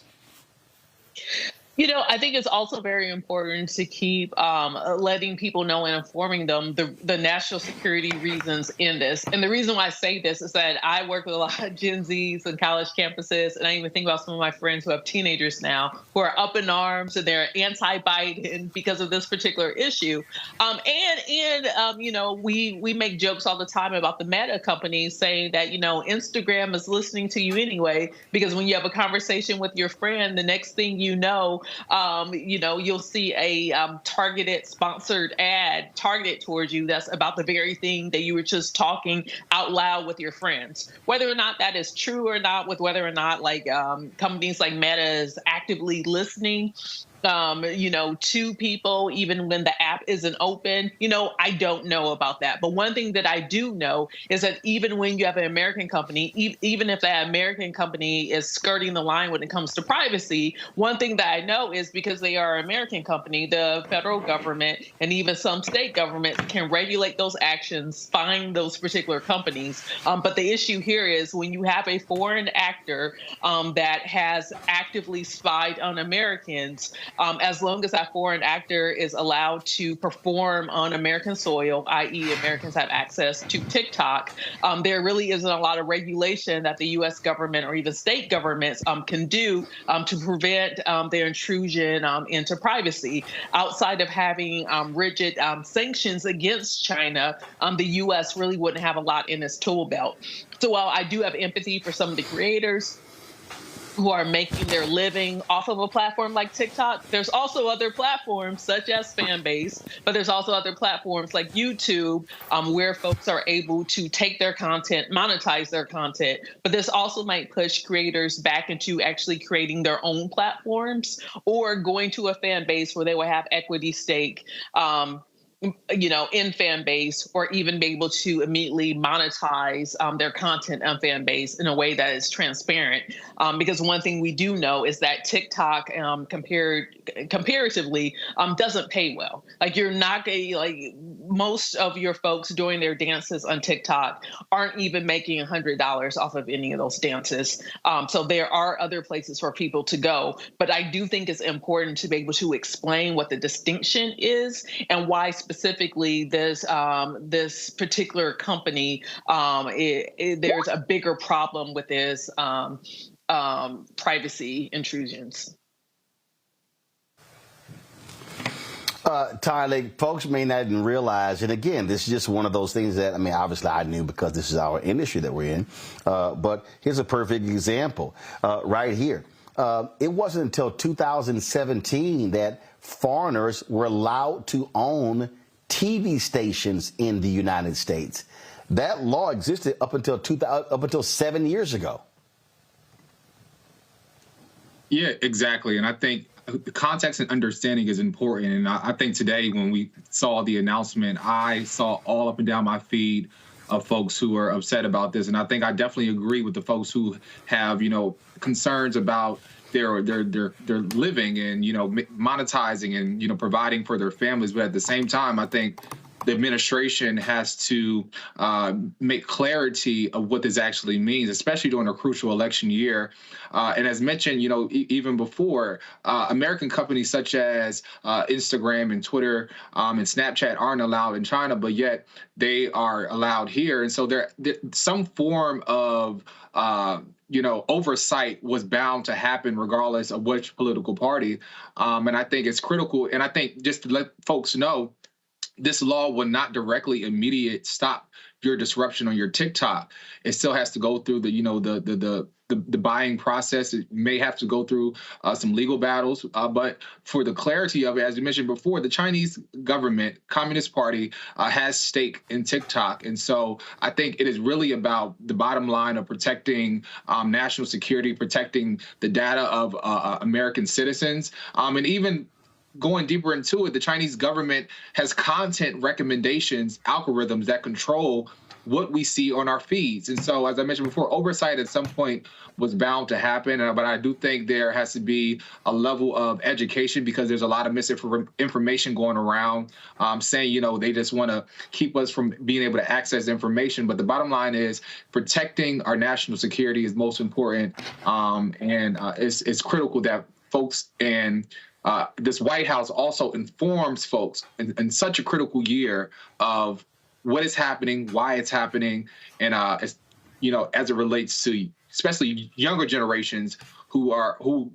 I think it's also very important to keep letting people know and informing them the national security reasons in this. And the reason why I say this is that I work with a lot of Gen Zs and college campuses, and I even think about some of my friends who have teenagers now who are up in arms and they're anti-Biden because of this particular issue. We make jokes all the time about the Meta companies saying that, Instagram is listening to you anyway, because when you have a conversation with your friend, the next thing you know, you'll see a targeted sponsored ad targeted towards you that's about the very thing that you were just talking out loud with your friends. Whether or not that is true or not, with whether or not companies like Meta is actively listening to people, even when the app isn't open, I don't know about that. But one thing that I do know is that even when you have an American company, even if that American company is skirting the line when it comes to privacy, one thing that I know is because they are an American company, the federal government and even some state governments can regulate those actions, fine those particular companies. But the issue here is when you have a foreign actor that has actively spied on Americans, as long as that foreign actor is allowed to perform on American soil, i.e. Americans have access to TikTok, there really isn't a lot of regulation that the U.S. government or even state governments can do to prevent their intrusion into privacy. Outside of having rigid sanctions against China, the U.S. really wouldn't have a lot in its tool belt. So while I do have empathy for some of the creators who are making their living off of a platform like TikTok. There's also other platforms such as Fanbase, but there's also other platforms like YouTube where folks are able to take their content, monetize their content. But this also might push creators back into actually creating their own platforms or going to a fan base where they will have equity stake, in fan base, or even be able to immediately monetize their content on fan base in a way that is transparent. Because one thing we do know is that TikTok, comparatively, doesn't pay well. Like, you're not most of your folks doing their dances on TikTok aren't even making $100 off of any of those dances. So there are other places for people to go. But I do think it's important to be able to explain what the distinction is and why specifically this particular company, there's a bigger problem with this privacy intrusions.
Tyler, folks may not even realize, and again, this is just one of those things that, obviously I knew because this is our industry that we're in, but here's a perfect example right here. It wasn't until 2017 that foreigners were allowed to own TV stations in the United States. That law existed up until 7 years ago.
Yeah, exactly. And I think the context and understanding is important. And I think today when we saw the announcement, I saw all up and down my feed of folks who are upset about this. And I think I definitely agree with the folks who have, concerns about their living and, monetizing and, providing for their families. But at the same time, I think the administration has to make clarity of what this actually means, especially during a crucial election year. And as mentioned, even before, American companies such as Instagram and Twitter and Snapchat aren't allowed in China, but yet they are allowed here. And so there some form of oversight was bound to happen regardless of which political party. And I think it's critical. And I think just to let folks know, this law will not directly immediate stop your disruption on your TikTok. It still has to go through the buying process. It may have to go through some legal battles. But for the clarity of it, as you mentioned before, the Chinese government, Communist Party, has stake in TikTok. And so I think it is really about the bottom line of protecting national security, protecting the data of American citizens, and even going deeper into it, the Chinese government has content recommendations, algorithms that control what we see on our feeds. And so, as I mentioned before, oversight at some point was bound to happen. But I do think there has to be a level of education because there's a lot of misinformation going around saying, they just want to keep us from being able to access information. But the bottom line is protecting our national security is most important. And it's critical that folks and this White House also informs folks in such a critical year of what is happening, why it's happening, and as it relates to especially younger generations who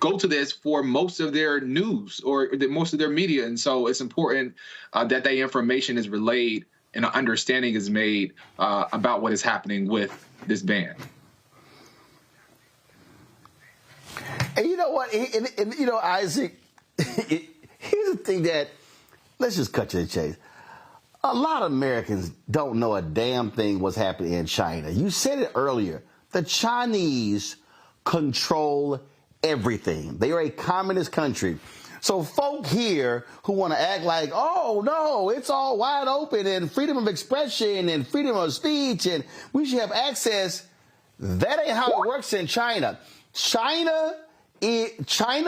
go to this for most of their news or most of their media. And so it's important that that information is relayed and an understanding is made about what is happening with this ban.
And you know what? And Isaac, here's the thing that, let's just cut to the chase. A lot of Americans don't know a damn thing what's happening in China. You said it earlier. The Chinese control everything. They are a communist country. So folk here who want to act like, oh, no, it's all wide open and freedom of expression and freedom of speech and we should have access, that ain't how it works in China. China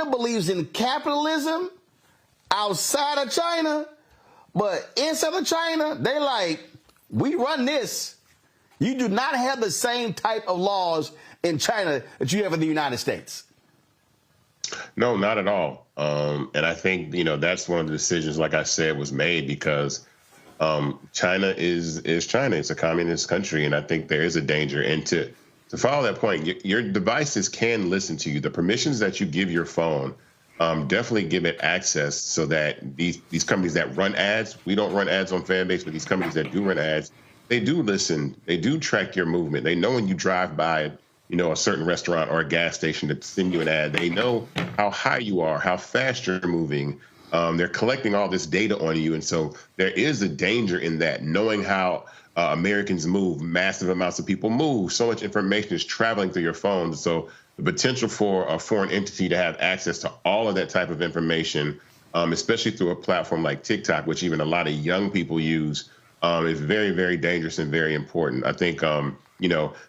believes in capitalism outside of China, but inside of China, they like, we run this. You do not have the same type of laws in China that you have in the United States.
No, not at all. And I think, that's one of the decisions, like I said, was made because China is China. It's a communist country. And I think there is a danger. And to follow that point, your devices can listen to you. The permissions that you give your phone, definitely give it access so that these companies that run ads, we don't run ads on Fanbase, but these companies that do run ads, they do listen. They do track your movement. They know when you drive by a certain restaurant or a gas station to send you an ad. They know how high you are, how fast you're moving. They're collecting all this data on you. And so there is a danger in that, knowing how Americans move, massive amounts of people move. So much information is traveling through your phone. So the potential for a foreign entity to have access to all of that type of information, especially through a platform like TikTok, which even a lot of young people use, is very, very dangerous and very important. I think,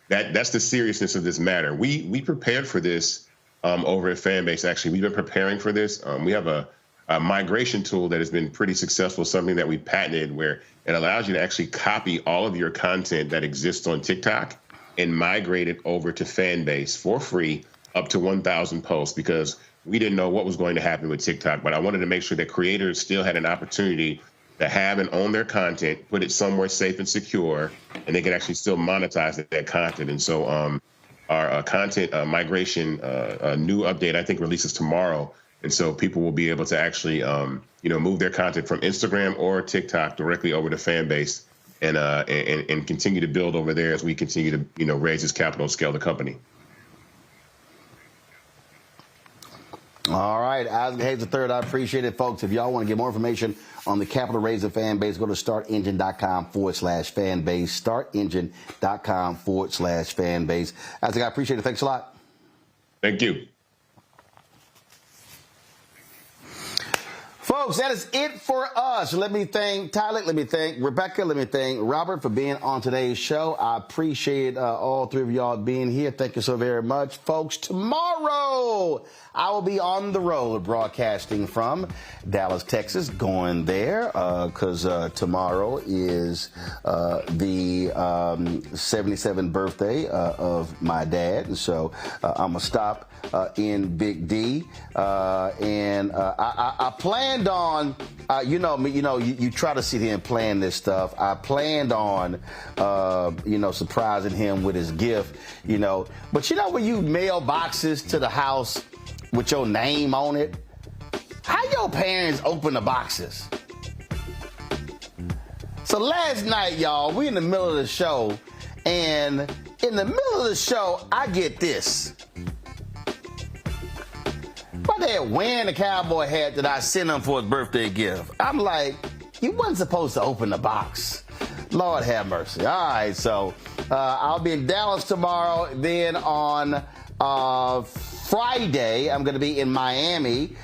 that's the seriousness of this matter. We prepared for this over at Fanbase. Actually, we've been preparing for this. We have a migration tool that has been pretty successful, something that we patented, where it allows you to actually copy all of your content that exists on TikTok and migrate it over to Fanbase for free, up to 1,000 posts, because we didn't know what was going to happen with TikTok. But I wanted to make sure that creators still had an opportunity to have and own their content, put it somewhere safe and secure, and they can actually still monetize that content. And so our content migration new update, I think, releases tomorrow. And so people will be able to actually, move their content from Instagram or TikTok directly over to Fanbase and continue to build over there as we continue to, raise this capital and scale the company.
All right, Isaac Hayes III, I appreciate it, folks. If y'all want to get more information on the capital raise of Fanbase, go to startengine.com/fanbase, startengine.com/fanbase. Isaac, I appreciate it. Thanks a lot.
Thank you.
Folks, that is it for us. Let me thank Tyler. Let me thank Rebecca. Let me thank Robert for being on today's show. I appreciate all three of y'all being here. Thank you so very much. Folks, tomorrow I will be on the road broadcasting from Dallas, Texas, going there because tomorrow is the 77th birthday of my dad. And so I'm going to stop in Big D. And I planned on, you try to sit here and plan this stuff. I planned on, surprising him with his gift, But when you mail boxes to the house with your name on it, how your parents open the boxes? So last night, y'all, we in the middle of the show, and in the middle of the show, I get this. My dad wearing the cowboy hat that I sent him for his birthday gift. I'm like, you wasn't supposed to open the box. Lord have mercy. All right, so I'll be in Dallas tomorrow. Then on Friday, I'm going to be in Miami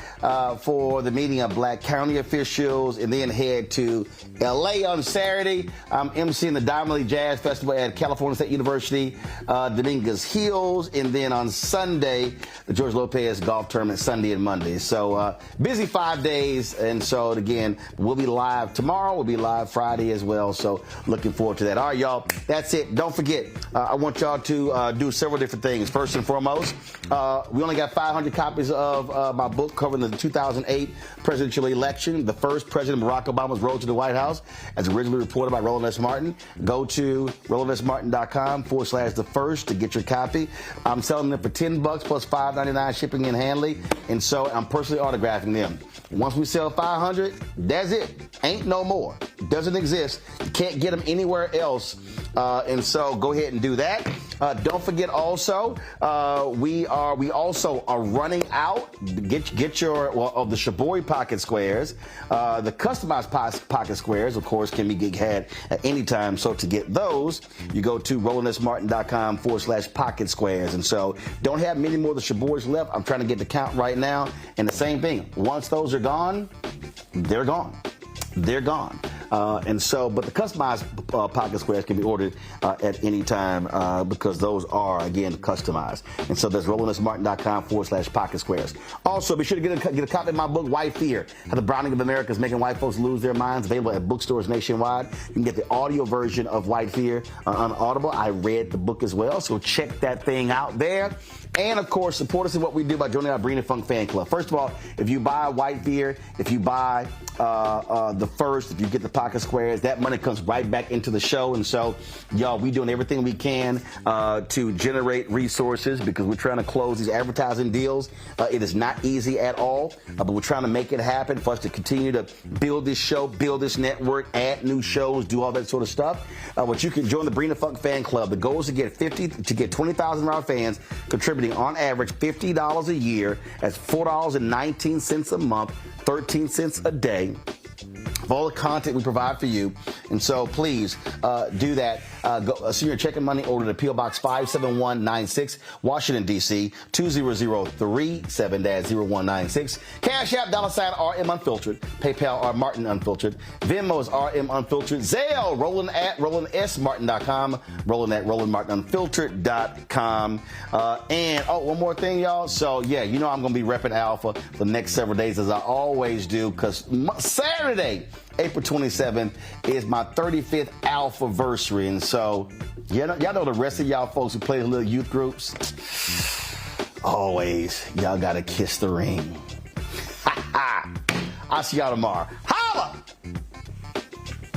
for the meeting of Black County officials, and then head to L.A. on Saturday. I'm emceeing the Diamond League Jazz Festival at California State University, Dominguez Hills, and then on Sunday, the George Lopez Golf Tournament, Sunday and Monday. So busy 5 days, and so again, we'll be live tomorrow. We'll be live Friday as well, so looking forward to that. All right, y'all, that's it. Don't forget, I want y'all to do several different things. First and foremost, we only got 500 copies of my book covering the 2008 presidential election, the first President Barack Obama's road to the White House, as originally reported by Roland S. Martin. Go to RolandSMartin.com/the-first to get your copy. I'm selling them for $10 plus $5.99 shipping and handling, and so I'm personally autographing them. Once we sell 500, that's it. Ain't no more. Doesn't exist. You can't get them anywhere else. And so go ahead and do that. Don't forget also, we also are running out. Get your of the Shaboy pocket squares. The customized pocket squares, of course, can be had at any time. So to get those, you go to RolandSMartin.com/pocket squares. And so don't have many more of the Shaboys left. I'm trying to get the count right now. And the same thing. Once those are gone, they're gone. They're gone. And so, but the customized pocket squares can be ordered at any time because those are, again, customized. And so that's RolandSMartin.com/pocket squares. Also, be sure to get a copy of my book, White Fear, How the Browning of America is Making White Folks Lose Their Minds, available at bookstores nationwide. You can get the audio version of White Fear on Audible. I read the book as well, so check that thing out there. And, of course, support us in what we do by joining our Breen and Funk fan club. First of all, if you buy a white beer, if you buy the first, if you get the pocket squares, that money comes right back into the show. And so, y'all, we doing everything we can to generate resources because we're trying to close these advertising deals. It is not easy at all, but we're trying to make it happen for us to continue to build this show, build this network, add new shows, do all that sort of stuff. But you can join the Breen and Funk fan club. The goal is to get 20,000 of our fans contributing on average $50 a year. That's $4.19 a month, 13 cents a day of all the content we provide for you. And so please do that. Send your checking money order to P.O. Box 57196, Washington, D.C., 20037-0196. Cash App, $RM Unfiltered. PayPal, R Martin Unfiltered. Venmo is RM Unfiltered. Zelle, Roland at RolandSMartin.com. Roland at RolandMartinUnfiltered.com. And, one more thing, y'all. So, yeah, you know I'm going to be repping Alpha for the next several days, as I always do, because Saturday, April 27th, is my 35th Alpha-versary. And so, y'all know the rest of y'all folks who play the little youth groups, always, y'all got to kiss the ring. I'll see y'all tomorrow. Holla!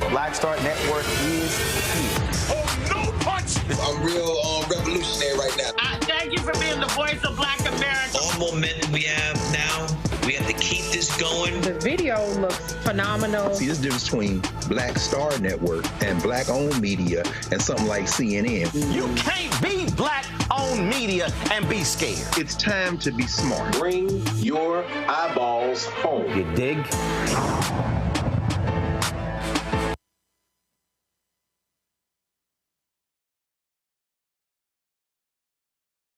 Black Star Network is here.
Oh, no punch!
I'm real revolutionary right now.
Thank you for being the voice of Black America.
All momentum we have now, we have to keep this going.
The video looks phenomenal.
See, this difference between Black Star Network and black-owned media and something like CNN.
You can't be black-owned media and be scared.
It's time to be smart.
Bring your eyeballs home.
You dig?